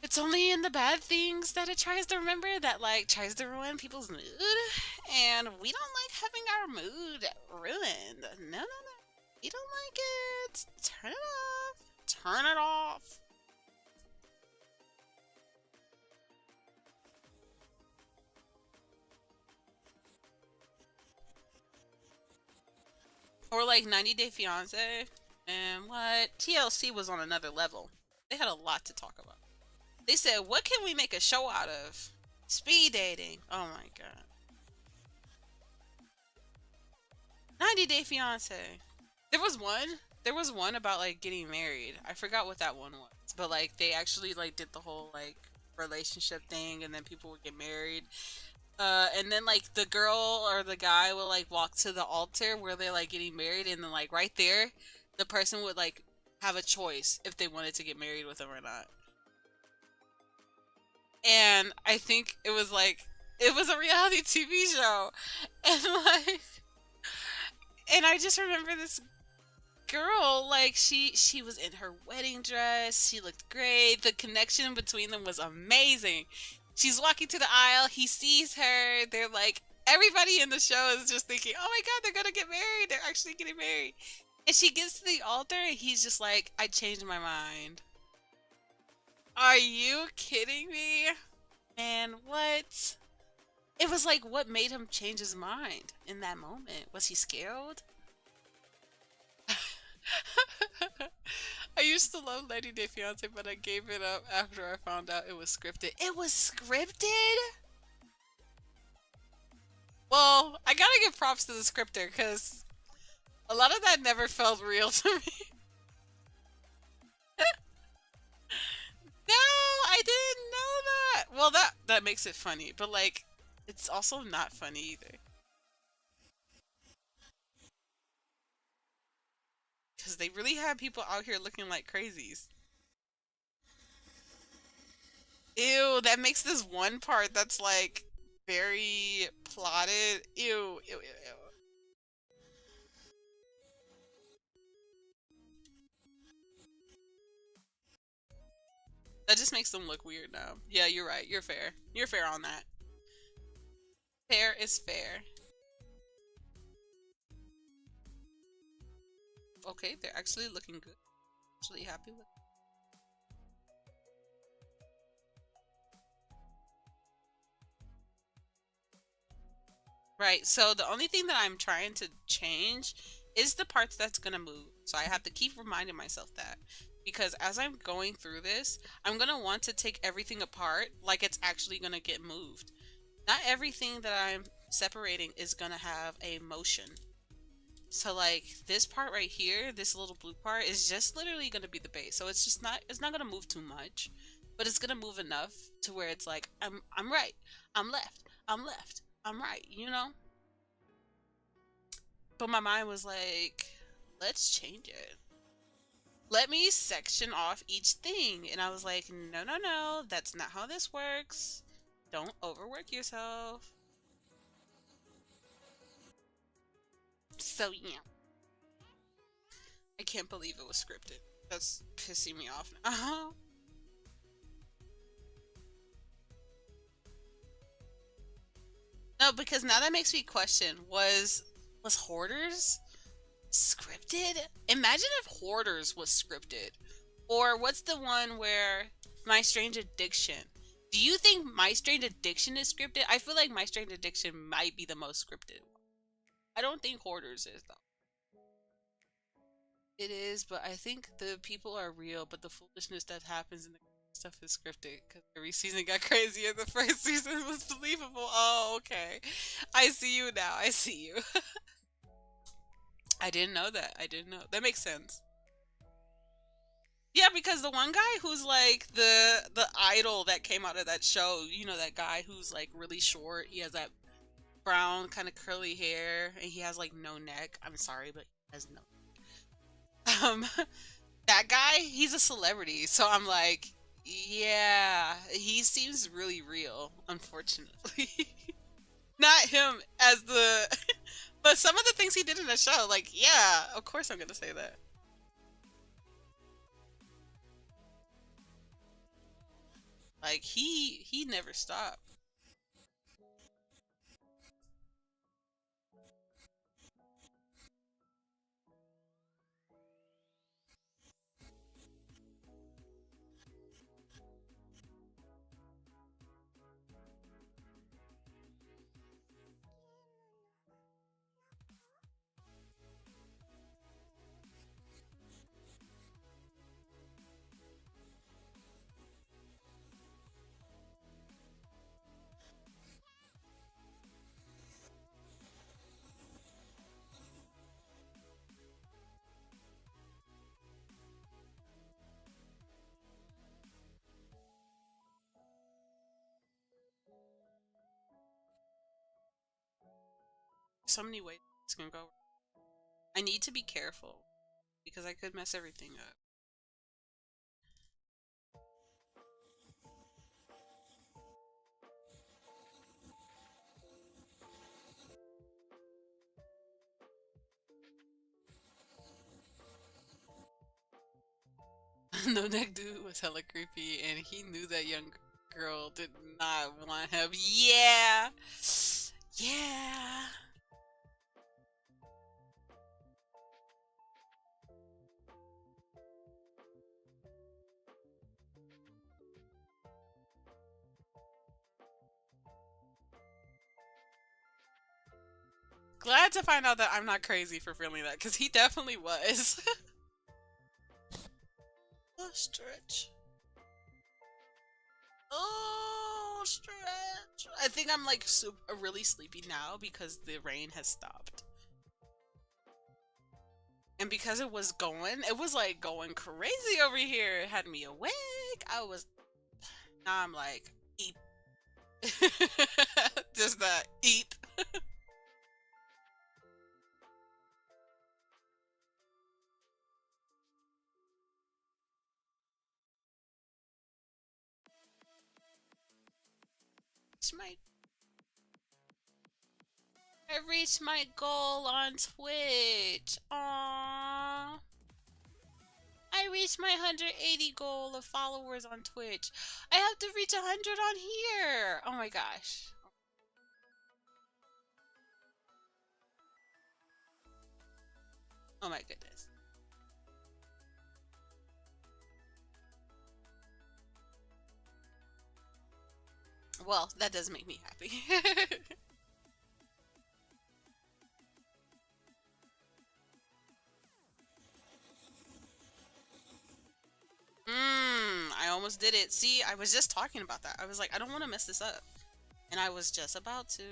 It's only in the bad things that it tries to remember that like tries to ruin people's mood. And we don't like having our mood ruined. No, no, no. We don't like it. Turn it off. Turn it off. Or like 90 Day Fiance. And what? TLC was on another level. They had a lot to talk about. They said, what can we make a show out of? Speed dating. Oh my god. 90 Day Fiance. There was one. There was one about like getting married. I forgot what that one was. But like they actually like did the whole like relationship thing and then people would get married. And then like the girl or the guy will like walk to the altar where they're like getting married and then like right there the person would like have a choice if they wanted to get married with him or not. And I think it was like it was a reality TV show. And like and I just remember this girl like she was in her wedding dress, she looked great, the connection between them was amazing, She's walking to the aisle. He sees her. They're like, everybody in the show is just thinking, oh my God, they're going to get married. They're actually getting married. And she gets to the altar and he's just like, I changed my mind. Are you kidding me? Man, what? It was like, what made him change his mind in that moment? Was he scared? I used to love 90 Day Fiancé, but I gave it up after I found out it was scripted. It was scripted? Well, I gotta give props to the scripter, because a lot of that never felt real to me. No, I didn't know that. Well, that makes it funny, but like, it's also not funny either. Because they really have people out here looking like crazies. Ew, that makes this one part that's like very plotted. Ew, ew, ew, ew. That just makes them look weird now. Yeah, you're right. You're fair. You're fair on that. Fair is fair. Okay, they're actually looking good. Actually happy with it. Right, so the only thing that I'm trying to change is the parts that's gonna move. So I have to keep reminding myself that. Because as I'm going through this, I'm gonna want to take everything apart like it's actually gonna get moved. Not everything that I'm separating is gonna have a motion. So like this part right here, this little blue part is just literally gonna be the base. So it's not gonna move too much, but it's gonna move enough to where it's like I'm right, I'm left, I'm left, I'm right, you know? But my mind was like, let's change it. Let me section off each thing. And I was like, no, no, no, that's not how this works. Don't overwork yourself. So yeah. I can't believe it was scripted. That's pissing me off now. No, because now that makes me question, was Hoarders scripted? Imagine if Hoarders was scripted. Or what's the one where My Strange Addiction? Do you think My Strange Addiction is scripted? I feel like My Strange Addiction might be the most scripted. I don't think Hoarders is though. It is, but I think the people are real, but the foolishness that happens in the stuff is scripted because every season got crazier. The first season was believable. Oh, okay. I see you now. I see you. I didn't know that. I didn't know. That makes sense. Yeah, because the one guy who's like the idol that came out of that show, you know, that guy who's like really short. He has that brown kind of curly hair, and he has like no neck. I'm sorry, but he has no. Um, that guy, he's a celebrity, so I'm like, yeah, he seems really real. Unfortunately, not him as the, but some of the things he did in the show, like, yeah, of course I'm gonna say that. Like he never stopped. So many ways it's gonna go. I need to be careful because I could mess everything up. No neck dude was hella creepy, and he knew that young girl did I want him. Yeah. Yeah. Glad to find out that I'm not crazy for feeling that, because he definitely was. Oh, stretch. Oh, stretch. I think I'm like really sleepy now because the rain has stopped. And because it was like going crazy over here. It had me awake. Now I'm like, eep. Just that, eep. I reached my goal on Twitch. Aww. I reached my 180 goal of followers on Twitch. I have to reach 100 on here. Oh my gosh. Oh my goodness. Well, that does make me happy. I almost did it. See, I was just talking about that. I was like, I don't want to mess this up. And I was just about to.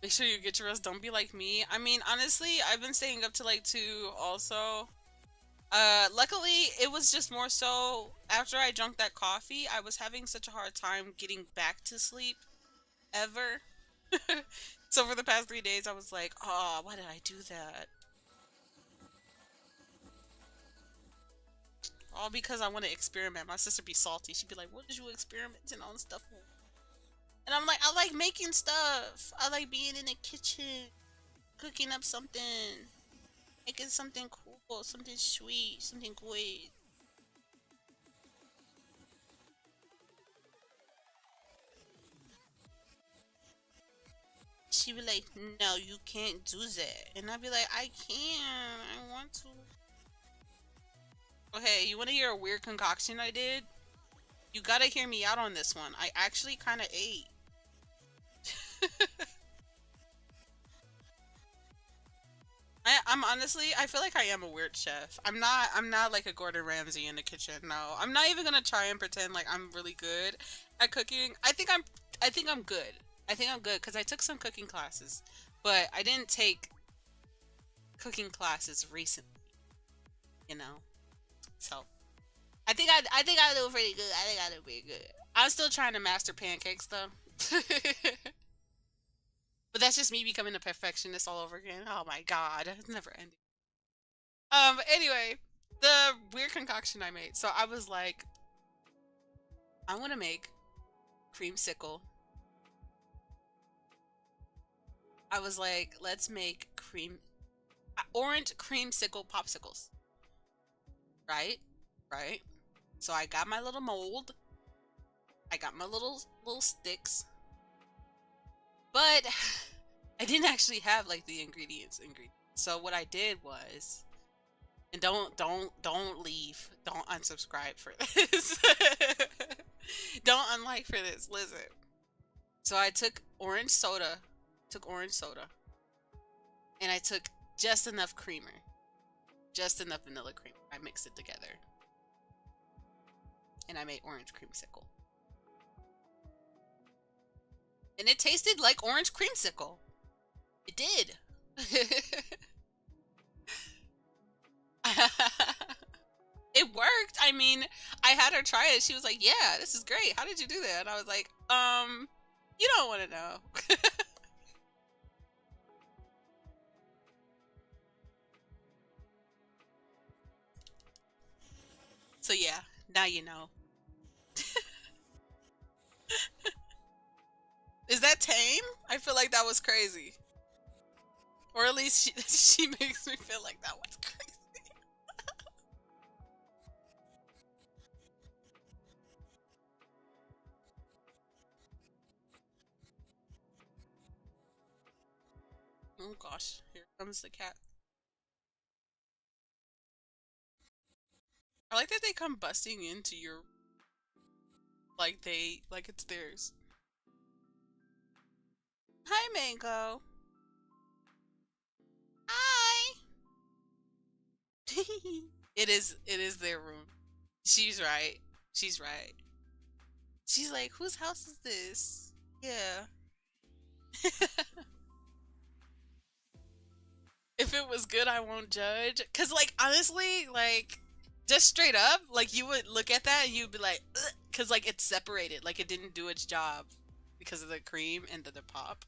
Make sure you get your rest. Don't be like me. I mean, honestly, I've been staying up to like 2 also. Luckily, it was just more so after I drank that coffee, I was having such a hard time getting back to sleep ever. So for the past 3 days, I was like, oh, why did I do that? All because I want to experiment. My sister be salty. She'd be like, what did you experimenting on stuff for? And I'm like, I like making stuff. I like being in the kitchen, cooking up something, making something cool, something sweet, something good. She'd be like, no, you can't do that. And I'd be like, I can. I want to. Okay, you want to hear a weird concoction I did? You gotta hear me out on this one. I actually kind of ate. I'm honestly, I feel like I am a weird chef. I'm not like a Gordon Ramsay in the kitchen. No, I'm not even gonna try and pretend like I'm really good at cooking. I think I'm good. I think I'm good because I took some cooking classes, but I didn't take cooking classes recently, you know? So, I think I do pretty good. I think I do pretty good. I'm still trying to master pancakes though. But that's just me becoming a perfectionist all over again. Oh my god, it's never ending. But anyway, the weird concoction I made. So I was like, I want to make creamsicle. I was like, let's make orange creamsicle popsicles. Right? Right? So I got my little mold. I got my little sticks. But I didn't actually have like the ingredients. So what I did was, and don't leave. Don't unsubscribe for this. Don't unlike for this. Listen. So I took orange soda, and I took just enough creamer, just enough vanilla cream. I mixed it together, and I made orange creamsicle. And it tasted like orange creamsicle. It did. It worked. I mean, I had her try it. She was like, yeah, this is great. How did you do that? And I was like, you don't want to know. So yeah, now you know. Is that tame? I feel like that was crazy. Or at least she makes me feel like that was crazy. Oh gosh, here comes the cat. I like that they come busting into your, like it's theirs. Hi, Mango. Hi. It is their room. She's right. She's right. She's like, whose house is this? Yeah. If it was good, I won't judge. Cause like honestly, like just straight up, like you would look at that and you'd be like, ugh, cause like it's separated, like it didn't do its job because of the cream and the pop.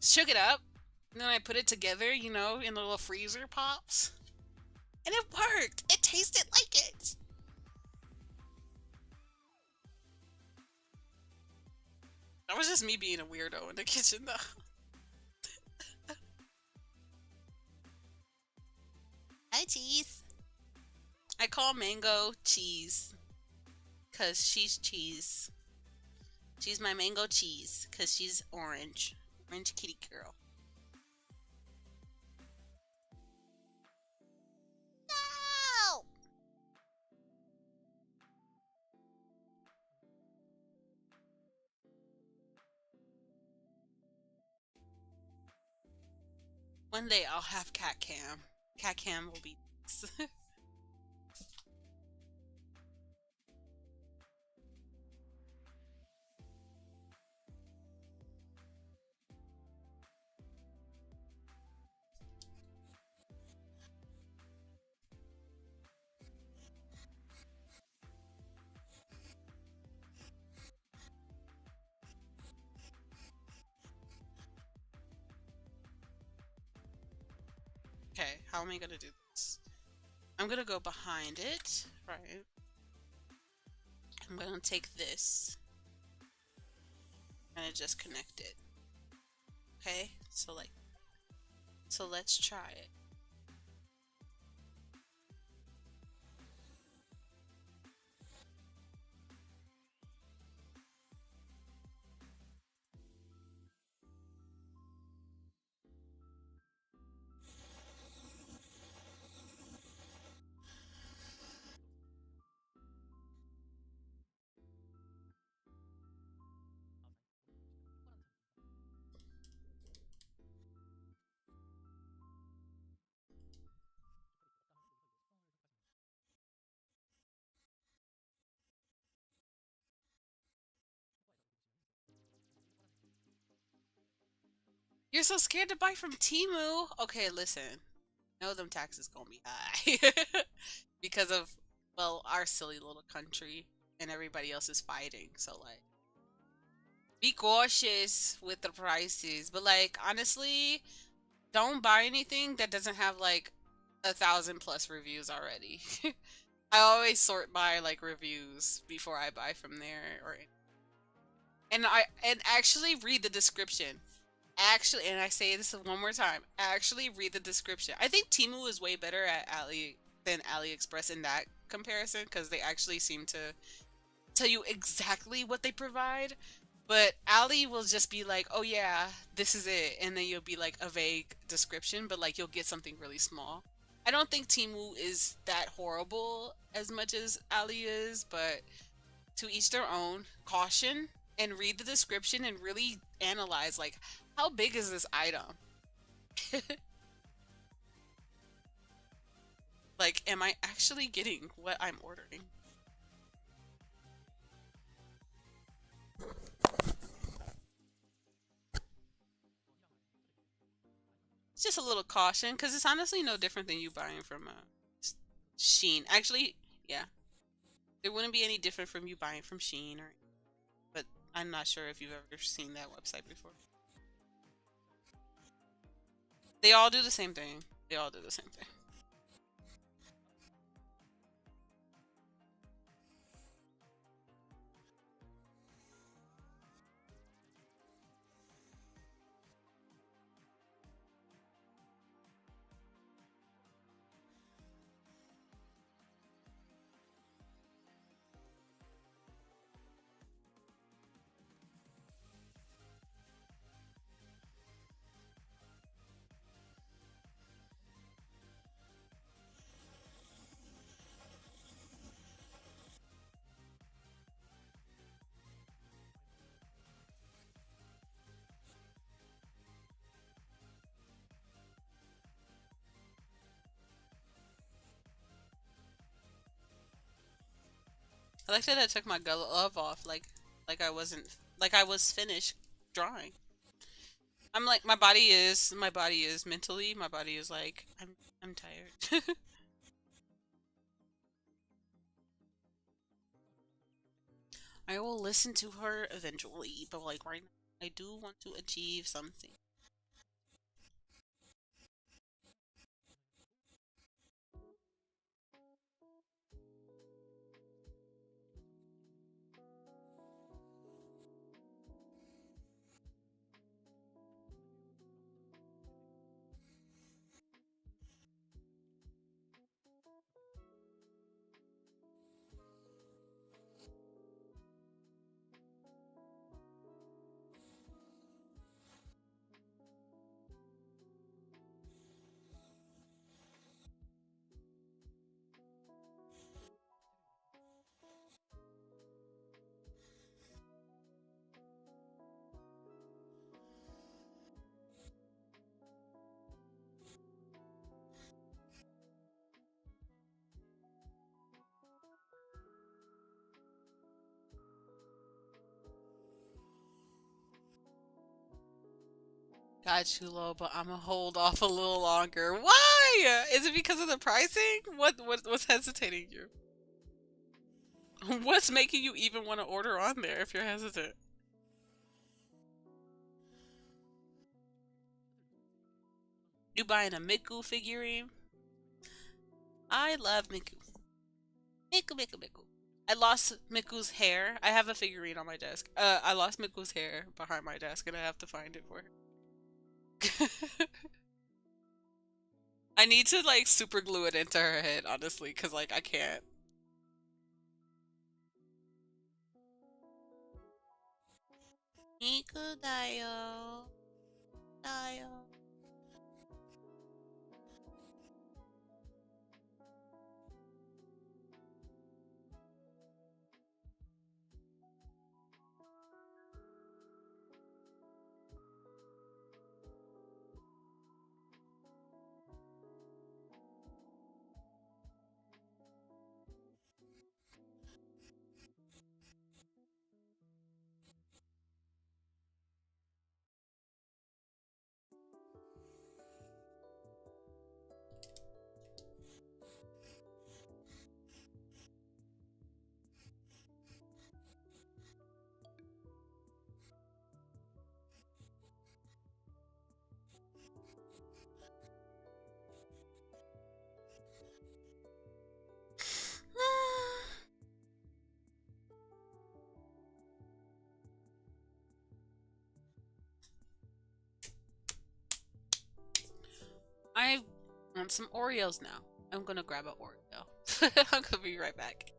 Shook it up, and then I put it together, you know, in the little freezer pops, and it worked. It tasted like it. That was just me being a weirdo in the kitchen, though. Hi, cheese. I call Mango cheese, cause she's cheese. She's my mango cheese, cause she's orange. Orange kitty girl. No! One day I'll have cat cam. Cat cam will be nice. Okay, how am I gonna do this? I'm gonna go behind it, right? I'm gonna take this and just connect it. Okay, so like, so let's try it. You're so scared to buy from Temu. Okay, listen. Know them taxes gonna be high because of, well, our silly little country and everybody else is fighting. So like, be cautious with the prices. But like, honestly, don't buy anything that doesn't have like 1,000+ reviews already. I always sort by like reviews before I buy from there, or and actually read the description. Actually, and I say this one more time, actually read the description. I think Temu is way better at than AliExpress in that comparison, because they actually seem to tell you exactly what they provide. But Ali will just be like, oh yeah, this is it, and then you'll be like a vague description, but like you'll get something really small. I don't think Temu is that horrible as much as Ali is, but to each their own. Caution, and read the description and really analyze like, how big is this item? Like, am I actually getting what I'm ordering? It's just a little caution, because it's honestly no different than you buying from Shein. Actually, yeah, it wouldn't be any different from you buying from Shein, or, but I'm not sure if you've ever seen that website before. They all do the same thing. They all do the same thing. I like that I took my glove off, like I wasn't, like I was finished drawing. I'm like, my body is mentally, my body is like, I'm tired. I will listen to her eventually, but like right now, I do want to achieve something. Got you, low, but I'm gonna hold off a little longer. Why? Is it because of the pricing? What's hesitating you? What's making you even want to order on there if you're hesitant? You buying a Miku figurine? I love Miku. Miku, Miku, Miku. I lost Miku's hair. I have a figurine on my desk. I lost Miku's hair behind my desk and I have to find it for her. I need to like super glue it into her head, honestly, because like I can't. Miku da yo. Da yo. I want some Oreos now. I'm gonna grab an Oreo. I'm gonna be right back.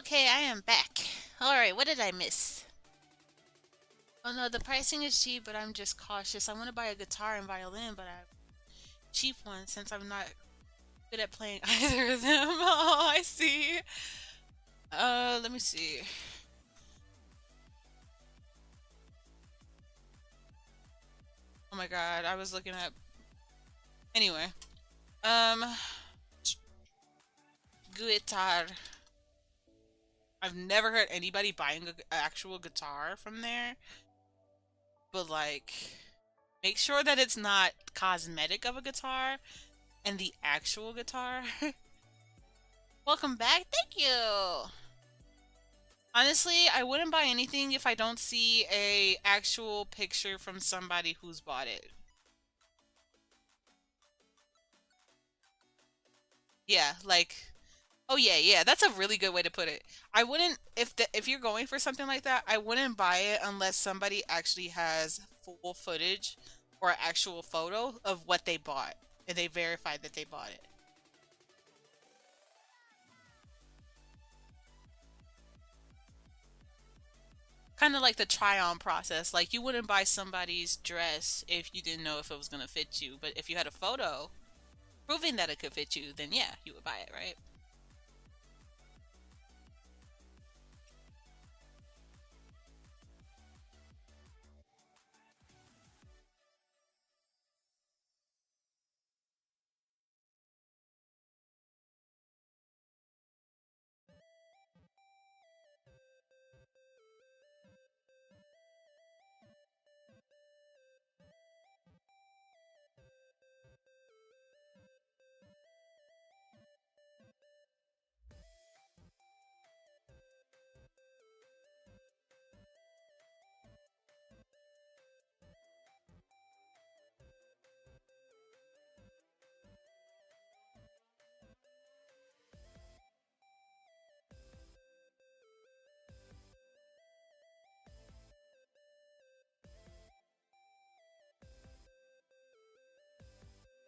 Okay, I am back. Alright, what did I miss? Oh no, the pricing is cheap, but I'm just cautious. I want to buy a guitar and violin, but I have cheap ones since I'm not good at playing either of them. Oh, I see. Let me see. Oh my god, I was looking at... Anyway. Um... Guitar. I've never heard anybody buying an actual guitar from there. But like... Make sure that it's not cosmetic of a guitar and the actual guitar. Welcome back. Thank you. Honestly, I wouldn't buy anything if I don't see a actual picture from somebody who's bought it. Yeah, like, oh yeah, that's a really good way to put it. I wouldn't, if you're going for something like that, I wouldn't buy it unless somebody actually has full footage or actual photo of what they bought and they verified that they bought it. Kind of like the try-on process. Like you wouldn't buy somebody's dress if you didn't know if it was gonna fit you, but if you had a photo proving that it could fit you, then yeah, you would buy it, right?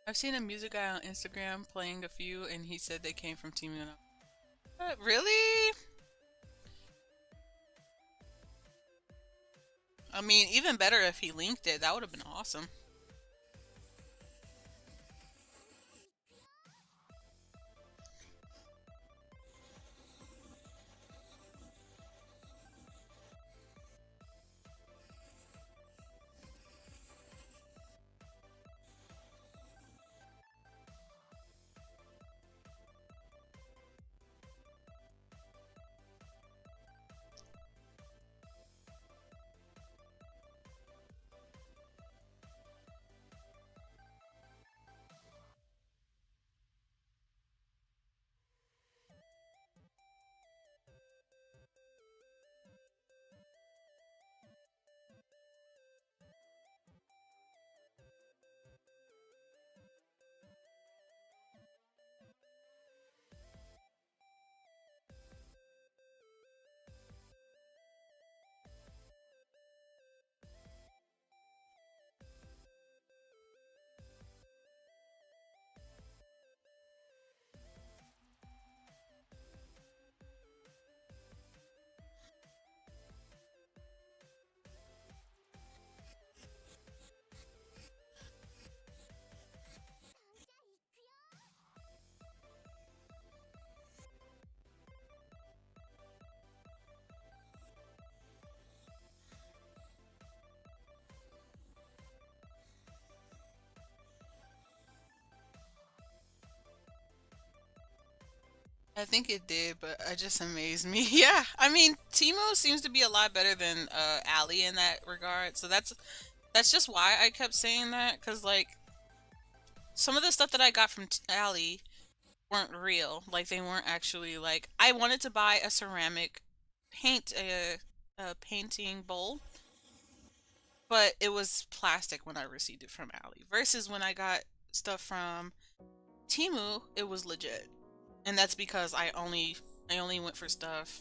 I've seen a music guy on Instagram playing a few, and he said they came from Team Uno. Really? I mean, even better if he linked it. That would have been awesome. I think it did, but it just amazed me. Yeah, I mean, Timo seems to be a lot better than Ali in that regard. So that's just why I kept saying that, because like some of the stuff that I got from Ali weren't real. Like they weren't actually like I wanted to buy a ceramic a painting bowl, but it was plastic when I received it from Ali. Versus when I got stuff from Timu, it was legit. And that's because I only went for stuff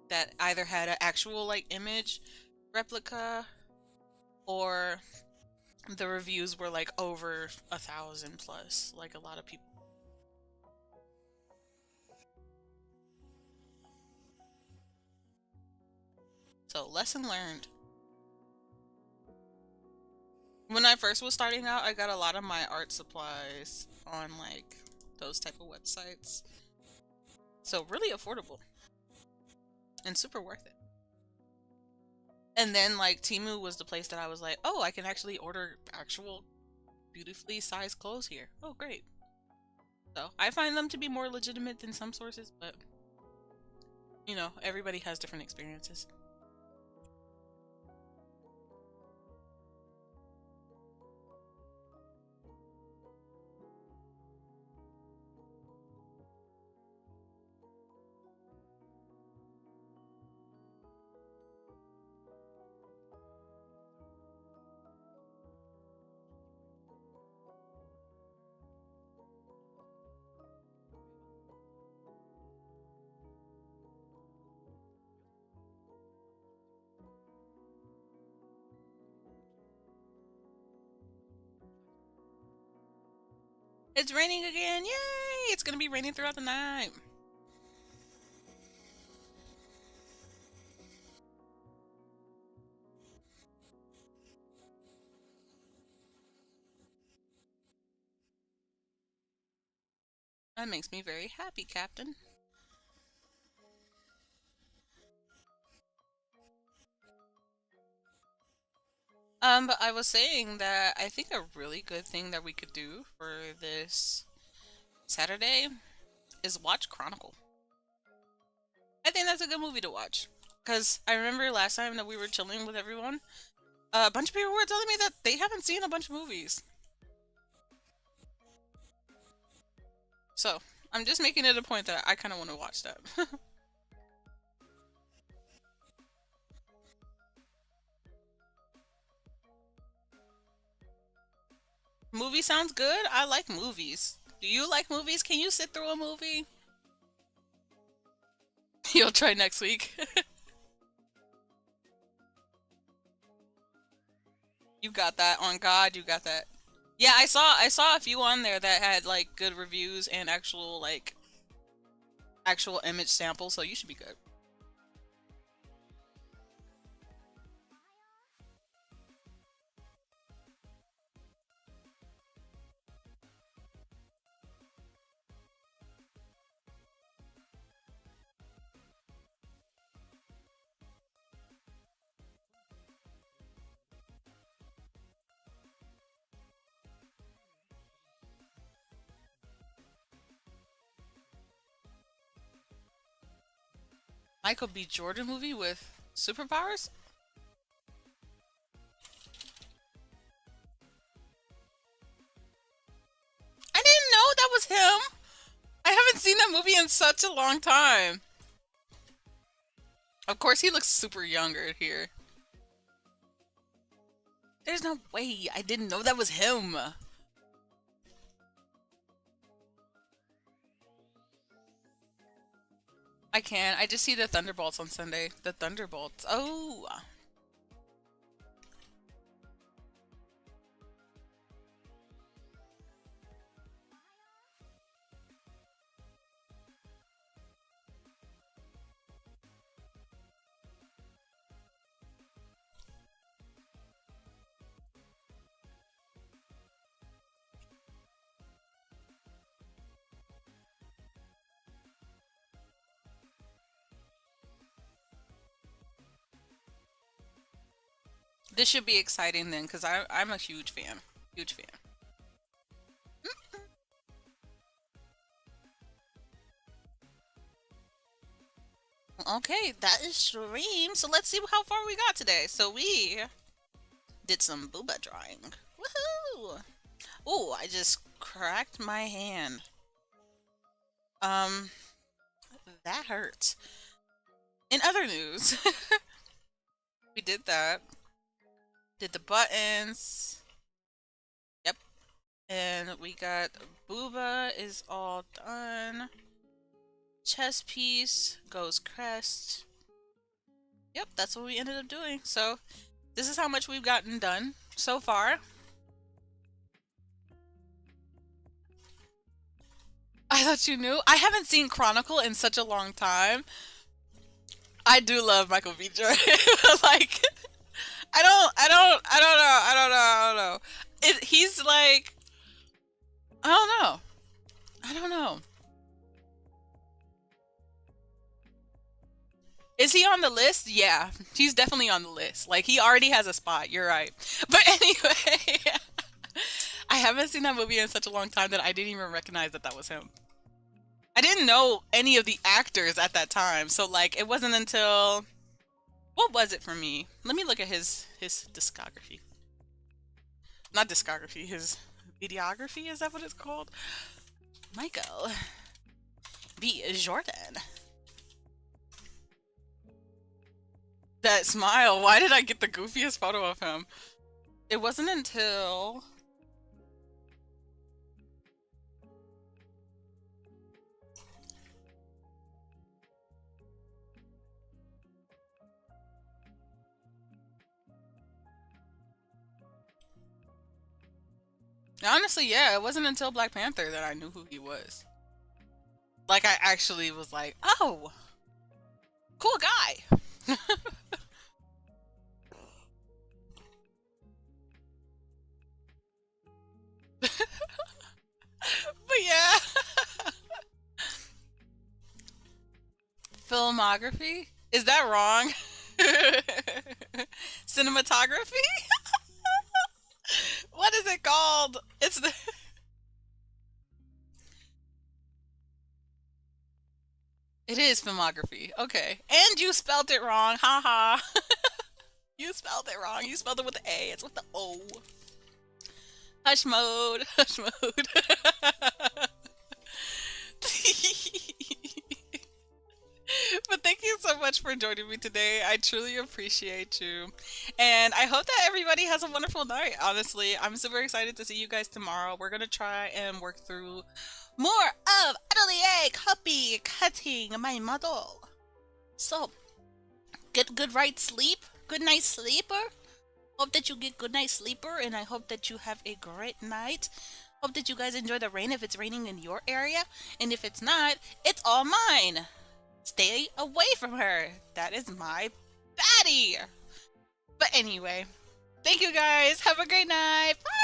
that either had an actual like image replica or the reviews were like over 1,000 plus, like a lot of people. So, lesson learned. When I first was starting out, I got a lot of my art supplies on like those type of websites. So really affordable and super worth it. And then like Temu was the place that I was like, oh, I can actually order actual beautifully sized clothes here. Oh, great. So I find them to be more legitimate than some sources, but you know, everybody has different experiences. It's raining again! Yay! It's gonna be raining throughout the night. That makes me very happy, Captain. But I was saying that I think a really good thing that we could do for this Saturday is watch Chronicle. I think that's a good movie to watch. Because I remember last time that we were chilling with everyone, a bunch of people were telling me that they haven't seen a bunch of movies. So, I'm just making it a point that I kind of want to watch that. Movie sounds good? I like movies. Do you like movies? Can you sit through a movie? You'll try next week. You got that. On God, you got that. Yeah, I saw a few on there that had like good reviews and actual image samples, so you should be good. Michael B. Jordan movie with superpowers? I didn't know that was him. I haven't seen that movie in such a long time. Of course, he looks super younger here. There's no way I didn't know that was him. I can't. I just see the Thunderbolts on Sunday. The Thunderbolts. Oh. This should be exciting then, because I'm a huge fan. Huge fan. Okay, that is stream. So let's see how far we got today. So we did some booba drawing. Woohoo! Oh, I just cracked my hand. That hurts. In other news, we did that. Did the buttons. Yep. And we got booba is all done. Chest piece goes crest. Yep, that's what we ended up doing. So this is how much we've gotten done so far. I thought you knew. I haven't seen Chronicle in such a long time. I do love Michael B. Jordan. Like, I don't know. He's like, I don't know. I don't know. Is he on the list? Yeah, he's definitely on the list. Like, he already has a spot. You're right. But anyway, I haven't seen that movie in such a long time that I didn't even recognize that that was him. I didn't know any of the actors at that time. So, like, it wasn't until... What was it for me? Let me look at his discography. Not discography, his videography, is that what it's called? Michael B. Jordan. That smile, why did I get the goofiest photo of him? It wasn't until... Honestly, yeah, it wasn't until Black Panther that I knew who he was. Like, I actually was like, oh, cool guy. But yeah. Filmography? Is that wrong? Cinematography? What is it called? It's the... It is filmography. Okay. And you spelled it wrong. Haha. You spelled it wrong. You spelled it with the A. It's with the O. Hush mode. Hush mode. But thank you so much for joining me today. I truly appreciate you. And I hope that everybody has a wonderful night. Honestly, I'm super excited to see you guys tomorrow. We're going to try and work through more of Atelier Kopii cutting my model. So, get good right sleep. Good night sleeper. Hope that you get good night sleeper, and I hope that you have a great night. Hope that you guys enjoy the rain if it's raining in your area. And if it's not, it's all mine. Stay away from her. That is my baddie. But anyway, thank you guys. Have a great night. Bye.